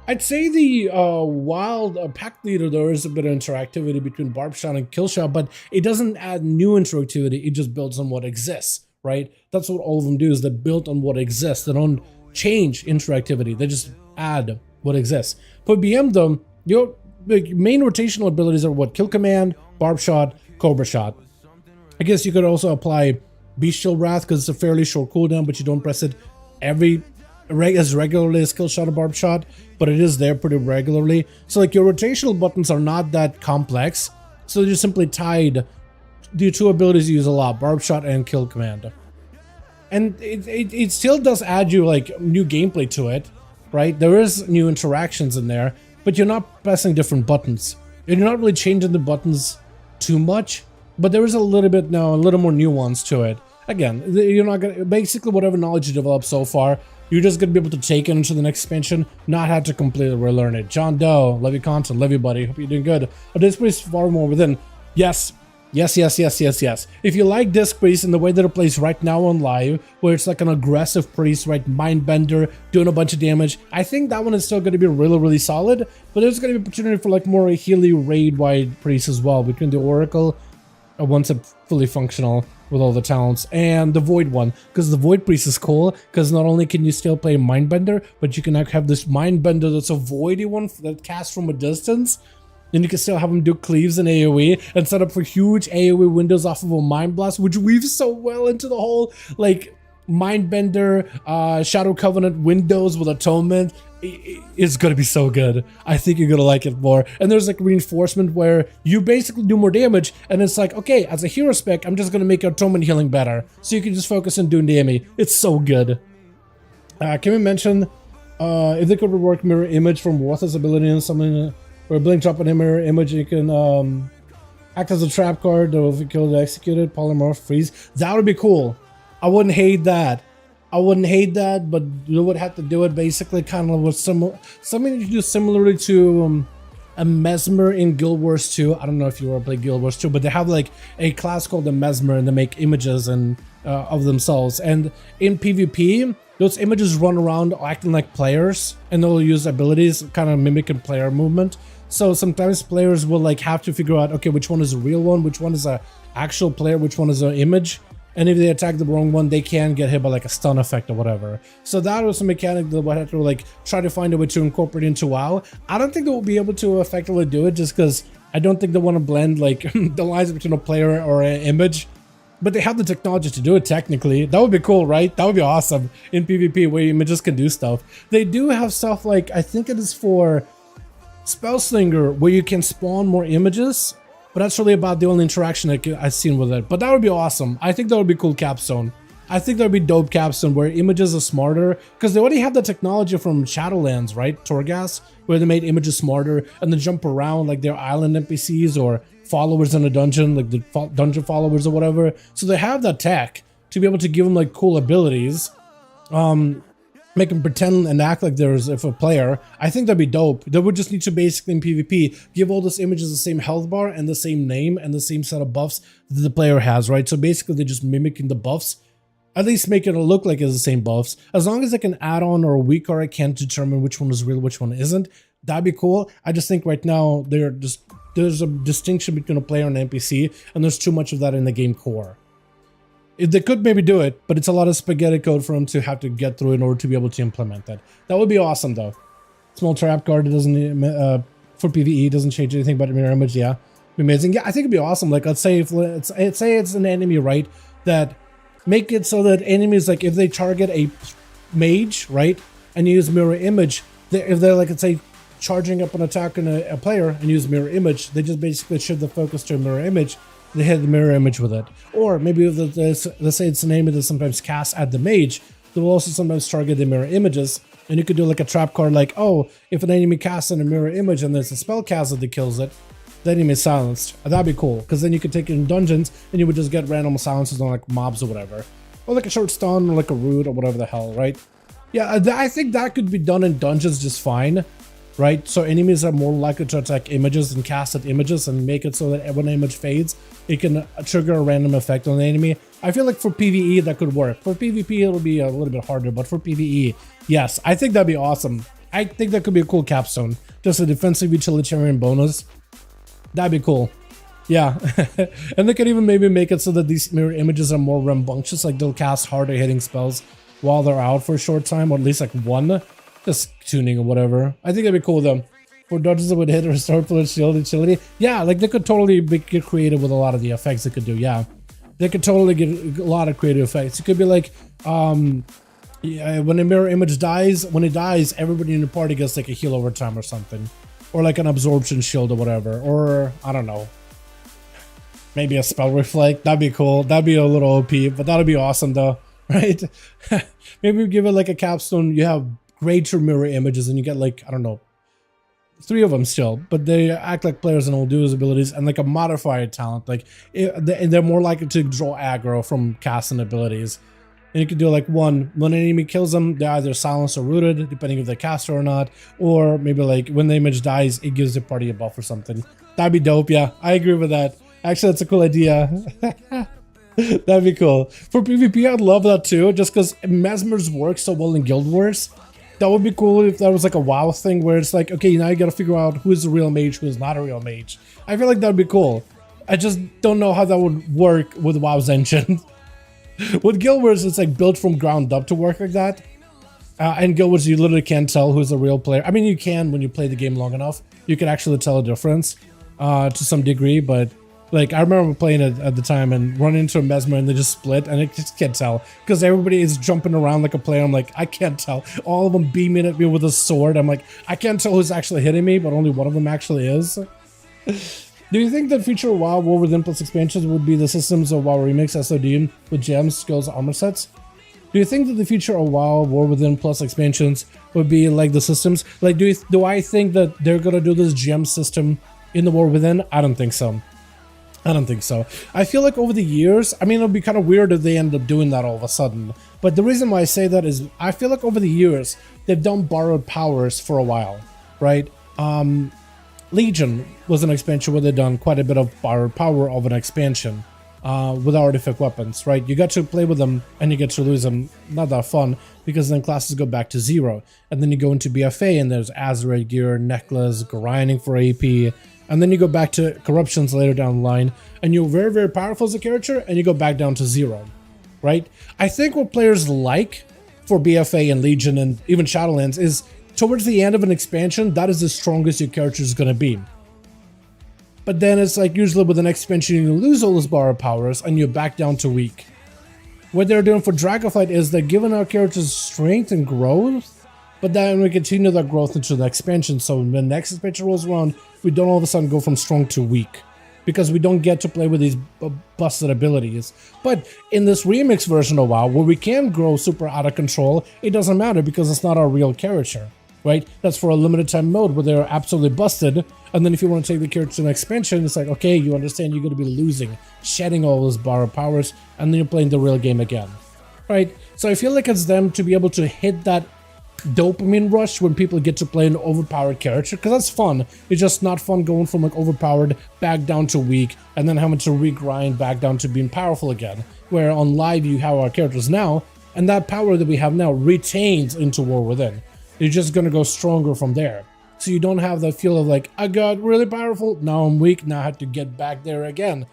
I'd say the wild pack leader, there is a bit of interactivity between barb shot and kill shot, but it doesn't add new interactivity. It just builds on what exists, right? That's what all of them do, is they build on what exists. They don't change interactivity. They just add what exists. For BM though, your main rotational abilities are what? Kill command, barb shot, cobra shot. I guess you could also apply Bestial Wrath because it's a fairly short cooldown, but you don't press it as regularly as kill shot or barb shot, but it is there pretty regularly. So like your rotational buttons are not that complex, so they're just simply tied. The two abilities you use a lot, barb shot and kill command. And it still does add you like new gameplay to it, right? There is new interactions in there, but you're not pressing different buttons. You're not really changing the buttons too much, but there is a little bit now, a little more nuance to it. Again, you're not gonna, basically whatever knowledge you develop so far, you're just gonna be able to take it into the next expansion, not have to completely relearn it. John Doe, love your content, love you buddy, hope you're doing good. A Disc Priest far more within. Yes. If you like Disc Priest in the way that it plays right now on live, where it's like an aggressive priest, right, mindbender, doing a bunch of damage, I think that one is still gonna be really, really solid, but there's gonna be opportunity for like more Healy raid-wide priest as well, between the Oracle, once it's fully functional with all the talents, and the Void one, because the Void Priest is cool, because not only can you still play Mindbender, but you can have this Mindbender that's a voidy one that casts from a distance, and you can still have him do cleaves and AoE, and set up for huge AoE windows off of a Mind Blast, which weaves so well into the whole, like, Mindbender, Shadow Covenant windows with Atonement. It's gonna be so good. I think you're gonna like it more. And there's like reinforcement where you basically do more damage, and it's like, okay, as a hero spec, I'm just gonna make Atonement healing better, so you can just focus on doing damage. It's so good. Can we mention if they could rework mirror image from Worthless ability and something where blink drop in a mirror image, you can act as a trap card, or if you kill the executed, polymorph, freeze. That would be cool. I wouldn't hate that. But you would have to do it basically kind of with something you do similarly to a Mesmer in Guild Wars 2. I don't know if you ever played Guild Wars 2, but they have like a class called the Mesmer, and they make images and of themselves. And in PvP, those images run around acting like players, and they'll use abilities kind of mimicking player movement. So sometimes players will like have to figure out, okay, which one is a real one, which one is a actual player, which one is an image. And if they attack the wrong one, they can get hit by like a stun effect or whatever. So that was a mechanic that we'll have to like try to find a way to incorporate into WoW. I don't think they'll be able to effectively do it, just because I don't think they want to blend like the lines between a player or an image. But they have the technology to do it technically. That would be cool, right? That would be awesome in PvP where images can do stuff. They do have stuff like, I think it is for Spellslinger, where you can spawn more images. But that's really about the only interaction I've seen with it. But that would be awesome. I think that would be cool capstone. I think that would be dope capstone where images are smarter. Because they already have the technology from Shadowlands, right? Torghast, where they made images smarter and they jump around like they're island NPCs or followers in a dungeon, like the dungeon followers or whatever. So they have that tech to be able to give them like cool abilities. Make them pretend and act like there's a player. I think that'd be dope. They would just need to basically in PvP give all those images the same health bar and the same name and the same set of buffs that the player has, right? So basically they're just mimicking the buffs. At least make it look like it's the same buffs. As long as they can add on or a weak card can't determine which one is real, which one isn't, that'd be cool. I just think right now there's a distinction between a player and an NPC, and there's too much of that in the game core. If they could maybe do it, but it's a lot of spaghetti code for them to have to get through in order to be able to implement that. That would be awesome though. Small trap card, it doesn't for PvE doesn't change anything but mirror image. Yeah, be amazing. Yeah, I think it'd be awesome. Like let's say if it's an enemy, right, that make it so that enemies, like if they target a mage, right, and use mirror image, if they're like, let's say charging up an attack on a player and use mirror image, they just basically shift the focus to a mirror image. They hit the mirror image with it. Or maybe if let's say it's an enemy that sometimes casts at the mage, they will also sometimes target the mirror images. And you could do like a trap card like, oh, if an enemy casts in a mirror image and there's a spell caster that kills it, the enemy is silenced. That'd be cool, because then you could take it in dungeons and you would just get random silences on like mobs or whatever. Or like a short stun or like a root or whatever the hell, right? Yeah, I think that could be done in dungeons just fine. Right, so enemies are more likely to attack images and cast at images and make it so that when an image fades, it can trigger a random effect on the enemy. I feel like for PvE that could work. For PvP it'll be a little bit harder, but for PvE, yes, I think that'd be awesome. I think that could be a cool capstone. Just a defensive utilitarian bonus. That'd be cool. Yeah, and they could even maybe make it so that these mirror images are more rambunctious, like they'll cast harder hitting spells while they're out for a short time, or at least like one. Just tuning or whatever. I think that'd be cool though. For dodges that would hit or restore full shield utility. Yeah, like they could totally get creative with a lot of the effects they could do. Yeah, they could totally get a lot of creative effects. It could be like, yeah, when a mirror image dies, when it dies, everybody in the party gets like a heal over time or something, or like an absorption shield or whatever. Or I don't know, maybe a spell reflect. That'd be cool. That'd be a little OP, but that'd be awesome though, right? Maybe we give it like a capstone. You have greater mirror images and you get like, I don't know, 3 of them still, but they act like players and will do his abilities, and like a modified talent, like they're more likely to draw aggro from casting abilities. And you can do like when an enemy kills them, they're either silenced or rooted, depending if they caster or not, or maybe like when the image dies, it gives the party a buff or something. That'd be dope. Yeah, I agree with that. Actually, that's a cool idea. That'd be cool. For PvP, I'd love that too, just because Mesmers works so well in Guild Wars. That would be cool if that was like a WoW thing where it's like, okay, now you gotta figure out who is a real mage, who is not a real mage. I feel like that would be cool. I just don't know how that would work with WoW's engine. With Guild Wars, it's like built from ground up to work like that. And Guild Wars, you literally can't tell who's a real player. I mean, you can when you play the game long enough. You can actually tell a difference to some degree, but like I remember playing it at the time and running into a Mesmer and they just split, and I just can't tell because everybody is jumping around like a player. I'm like, I can't tell. All of them beaming at me with a sword. I'm like, I can't tell who's actually hitting me, but only one of them actually is. Do you think that future WoW War Within Plus expansions would be the systems of WoW Remix SOD with gems, skills, armor sets? Do you think that the future of WoW War Within Plus expansions would be like the systems? Like, do I think that they're gonna do this gem system in the War Within? I don't think so. I don't think so. I feel like over the years, I mean, it'll be kind of weird if they end up doing that all of a sudden. But the reason why I say that is I feel like over the years, they've done borrowed powers for a while, right? Legion was an expansion where they've done quite a bit of borrowed power of an expansion. with artifact weapons, right? You get to play with them and you get to lose them. Not that fun, because then classes go back to 0. And then you go into BFA and there's Azerite gear, necklace, grinding for AP. And then you go back to corruptions later down the line, and you're very, very powerful as a character, and you go back down to 0, right? I think what players like for BFA and Legion and even Shadowlands is towards the end of an expansion, that is the strongest your character is going to be. But then it's like usually with the next expansion, you lose all those borrowed powers and you're back down to weak. What they're doing for Dragonflight is they're giving our characters strength and growth, but then we continue that growth into the expansion. So when the next expansion rolls around, we don't all of a sudden go from strong to weak, because we don't get to play with these busted abilities. But in this remix version of WoW, where we can grow super out of control, it doesn't matter because it's not our real character, right? That's for a limited time mode where they're absolutely busted. And then if you want to take the character to an expansion, it's like, okay, you understand you're going to be losing, shedding all those borrowed powers, and then you're playing the real game again, right? So I feel like it's them to be able to hit that dopamine rush when people get to play an overpowered character, because that's fun. It's just not fun going from like overpowered back down to weak and then having to regrind back down to being powerful again, where on live you have our characters now, and that power that we have now retains into War Within. You're just going to go stronger from there, so you don't have that feel of like, I got really powerful, now I'm weak, now I have to get back there again,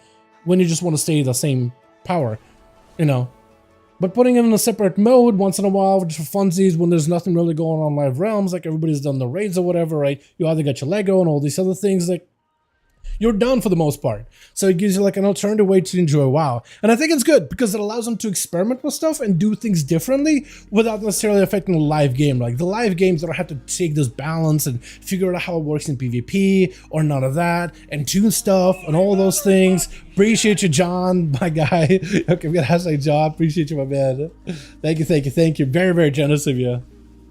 when you just want to stay the same power, you know. But putting it in a separate mode once in a while, just for funsies, when there's nothing really going on in Live Realms, like everybody's done the raids or whatever, right? You either get your Lego and all these other things, like, you're done for the most part. So it gives you like an alternative way to enjoy WoW. And I think it's good because it allows them to experiment with stuff and do things differently without necessarily affecting the live game. Like the live games don't have to take this balance and figure out how it works in PvP or none of that, and tune stuff and all those things. Appreciate you, John, my guy. Okay, I'm gonna hashtag John. Appreciate you, my man. Thank you, thank you, thank you. Very, very generous of you.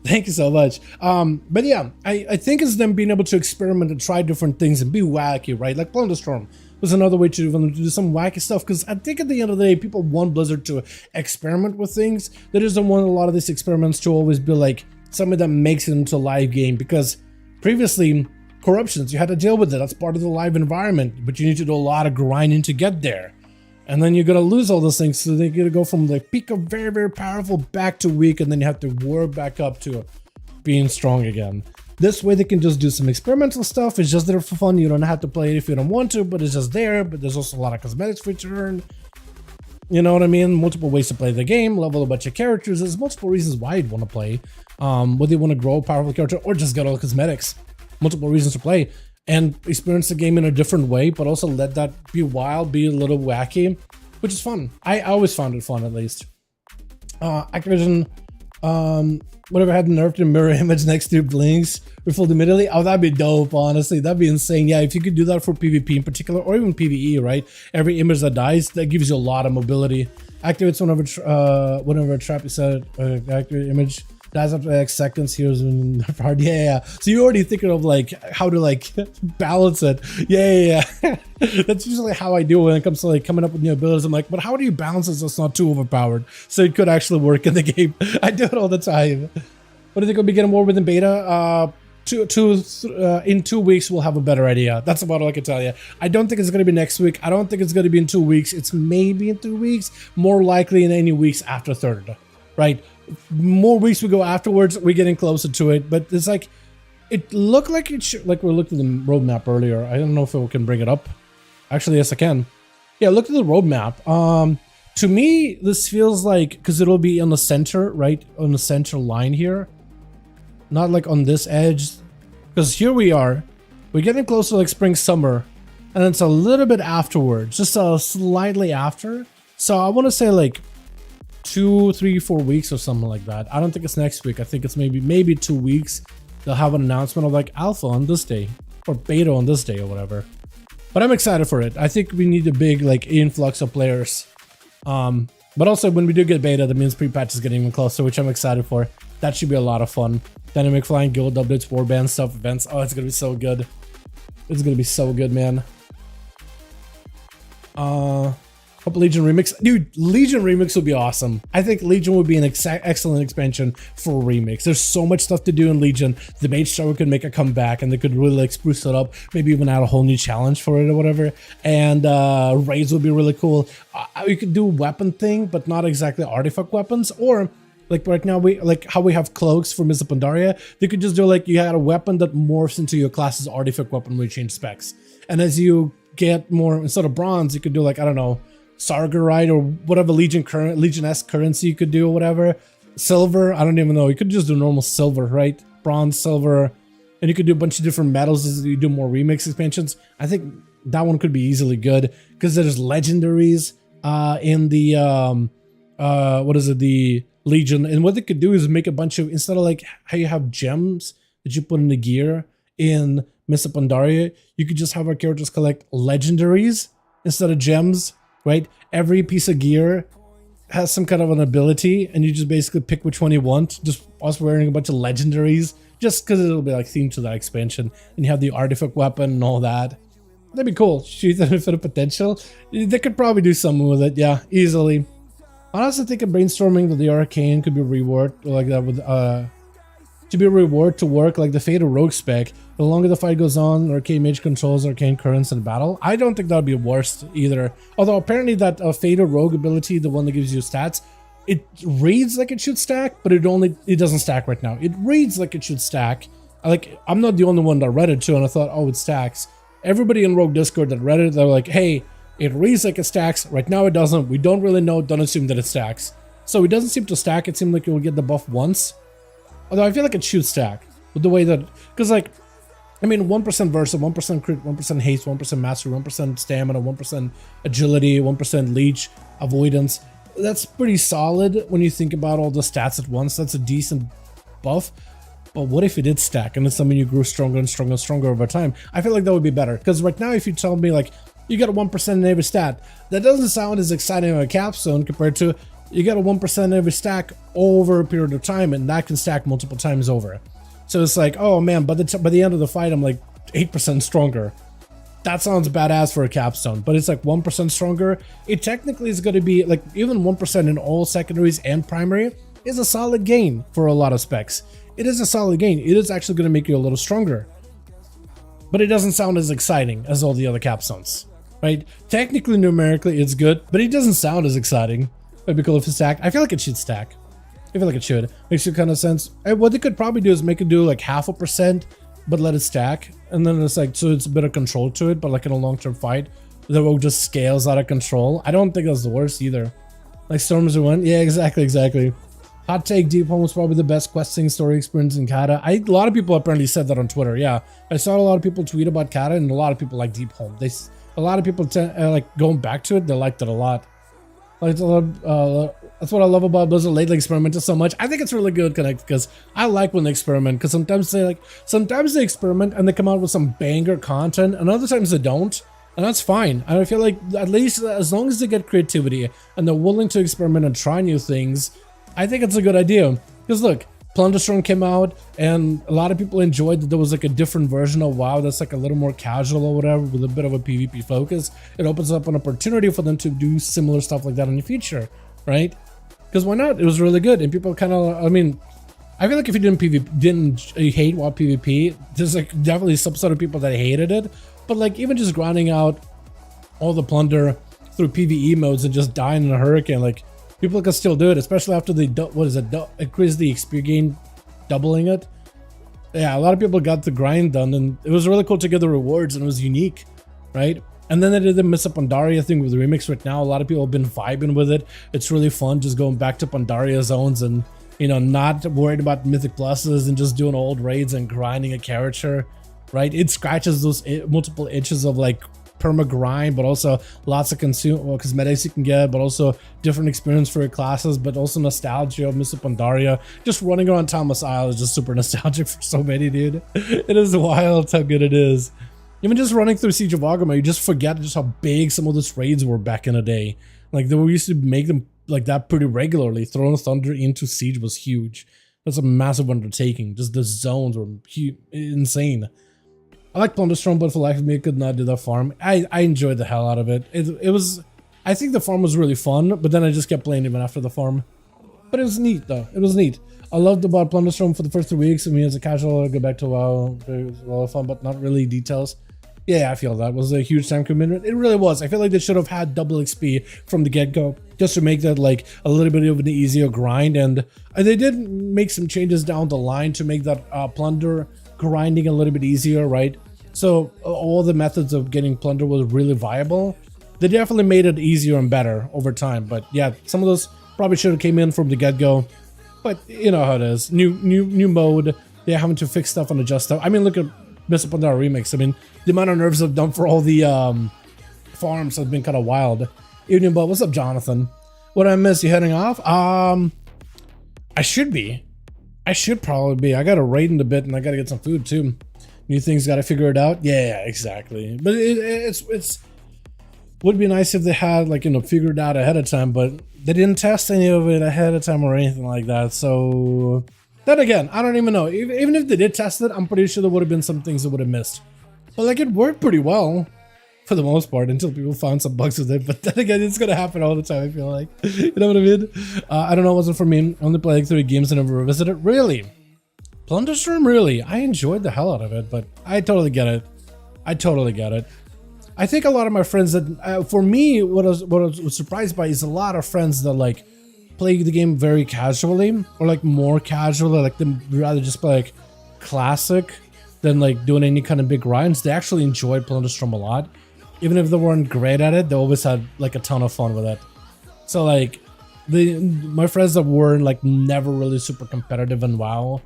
Thank you so much. But yeah, I think it's them being able to experiment and try different things and be wacky, right? Like Plunder Storm was another way to do some wacky stuff, because I think at the end of the day, people want Blizzard to experiment with things. They just don't want a lot of these experiments to always be like something that makes it into a live game, because previously, corruptions, you had to deal with it. That's part of the live environment, but you need to do a lot of grinding to get there. And then you're going to lose all those things, so they're going to go from the peak of very, very powerful back to weak, and then you have to work back up to being strong again. This way they can just do some experimental stuff. It's just there for fun. You don't have to play it if you don't want to, but it's just there. But there's also a lot of cosmetics for you to earn. You know what I mean? Multiple ways to play the game, level a bunch of characters. There's multiple reasons why you'd want to play. Whether you want to grow a powerful character or just get all the cosmetics. Multiple reasons to play. And experience the game in a different way, but also let that be wild, be a little wacky, which is fun. I always found it fun, at least. Activision, whatever had the nerve to mirror image next to Blinks refold immediately. Oh, that'd be dope, honestly. That'd be insane. Yeah, if you could do that for PvP in particular, or even PvE, right? Every image that dies, that gives you a lot of mobility. Activates whenever a trap is set, activate image. Dies up to X seconds, heroes in hard. Yeah. So you're already thinking of like how to like balance it. Yeah. That's usually how I do it when it comes to like coming up with new abilities. I'm like, but how do you balance it so it's not too overpowered? So it could actually work in the game. I do it all the time. What do you think will be getting more within beta? In 2 weeks we'll have a better idea. That's about all I can tell you. I don't think it's going to be next week. I don't think it's going to be in 2 weeks. It's maybe in 2 weeks. More likely in any weeks after 3rd, right? More weeks we go afterwards, we're getting closer to it, but it's like it looked like it should, like we looked at the roadmap earlier. I don't know if we can bring it up. Actually, yes, I can. Yeah, look at the roadmap. To me, this feels like, because it'll be on the center, right? On the center line here, not like on this edge, because here we are. We're getting closer to like spring, summer, and it's a little bit afterwards, just slightly after. So I want to say like 2, 3, 4 weeks or something like that. I don't think it's next week. I think it's maybe 2 weeks. They'll have an announcement of like alpha on this day or beta on this day or whatever. But I'm excited for it. I think we need a big like influx of players. But also when we do get beta, that means pre-patch is getting even closer, which I'm excited for. That should be a lot of fun. Dynamic flying, guild updates, warband stuff, events. Oh, it's gonna be so good. It's gonna be so good, man. Hope Legion Remix. Dude, Legion Remix would be awesome. I think Legion would be an excellent expansion for Remix. There's so much stuff to do in Legion. The Mage Tower could make a comeback and they could really like spruce it up. Maybe even add a whole new challenge for it or whatever. And raids would be really cool. You could do weapon thing, but not exactly artifact weapons. Or like right now, we like how we have cloaks for Mists of Pandaria. They could just do like you had a weapon that morphs into your class's artifact weapon when you change specs. And as you get more, instead of bronze, you could do like, I don't know, Sargerite or whatever Legion-esque currency you could do or whatever. Silver, I don't even know. You could just do normal silver, right? Bronze, silver, and you could do a bunch of different metals as you do more remix expansions. I think that one could be easily good because there's legendaries in the the Legion, and what they could do is make a bunch of, instead of like how you have gems that you put in the gear in Mists of Pandaria, you could just have our characters collect legendaries instead of gems. Right? Every piece of gear has some kind of an ability, and you just basically pick which one you want. Just us wearing a bunch of legendaries, just because it'll be like themed to that expansion. And you have the artifact weapon and all that. That'd be cool. Shoot that for the potential. They could probably do something with it, yeah, easily. I also think of brainstorming that the arcane could be reworked like that with to be a reward to work like the Fatal Rogue spec. The longer the fight goes on, Arcane Mage controls arcane currents in battle. I don't think that would be worst either. Although apparently that Fatal Rogue ability, the one that gives you stats, it reads like it should stack, but it doesn't stack right now. It reads like it should stack. Like, I'm not the only one that read it too, and I thought, oh, it stacks. Everybody in Rogue Discord that read it, they're like, hey, it reads like it stacks. Right now it doesn't. We don't really know. Don't assume that it stacks. So it doesn't seem to stack. It seemed like it will get the buff once. Although I feel like it should stack with the way that, because like, I mean, 1% Versa, 1% crit, 1% haste, 1% mastery, 1% stamina, 1% agility, 1% leech, avoidance. That's pretty solid when you think about all the stats at once. That's a decent buff. But what if it did stack and it's something you grew stronger and stronger and stronger over time? I feel like that would be better. Because right now, if you tell me like, you got a 1% in every stat, that doesn't sound as exciting on a capstone compared to you got a 1% in every stack over a period of time, and that can stack multiple times over. So it's like, oh man, by the end of the fight, I'm like 8% stronger. That sounds badass for a capstone, but it's like 1% stronger. It technically is going to be like even 1% in all secondaries and primary is a solid gain for a lot of specs. It is a solid gain. It is actually going to make you a little stronger, but it doesn't sound as exciting as all the other capstones, right? Technically, numerically, it's good, but it doesn't sound as exciting. It'd be cool if it stacked. I feel like it should stack. I feel like it should. Makes kind of sense. And what they could probably do is make it do like 0.5%, but let it stack. And then it's like, so it's a bit of control to it, but like in a long-term fight, the rogue just scales out of control. I don't think that's the worst either. Like Storms are one. Yeah, exactly. Hot take, Deep Home was probably the best questing story experience in Kata. A lot of people apparently said that on Twitter. Yeah, I saw a lot of people tweet about Kata, and a lot of people like Deep Home. A lot of people like going back to it. They liked it a lot. Like, that's what I love about Blizzard lately experimenting so much. I think it's really good, Connect, because I like when they experiment, because sometimes they experiment and they come out with some banger content, and other times they don't, and that's fine. And I feel like at least as long as they get creativity and they're willing to experiment and try new things, I think it's a good idea. Because look, Plunderstorm came out, and a lot of people enjoyed that there was like a different version of WoW that's like a little more casual or whatever, with a bit of a PvP focus. It opens up an opportunity for them to do similar stuff like that in the future, right? Because why not? It was really good, and people kind of, I mean, I feel like if you didn't hate WoW PvP, there's like definitely a subset of people that hated it. But like even just grinding out all the plunder through PvE modes and just dying in a hurricane, like, people can still do it, especially after they increase the XP gain, doubling it. Yeah, a lot of people got the grind done, and it was really cool to get the rewards, and it was unique, right? And then they did the Mists of Pandaria thing with the remix right now. A lot of people have been vibing with it. It's really fun just going back to Pandaria zones and, you know, not worried about Mythic pluses and just doing old raids and grinding a character, right? It scratches those multiple itches of like perma grind, but also lots of cosmetics you can get, but also different experience for your classes, but also nostalgia of Mists of Pandaria. Just running around Thomas Isle is just super nostalgic for so many, dude. It is wild how good it is. Even just running through Siege of Argama, you just forget just how big some of those raids were back in the day. Like, we used to make them like that pretty regularly. Throne of Thunder into Siege was huge. That's a massive undertaking. Just the zones were insane. I like Plunderstorm, but for life of me, I could not do that farm. I enjoyed the hell out of it. It was I think the farm was really fun, but then I just kept playing even after the farm. But it was neat though. It was neat. I loved about Plunderstorm for the first 3 weeks. I mean, as a casual, I go back to WoW. It was a lot of fun, but not really details. Yeah, I feel that was a huge time commitment. It really was. I feel like they should have had double XP from the get-go just to make that like a little bit of an easier grind. And they did make some changes down the line to make that plunder grinding a little bit easier, right? So all the methods of getting plunder was really viable. They definitely made it easier and better over time. But yeah, some of those probably should have came in from the get-go. But you know how it is. New mode. They're having to fix stuff and adjust stuff. I mean, look at Mr. Pandora Remix. I mean, the amount of nerves I've done for all the farms has been kind of wild. Evening, but what's up, Jonathan? What I miss? You heading off? I should be. I should probably be. I got to raid in a bit, and I got to get some food too. New things, got to figure it out. Yeah, exactly. But it's would be nice if they had like figured out ahead of time, but they didn't test any of it ahead of time or anything like that. So then again, I don't even know. Even if they did test it, I'm pretty sure there would have been some things that would have missed. But like it worked pretty well for the most part until people found some bugs with it. But then again, it's gonna happen all the time. I feel like, you know what I mean? I don't know. It wasn't for me. I only played like 3 games and never revisited. Really, Plunderstorm. Really, I enjoyed the hell out of it. But I totally get it. I totally get it. I think a lot of my friends that, for me, what I was surprised by is a lot of friends that like play the game very casually or like more casually, like them rather just play like classic than like doing any kind of big grinds. They actually enjoyed Plunderstorm a lot. Even if they weren't great at it, they always had like a ton of fun with it. So like my friends that were like never really super competitive in WoW,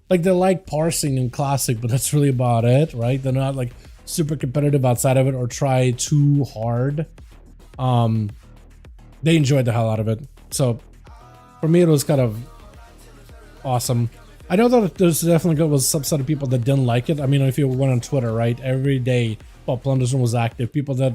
like they like parsing in classic, but that's really about it, right? They're not like super competitive outside of it or try too hard. They enjoyed the hell out of it. So for me, it was kind of awesome. I know that there's definitely was a subset of people that didn't like it. I mean, if you went on Twitter, right, every day while Plunderstorm was active, people that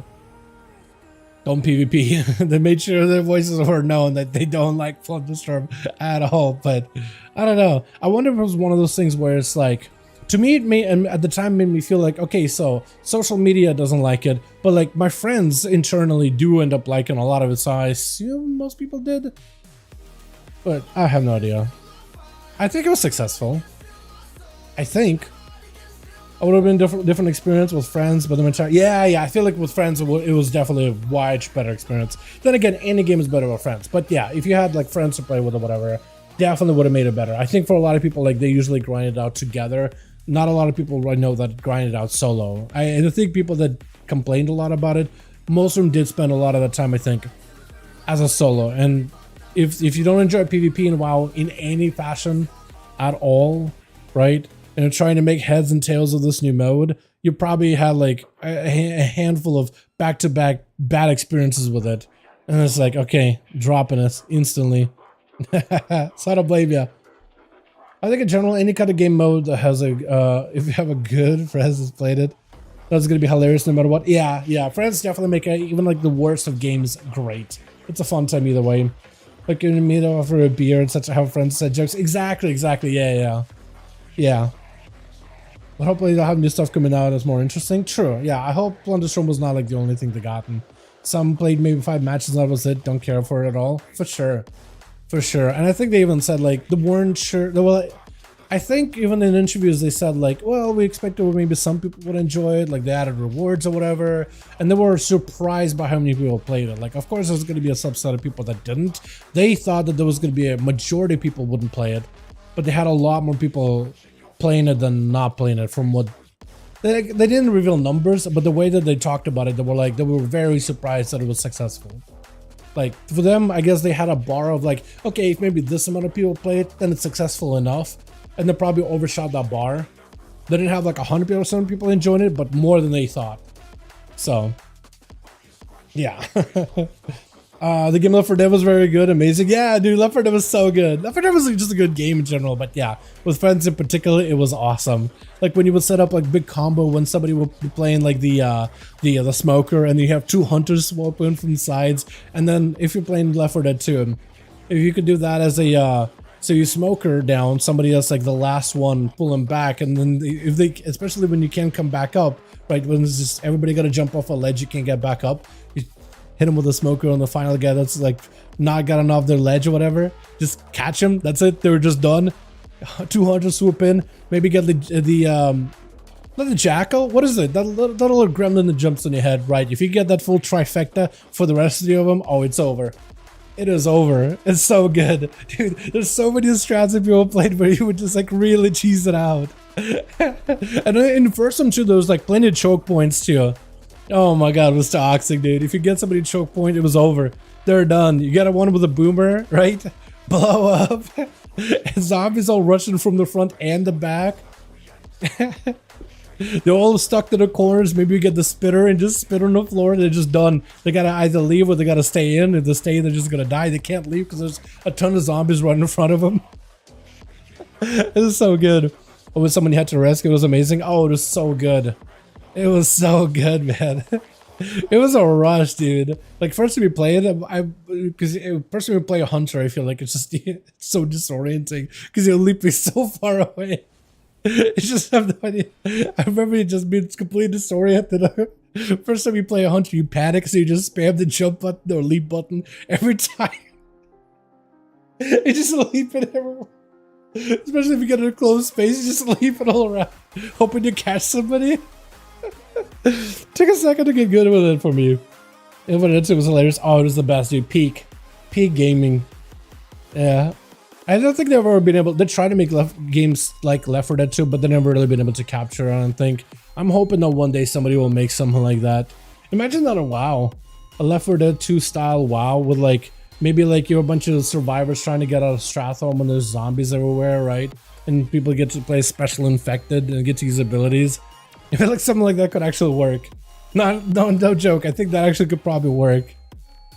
don't PvP, they made sure their voices were known that they don't like Plunderstorm at all. But I don't know. I wonder if it was one of those things where it's like, to me, it made, and at the time made me feel like, okay, so social media doesn't like it, but like my friends internally do end up liking a lot of it, so I assume most people did, but I have no idea. I think it was successful. I think I would have been different experience with friends, but the entire yeah, I feel like with friends it was definitely a much better experience. Then again, any game is better with friends, but yeah, if you had like friends to play with or whatever, definitely would have made it better. I think for a lot of people, like they usually grind it out together. Not a lot of people I know that grind it out solo. I think people that complained a lot about it, most of them did spend a lot of the time, I think, as a solo. And if you don't enjoy PvP in WoW in any fashion at all, right, and you're trying to make heads and tails of this new mode, you probably had like a handful of back-to-back bad experiences with it. And it's like, okay, dropping us instantly. So I don't blame you. I think in general, any kind of game mode that has a, if you have a good friends that's played it, that's going to be hilarious no matter what. Yeah, friends definitely make even like the worst of games great. It's a fun time either way. Like you meet up for a beer and such to have friends said jokes. Exactly, yeah. But hopefully they'll have new stuff coming out that's more interesting. True, yeah, I hope Plunderstorm was not like the only thing they gotten. Some played maybe 5 matches and that was it, don't care for it at all. For sure. And I think they even said like they weren't sure. Well, I think even in interviews they said like, well, we expected maybe some people would enjoy it, like they added rewards or whatever, and they were surprised by how many people played it. Like, of course, there's going to be a subset of people that didn't. They thought that there was going to be a majority of people wouldn't play it, but they had a lot more people playing it than not playing it. From what they didn't reveal numbers, but the way that they talked about it, they were very surprised that it was successful. Like for them, I guess they had a bar of like, okay, if maybe this amount of people play it, then it's successful enough. And they probably overshot that bar. They didn't have like 100% people enjoying it, but more than they thought. So, yeah. The game Left 4 Dead was very good, amazing. Yeah, dude, Left 4 Dead was so good. Left 4 Dead was just a good game in general, but yeah, with friends in particular, it was awesome. Like when you would set up like big combo when somebody would be playing like the smoker, and you have 2 hunters swap in from the sides, and then if you're playing Left 4 Dead 2, if you could do that as a so you smoker down, somebody else like the last one, pull them back, and then if they, especially when you can't come back up, right, when it's just everybody got to jump off a ledge, you can't get back up. hit him with a smoker on the final guy that's like not gotten off their ledge or whatever. Just catch him. That's it. They were just done. 200 swoop in. Maybe get not the jackal. What is it? That little gremlin that jumps on your head, right? If you get that full trifecta for the rest of them, oh, it's over. It is over. It's so good, dude. There's so many strats that people played where you would just like really cheese it out. And in the first one too, there was like plenty of choke points too. Oh my god, it was toxic, dude. If you get somebody choke point, it was over. They're done. You got one with a boomer, right? Blow up. And zombies all rushing from the front and the back. They're all stuck to the corners. Maybe you get the spitter and just spit on the floor. They're just done. They gotta either leave or they gotta stay in. If they stay, they're just gonna die. They can't leave because there's a ton of zombies running in front of them. It was so good. Oh, when someone you had to rescue, it was amazing. Oh, it was so good. It was so good, man. It was a rush, dude. Like first time we play it, because first time we play a hunter, I feel like it's just it's so disorienting because he'll leap me so far away. It's just have no idea. I remember it just being completely disoriented. First time you play a hunter, you panic, so you just spam the jump button or leap button every time. You just leap it everywhere. Especially if you get in a closed space, you just leap it all around, hoping to catch somebody. Took a second to get good with it for me. And when it was hilarious. Oh, it was the best, dude. Peak gaming. Yeah. I don't think they've ever been able. They try to make games like Left 4 Dead 2, but they've never really been able to capture it. I don't think. I'm hoping that one day somebody will make something like that. Imagine that a WoW, a Left 4 Dead 2 style WoW with like maybe like you're a bunch of survivors trying to get out of Strathholm when there's zombies everywhere, right? And people get to play special infected and get to use abilities. I feel like something like that could actually work. No joke. I think that actually could probably work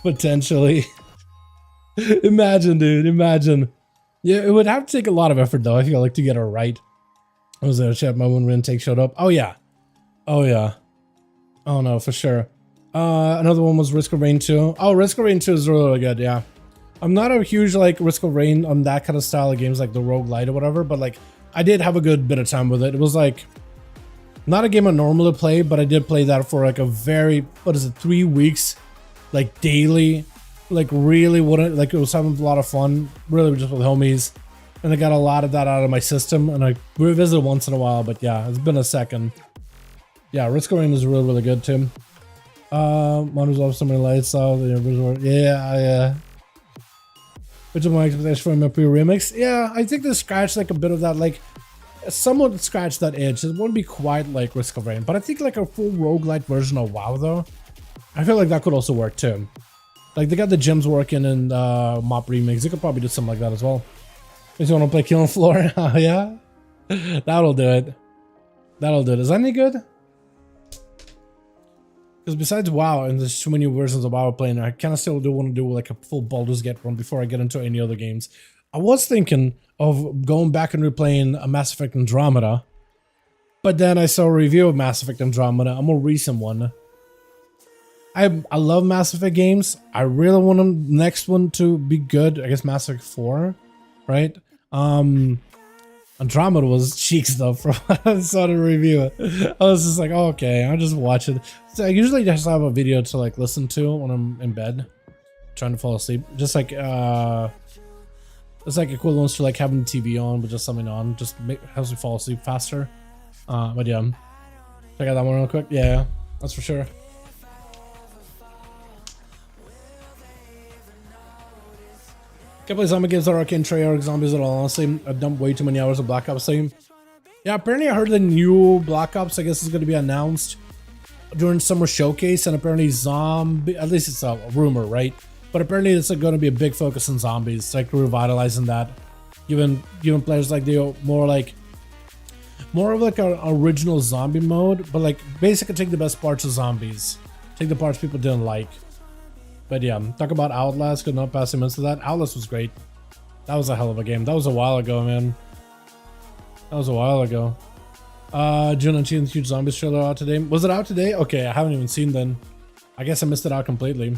potentially. Imagine, dude. Imagine. Yeah, it would have to take a lot of effort though, I feel like, to get it right. I was there to check my win intake showed up. Oh yeah. Oh yeah. Oh no, for sure. Another one was Risk of Rain 2. Oh, Risk of Rain 2 is really, really good, yeah. I'm not a huge like Risk of Rain on that kind of style of games like the roguelite or whatever, but like I did have a good bit of time with it. It was like not a game I normally play, but I did play that for like a very, 3 weeks, like daily. Like really wouldn't, like it was having a lot of fun, really just with homies, and I got a lot of that out of my system, and I revisit it once in a while, but yeah, it's been a second. Yeah, Risk of Rain is really, really good too. Models off so many lights out. Yeah. Which of my expectations for my pre-remix? Yeah, I think they scratched like a bit of that, like somewhat scratched that edge. It wouldn't be quite like Risk of Rain, but I think like a full roguelite version of WoW though, I feel like that could also work too. Like they got the gems working in Mop Remix. They could probably do something like that as well. If you want to play Killing Floor, yeah, that'll do it. That'll do it. Is that any good? Because besides WoW, and there's too many versions of WoW playing, I kind of still do want to do like a full Baldur's Gate run before I get into any other games. I was thinking of going back and replaying a Mass Effect Andromeda, but then I saw a review of Mass Effect Andromeda, a more recent one. I love Mass Effect games. I really want the next one to be good. I guess Mass Effect 4, right? Andromeda was cheeks though from what I saw the review. I was just like, oh, okay, I'll just watch it. So I usually just have a video to like listen to when I'm in bed, trying to fall asleep. Just like it's like equivalent to like having the TV on, but just something on, just helps me fall asleep faster. But yeah, check out that one real quick. Yeah, that's for sure. Can't play zombie games that are arcane Treyarch zombies at all. Honestly, I've dumped way too many hours of Black Ops 3. Yeah, apparently I heard the new Black Ops, I guess, is going to be announced during Summer Showcase, and apparently zombie, at least it's a rumor, right? But apparently it's going to be a big focus on zombies, like revitalizing that, giving players like the more of like an original zombie mode, but like basically take the best parts of zombies, take the parts people didn't like. But yeah, talk about Outlast, could not pass him into that. Outlast was great. That was a hell of a game. That was a while ago, man. That was a while ago. June 19th, huge zombies trailer out today. Was it out today? Okay, I haven't even seen then. I guess I missed it out completely.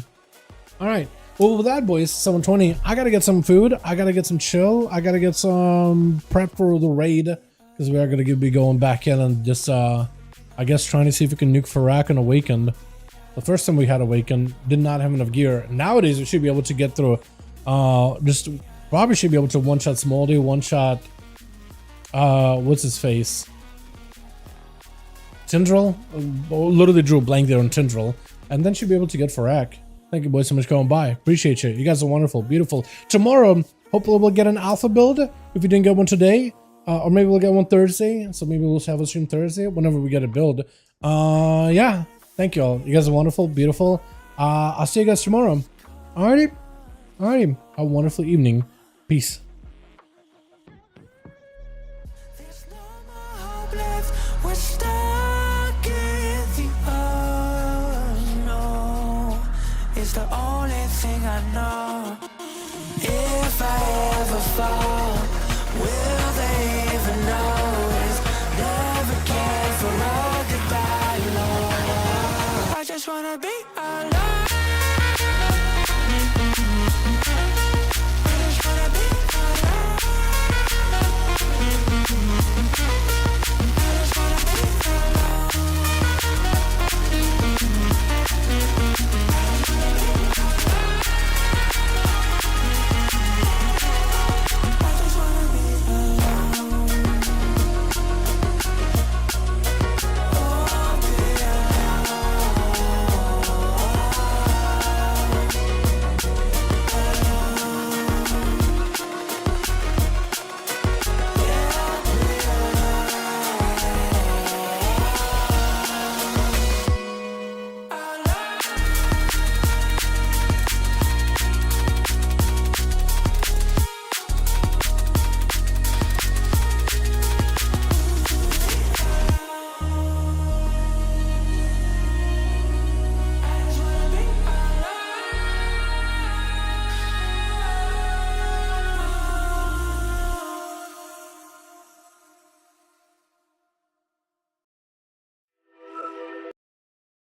Alright, well with that, boys, 7:20, I gotta get some food. I gotta get some chill. I gotta get some prep for the raid, because we are gonna be going back in and just, I guess trying to see if we can nuke Farak and Awakened. The first time we had Awaken, did not have enough gear. Nowadays, we should be able to get through, just probably should be able to one-shot Smoldy, one-shot, what's his face? Tindril? Literally drew a blank there on Tindril. And then should be able to get Farak. Thank you boys so much for going by. Appreciate you. You guys are wonderful, beautiful. Tomorrow, hopefully we'll get an alpha build if we didn't get one today. Or maybe we'll get one Thursday. So maybe we'll have a stream Thursday whenever we get a build. Yeah. Thank you all. You guys are wonderful, beautiful. I'll see you guys tomorrow. Alrighty. Have a wonderful evening. Peace. There's no more hope left. We're stuck in the unknown. It's the only thing I know. If I ever fall, will they even notice? Never cared for a goodbye, Lord. I just wanna be